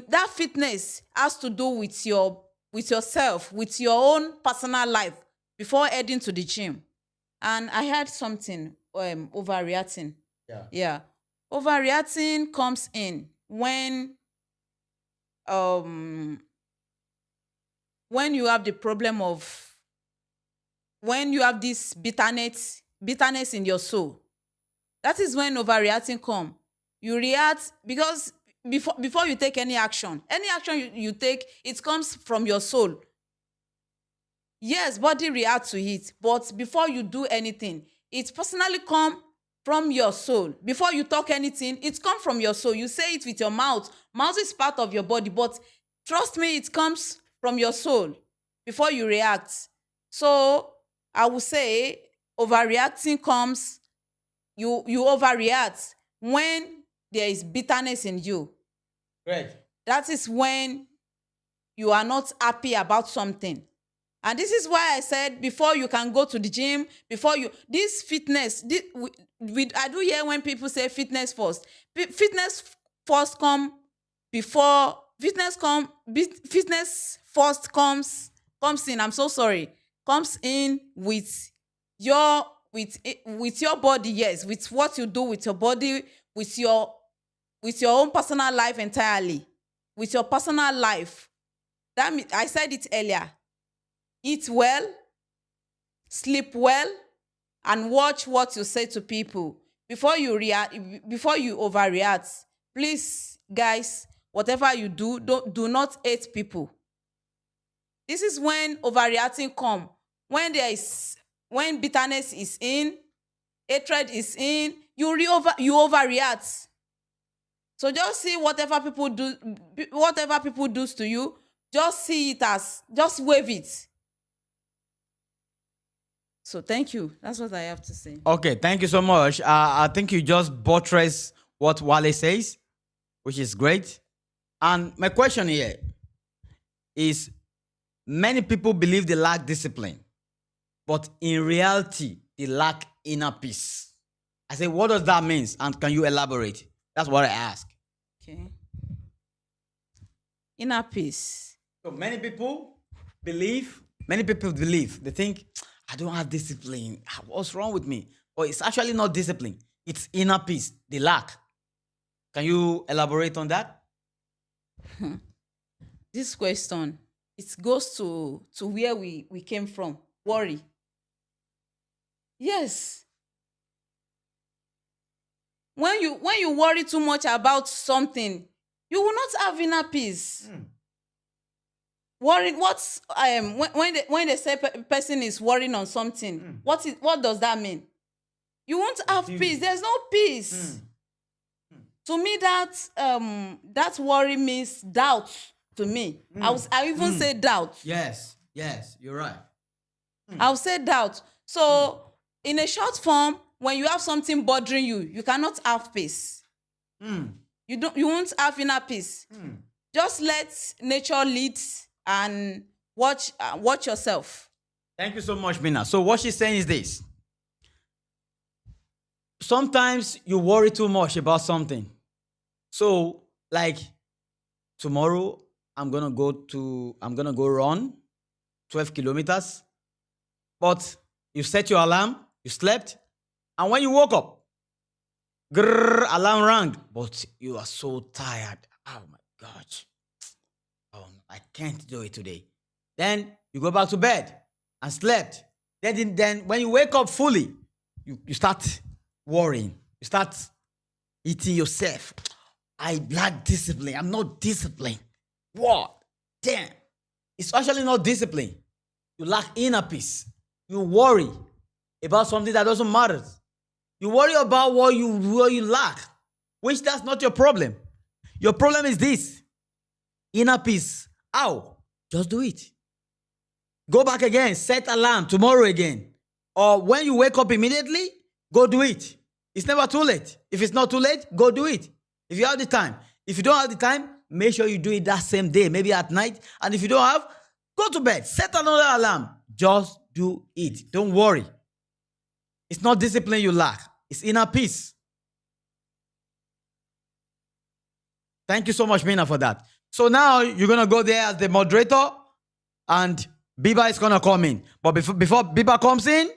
that fitness has to do with yourself, with your own personal life before heading to the gym. And I heard something, overreacting. Yeah. Overreacting comes in when you have the problem of, when you have this bitterness in your soul. That is when overreacting come. You react because before you take any action you take, it comes from your soul. Yes, body reacts to it, but before you do anything, it personally come from your soul. Before you talk anything, it comes from your soul. You say it with your mouth. Mouth is part of your body, but trust me, it comes from your soul before you react. So I would say overreacting comes, you overreact when there is bitterness in you. Great. That is when you are not happy about something. And this is why I said before you can go to the gym, this fitness, I do hear when people say fitness first. Fitness first comes in. I'm so sorry. Comes in with your body, yes, with what you do with your body, with your own personal life entirely, with your personal life. That means, I said it earlier. Eat well, sleep well, and watch what you say to people before you overreact. Please, guys, whatever you do not hate people. This is when overreacting come. When bitterness is in, hatred is in, you overreact. So just see whatever people do to you, just see it as, just wave it. So thank you. That's what I have to say. Okay, thank you so much. I think you just buttress what Wale says, which is great. And my question here is, many people believe they lack discipline, but in reality, they lack inner peace. I say, what does that mean? And can you elaborate? That's what I ask. Okay. Inner peace. So many people believe, they think, I don't have discipline. What's wrong with me? But it's actually not discipline. It's inner peace they lack. Can you elaborate on that? This question it goes to where we came from. Worry. Yes. When you worry too much about something, you will not have inner peace. Worry, what's when they say person is worrying on something, what does that mean? You won't have peace. There's no peace. To me, that worry means doubt. To me, I even say doubt. Yes, you're right. I'll say doubt. So, in a short form, when you have something bothering you, you cannot have peace. You won't have inner peace. Just let nature lead and watch yourself. Thank you so much, Mina. So what she's saying is this. Sometimes you worry too much about something. So, like, tomorrow I'm gonna go run 12 kilometers. But you set your alarm, you slept, and when you woke up, alarm rang. But you are so tired. Oh my gosh. Oh, no, I can't do it today. Then you go back to bed and slept. Then when you wake up fully, you start worrying. You start eating yourself. I lack discipline. I'm not disciplined. What? Damn. It's actually not discipline. You lack inner peace. You worry about something that doesn't matter. You worry about what you lack, which that's not your problem. Your problem is this. Inner peace. Ow. Just do it. Go back again. Set alarm tomorrow again. Or when you wake up immediately, go do it. It's never too late. If it's not too late, go do it. If you have the time. If you don't have the time, make sure you do it that same day, maybe at night. And if you don't have, go to bed. Set another alarm. Just do it. Don't worry. It's not discipline you lack. It's inner peace. Thank you so much, Mina, for that. So now you're going to go there as the moderator and Biba is going to come in. But before Biba comes in,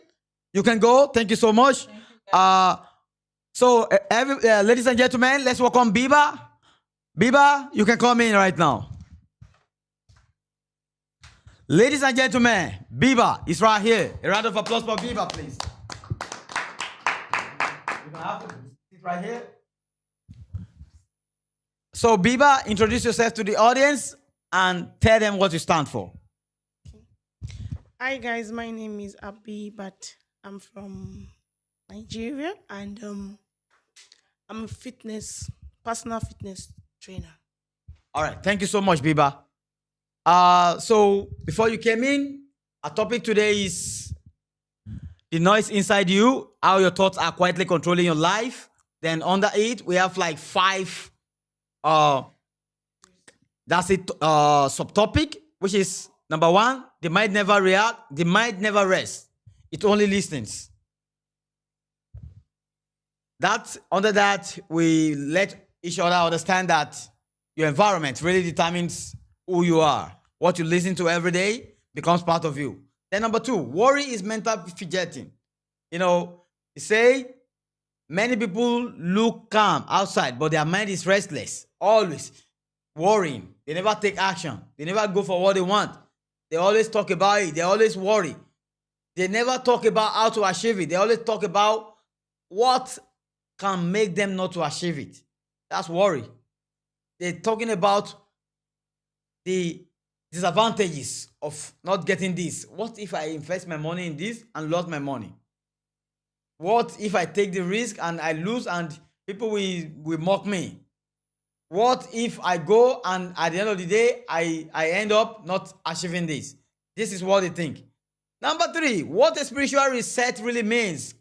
you can go. Thank you so much. Ladies and gentlemen, let's welcome Biba. Biba, you can come in right now. Ladies and gentlemen, Biba is right here. A round of applause for Biba, please. You can have to sit right here. So, Biba, introduce yourself to the audience and tell them what you stand for. Hi guys, my name is Abi, but I'm from Nigeria and I'm a personal fitness trainer. All right, thank you so much, Biba. So before you came in, our topic today is the noise inside you, how your thoughts are quietly controlling your life. Then under it, we have like 5 that's it subtopic, which is number 1, the mind never react, the mind never rests. It only listens. Under that, we let each other understand that your environment really determines who you are. What you listen to every day becomes part of you. Then number 2, worry is mental fidgeting. You say many people look calm outside, but their mind is restless, always worrying. They never take action. They never go for what they want. They always talk about it. They always worry. They never talk about how to achieve it. They always talk about what can make them not to achieve it. That's worry. They're talking about the disadvantages of not getting this. What if I invest my money in this and lost my money? What if I take the risk and I lose and people will mock me? What if I go and at the end of the day, I end up not achieving this? This is what they think. Number 3, what a spiritual reset really means.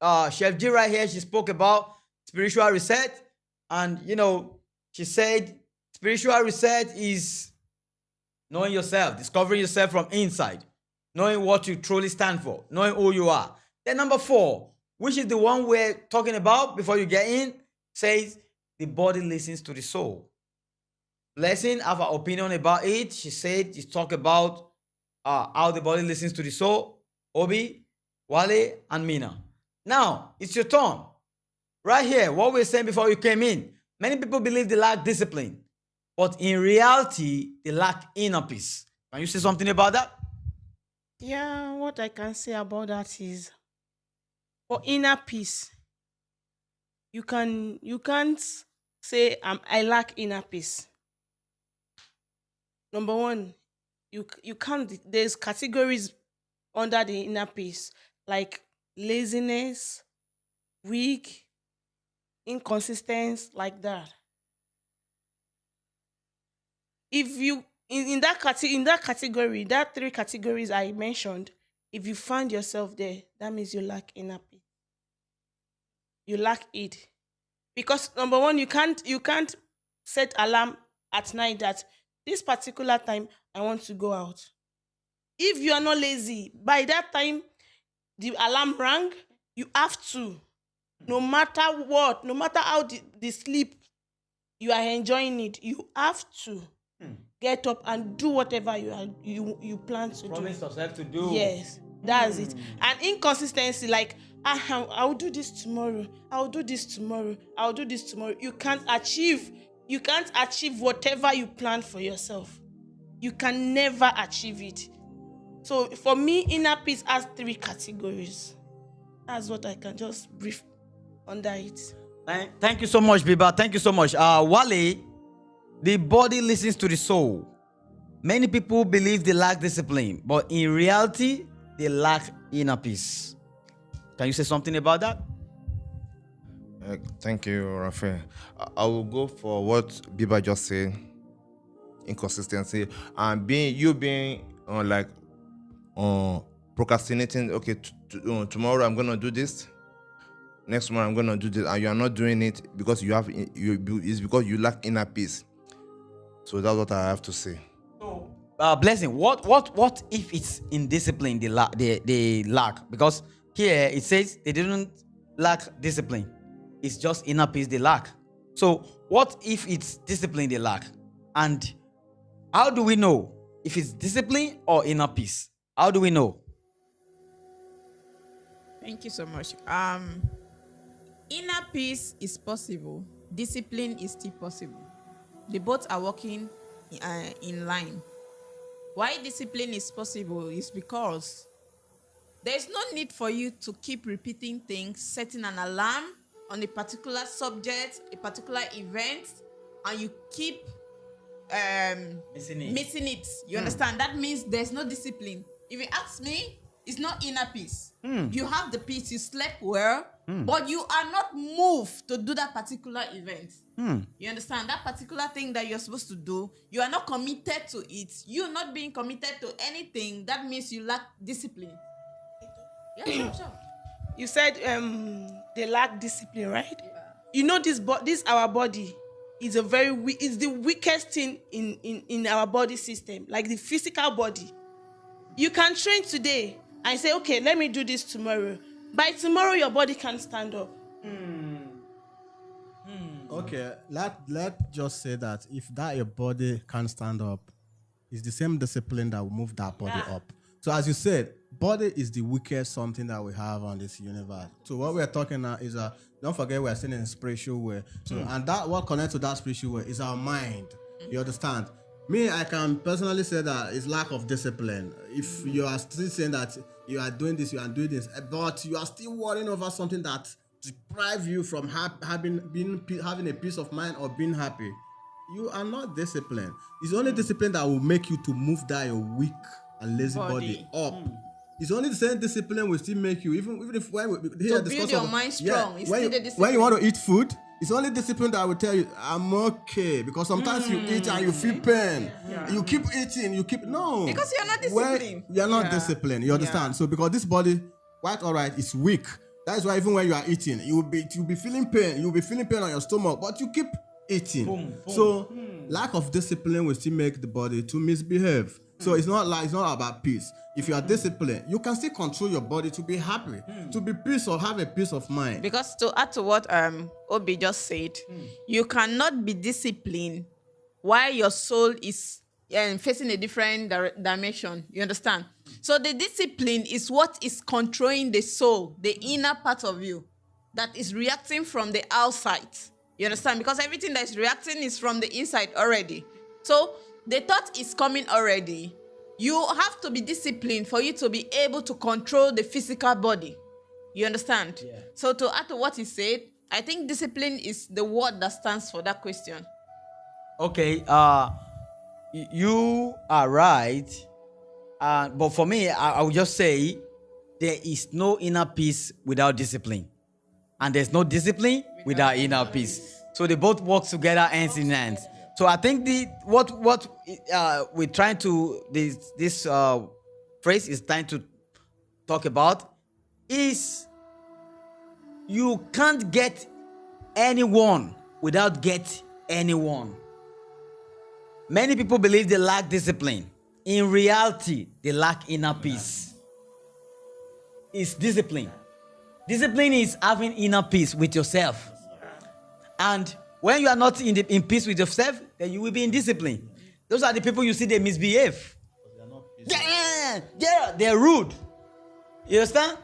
Chef G right here, she spoke about spiritual reset. And, she said spiritual reset is knowing yourself, discovering yourself from inside, knowing what you truly stand for, knowing who you are. Then number 4, which is the one we're talking about before you get in, says the body listens to the soul. Blessing have an opinion about it. She said, she talked about how the body listens to the soul. Obi, Wale, and Mina. Now, it's your turn. Right here, what we were saying before you came in. Many people believe they lack discipline. But in reality, they lack inner peace. Can you say something about that? Yeah, what I can say about that is for inner peace, you can't say I lack inner peace. Number one, you can't. There's categories under the inner peace like laziness, weak, inconsistence, like that. If you in that category, that three categories I mentioned, if you find yourself there, that means you lack inner peace. You lack it. Because number one, you can't set alarm at night that this particular time I want to go out. If you are not lazy, by that time the alarm rang, you have to. No matter what, no matter how the sleep you are enjoying it, you have to get up and do whatever you plan to Promise do. yourself to do. Yes, that's it. And inconsistency, like I'll do this tomorrow. I'll do this tomorrow. I'll do this tomorrow. You can't achieve whatever you plan for yourself. You can never achieve it. So for me, inner peace has three categories. That's what I can just brief under it. Thank you so much, Biba. Thank you so much. Wale, the body listens to the soul. Many people believe they lack discipline, but in reality, they lack inner peace. Can you say something about that? Thank you, Raphael. I will go for what Biba just said. Inconsistency and being procrastinating. Okay, tomorrow I'm gonna do this. Next month I'm gonna do this, and you are not doing it because it's because you lack inner peace. So that's what I have to say. Blessing. What if it's indiscipline they lack? Because here it says they didn't lack discipline. It's just inner peace they lack. So what if it's discipline they lack? And how do we know if it's discipline or inner peace? How do we know? Thank you so much. Inner peace is possible. Discipline is still possible. They both are working in line. Why discipline is possible is because there's no need for you to keep repeating things, setting an alarm on a particular subject, a particular event, and you keep missing it. You understand? That means there's no discipline. If you ask me, it's not inner peace. You have the peace, you slept well, but you are not moved to do that particular event. You understand? That particular thing that you're supposed to do, you are not committed to it. You not being committed to anything, that means you lack discipline. Yeah, sure. You said they lack discipline, right? Yeah. You know this our body is is the weakest thing in our body system, like the physical body. You can train today and say, okay, let me do this tomorrow. By tomorrow, your body can stand up. Okay, let just say that if that your body can't stand up, it's the same discipline that will move that body up. So as you said, body is the weakest something that we have on this universe. So what we're talking now is don't forget we're saying in spiritual way. So and that what connects to that spiritual way is our mind. You understand? Me, I can personally say that it's lack of discipline. If you are still saying that you are doing this, but you are still worrying over something that deprive you from having a peace of mind or being happy, you are not disciplined. It's only discipline that will make you to move that your weak and lazy body up. It's only the same discipline will still make you, even if when we here to build your mind strong. It's still the discipline. When you want to eat food, it's only discipline that will tell you I'm okay, because sometimes you eat and you feel pain. You keep eating, no, because you're not disciplined. You're not disciplined. You understand? So because this body, quite all right, is weak. That is why even when you are eating, you'll be feeling pain. You'll be feeling pain on your stomach, but you keep eating. So lack of discipline will still make the body to misbehave. So it's not about peace. If you are disciplined, you can still control your body to be happy, to be peace or have a peace of mind. Because to add to what Obi just said, you cannot be disciplined while your soul is facing a different dimension. You understand? So the discipline is what is controlling the soul, the inner part of you, that is reacting from the outside. You understand? Because everything that is reacting is from the inside already. So the thought is coming already. You have to be disciplined for you to be able to control the physical body. You understand? Yeah. So to add to what he said, I think discipline is the word that stands for that question. Okay, you are right. But for me, I would just say there is no inner peace without discipline. And there's no discipline without inner peace. So they both work together hands in hands. So I think what we're trying to this phrase is trying to talk about is you can't get anyone without get anyone. Many people believe they lack discipline. In reality, they lack inner peace. It's discipline. Discipline is having inner peace with yourself. And when you are not in peace with yourself, then you will be in discipline. Those are the people you see they misbehave. They're rude. You understand?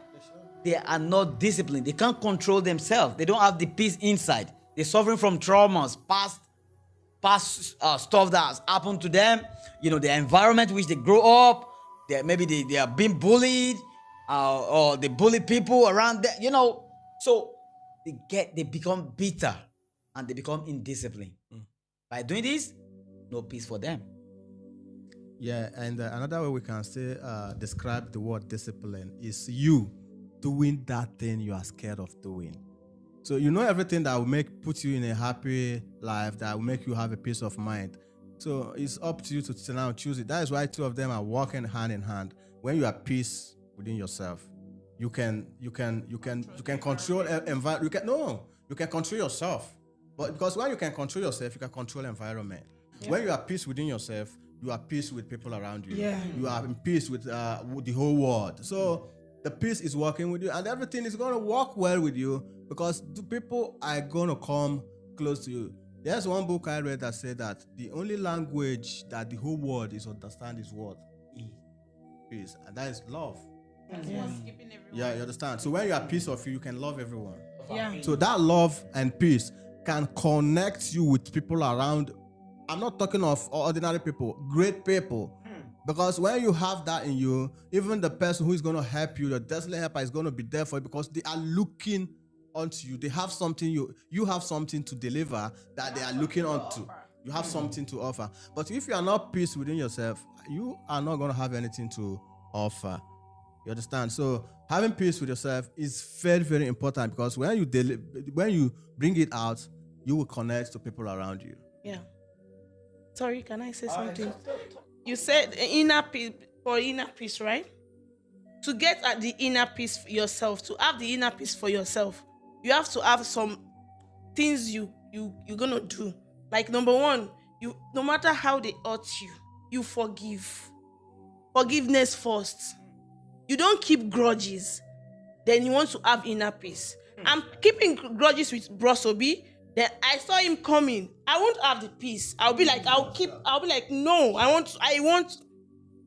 They are not disciplined. They can't control themselves. They don't have the peace inside. They're suffering from traumas, past stuff that has happened to them. You know, the environment which they grow up. Maybe they are being bullied, or they bully people around them. You know, so they become bitter and they become indisciplined. By doing this, no peace for them. Yeah, and another way we can say describe the word discipline is you doing that thing you are scared of doing. So you know everything that will put you in a happy life, that will make you have a peace of mind. So it's up to you to now choose it. That is why two of them are working hand in hand. When you are peace within yourself, you can control environment. You can control yourself. But because when you can control yourself, you can control environment. Yeah. When you are peace within yourself, you are peace with people around you. Yeah. You are in peace with the whole world. So the peace is working with you, and everything is going to work well with you because the people are going to come close to you. There's one book I read that said that the only language that the whole world is understand is what? Peace. And that is love. Yes. Yeah, you understand? So when you are peace of you can love everyone. Yeah. So that love and peace can connect you with people around. I'm not talking of ordinary people, great people. Because when you have that in you, even the person who is going to help you, the destiny helper is going to be there for you because they are looking onto you. They have something, you have something to deliver that they are looking onto. You have something to offer. But if you are not peace within yourself, you are not going to have anything to offer. You understand? So having peace with yourself is very, very important because when you bring it out, you will connect to people around you. Yeah. Sorry, can I say something? You said inner peace, for inner peace, right? To get at the inner peace for yourself, to have the inner peace for yourself, you have to have some things you're gonna do. Like number one, no matter how they hurt you, you forgive. Forgiveness first. You don't keep grudges. Then you want to have inner peace. I'm keeping grudges with Brosobi. Then I saw him coming. I won't have the peace. I'll be like, no, I want.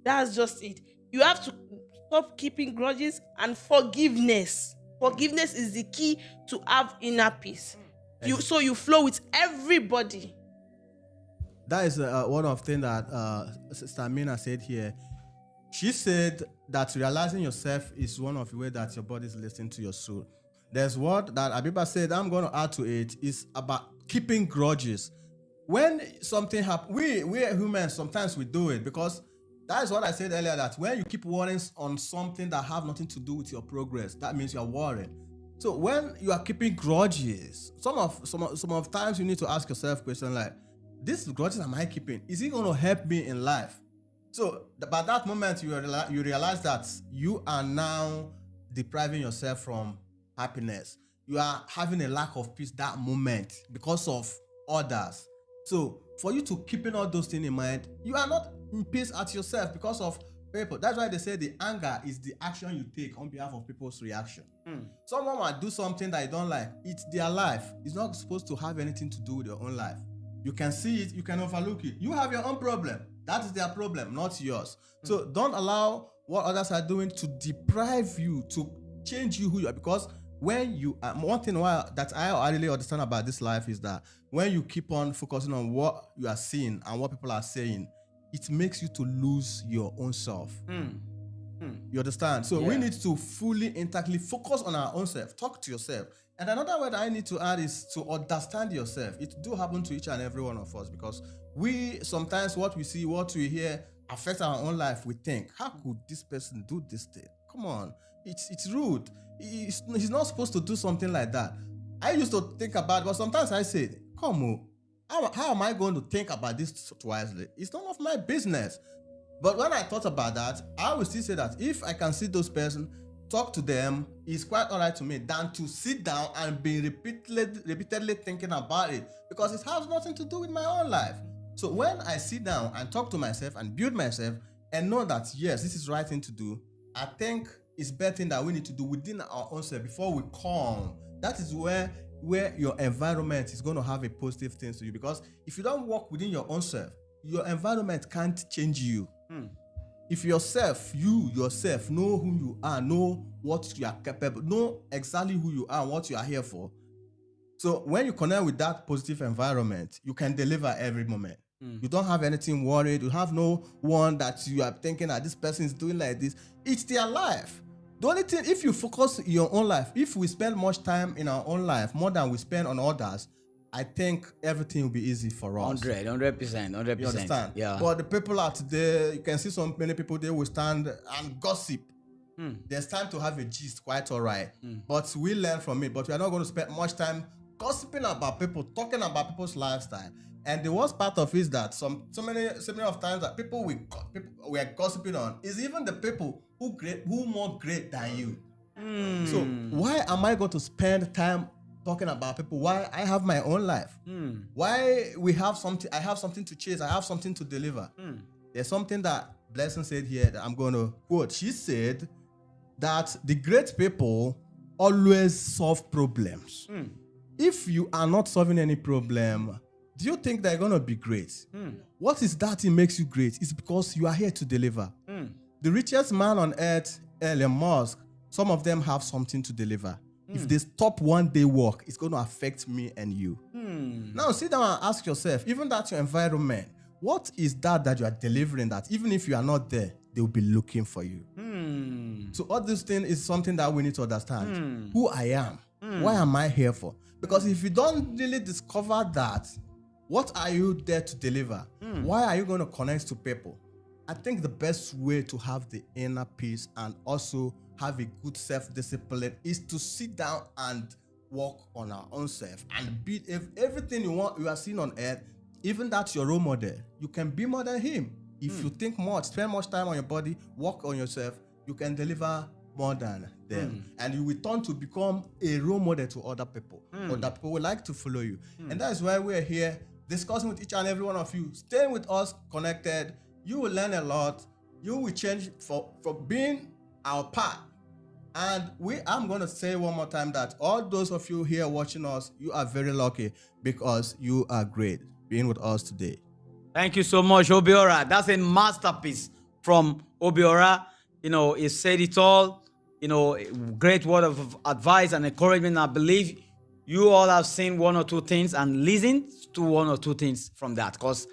That's just it. You have to stop keeping grudges and forgiveness. Forgiveness is the key to have inner peace. So you flow with everybody. That is one of the things that Sister Amina said here. She said that realizing yourself is one of the ways that your body is listening to your soul. There's what that Abiba said, I'm going to add to it, is about keeping grudges. When something happens, we are humans, sometimes we do it because that is what I said earlier, that when you keep worrying on something that have nothing to do with your progress, that means you are worrying. So when you are keeping grudges, some of times you need to ask yourself questions like, this grudges am I keeping? Is it going to help me in life? So by that moment, you realize that you are now depriving yourself from happiness. You are having a lack of peace that moment because of others. So for you to keeping all those things in mind, you are not in peace at yourself because of people. That's why they say the anger is the action you take on behalf of people's reaction. Someone might do something that you don't like. It's their life. It's not supposed to have anything to do with your own life. You can see it, you can overlook it. You have your own problem. That is their problem, not yours. So don't allow what others are doing to deprive you, to change you who you are. Because when you one thing that I really understand about this life is that when you keep on focusing on what you are seeing and what people are saying, it makes you to lose your own self. You understand? So we Yeah. need to fully, intently focus on our own self. Talk to yourself. And another word I need to add is to understand yourself. It do happen to each and every one of us because we sometimes what we see, what we hear affects our own life. We think, how could this person do this thing? Come on, it's rude. He's not supposed to do something like that. I used to think about, but sometimes I say, come on, how am I going to think about this wisely? It's none of my business. But when I thought about that, I would still say that if I can see those persons, talk to them, it's quite all right to me than to sit down and be repeatedly thinking about it because it has nothing to do with my own life. So when I sit down and talk to myself and build myself and know that, yes, this is the right thing to do, I think it's better thing that we need to do within our own self before we come. That is where your environment is going to have a positive thing to you because if you don't work within your own self, your environment can't change you. If you yourself know who you are, know what you are capable, know exactly who you are and what you are here for. So when you connect with that positive environment, you can deliver every moment. You don't have anything worried. You have no one that you are thinking that this person is doing like this. It's their life. The only thing, if you focus on your own life, if we spend much time in our own life, more than we spend on others, I think everything will be easy for us. 100%. You understand? Yeah. But the people out there, you can see so many people, they will stand and gossip. There's time to have a gist, quite all right. But we learn from it. But we are not going to spend much time gossiping about people, talking about people's lifestyle. And the worst part of it is that so many of times that people we are gossiping on is even the people who more great than you. So why am I going to spend time talking about people? Why I have my own life? Why I have something to chase, I have something to deliver. There's something that Blessing said here that I'm going to quote. She said that the great people always solve problems. If you are not solving any problem, do you think they're going to be great? What is that makes you great? It's because you are here to deliver. The richest man on earth, Elon Musk, some of them have something to deliver. If they stop one day work, it's going to affect me and you. Now sit down and ask yourself, even that your environment, what is that you are delivering that even if you are not there, they will be looking for you? So all this thing is something that we need to understand. Who I am. Why am I here for? Because if you don't really discover that, what are you there to deliver? Why are you going to connect to people? I think the best way to have the inner peace and also have a good self-discipline is to sit down and work on our own self and be everything you are seeing on earth, even that's your role model. You can be more than him. If you think much, spend much time on your body, work on yourself, you can deliver more than them. And you will turn to become a role model to other people. Other people will like to follow you. And that is why we're here discussing with each and every one of you. Stay with us connected. You will learn a lot. You will change from being our part. And I'm going to say one more time that all those of you here watching us, you are very lucky because you are great being with us today. Thank you so much, Obiora. That's a masterpiece from Obiora. He said it all. Great word of advice and encouragement. I believe you all have seen one or two things and listened to one or two things from that, because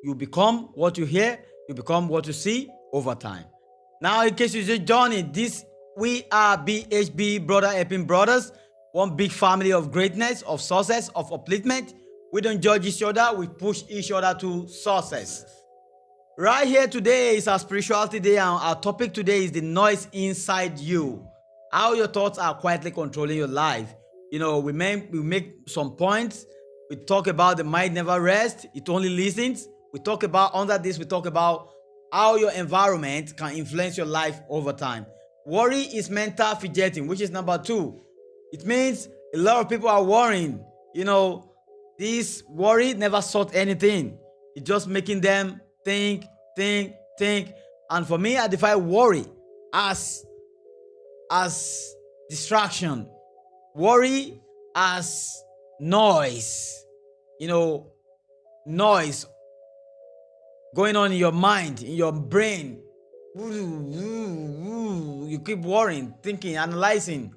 you become what you hear, you become what you see over time. Now, in case you just joining, we are BHB Brother Helping Brothers, one big family of greatness, of success, of upliftment. We don't judge each other, we push each other to success. Right here today is our spirituality day, and our topic today is the noise inside you. How your thoughts are quietly controlling your life. We make some points. We talk about the mind never rests, it only listens. We talk about how your environment can influence your life over time. Worry is mental fidgeting, which is number 2. It means a lot of people are worrying. This worry never solves anything. It's just making them think. And for me, I define worry as distraction. Worry as noise. Noise going on in your mind, in your brain. You keep worrying, thinking, analyzing.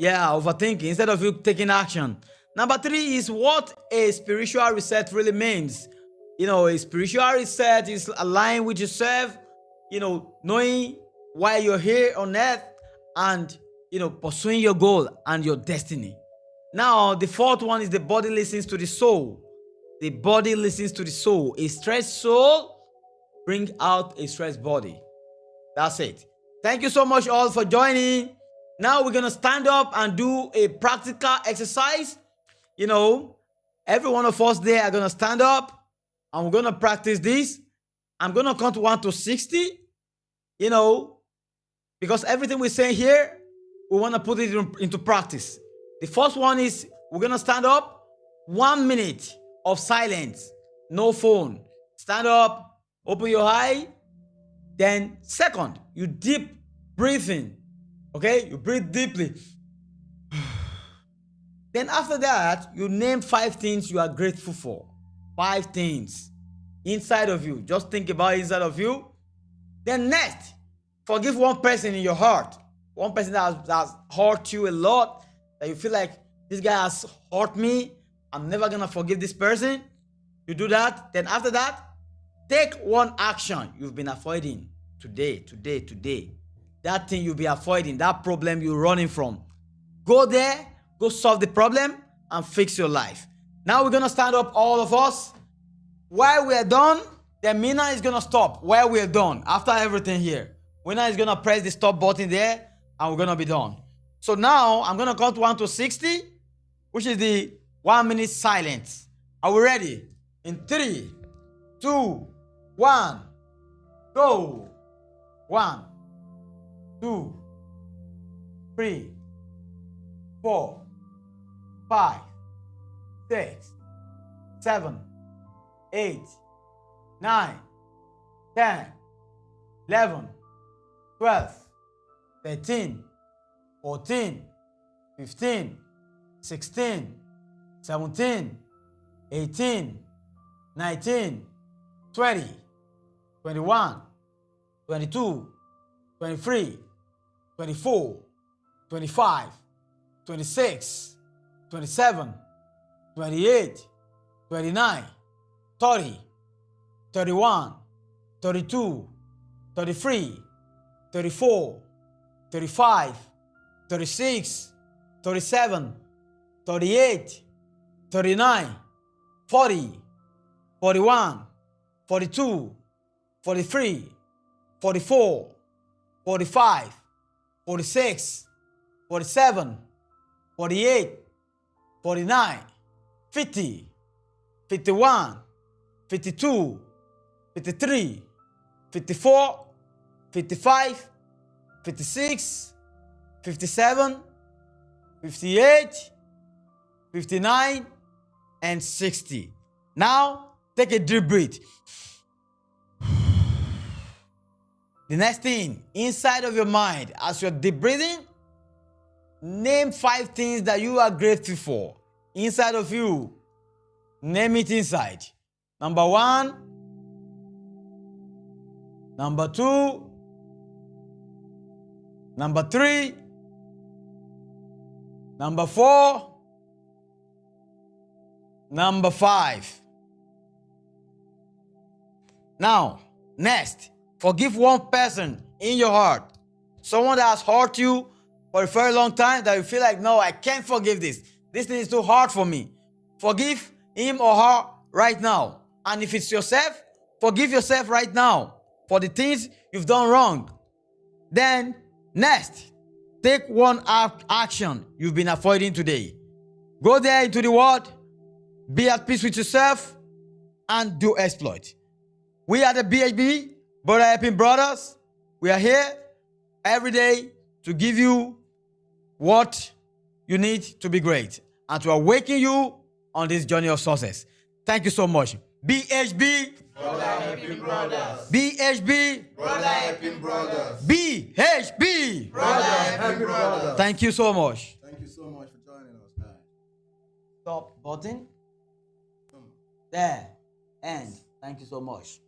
Overthinking instead of you taking action. Number 3 is what a spiritual reset really means. a spiritual reset is aligned with yourself, knowing why you're here on earth and, pursuing your goal and your destiny. Now, the fourth one is the body listens to the soul. The body listens to the soul. A stressed soul bring out a stressed body. That's it. Thank you so much all for joining. Now we're going to stand up and do a practical exercise. Every one of us there are going to stand up and we're going to practice this. I'm going to count 1 to 60, because everything we say here, we want to put it into practice. The first one is we're going to stand up, 1 minute of silence, no phone. Stand up, open your eye. Then second, you deep breathing. Okay, you breathe deeply. Then after that, you name 5 things you are grateful for. 5 things inside of you. Just think about inside of you. Then next, forgive one person in your heart. One person that has hurt you a lot, that you feel like this guy has hurt me. I'm never gonna forgive this person. You do that. Then after that, take one action you've been avoiding today. That thing you'll be avoiding, that problem you're running from. Go there, go solve the problem and fix your life. Now we're gonna stand up, all of us. While we're done, then Mina is gonna stop. While we're done, after everything here, Mina is gonna press the stop button there and we're gonna be done. So now I'm gonna count 1 to 60, which is the 1 minute silence. Are we ready? In 3, 2, 1, go. 1, 2, 3, 4, 5, 6, 7, 8, 9, 10, 11, 12, 13, 14, 15, 16, 17, 18, 19, 20, 21, 22, 23, 24, 25, 26, 27, 28, 29, 30, 31, 32, 33, 34, 35, 36, 37, 38, 39, 40, 41, 42, 43, 44, 45, 46, 47, 48, 49, 50, 51, 52, 53, 54, 55, 56, 57, 58, 59, and 60. Now, take a deep breath. The next thing, inside of your mind, as you're deep breathing, name 5 things that you are grateful for. Inside of you, name it inside. Number 1, number 2, number 3, number 4, number 5. Now, next, forgive one person in your heart. Someone that has hurt you for a very long time that you feel like, no, I can't forgive this. This thing is too hard for me. Forgive him or her right now. And if it's yourself, forgive yourself right now for the things you've done wrong. Then, next, take one action you've been avoiding today. Go there into the world, be at peace with yourself, and do exploit. We are the BHB, Brother Helping Brothers. We are here every day to give you what you need to be great and to awaken you on this journey of success. Thank you so much. BHB, Brother Helping Brothers. BHB, Brother Helping Brothers. BHB, Brother Helping Brothers. Thank you so much. Thank you so much for joining us, guys. Stop button. There. End. Thank you so much.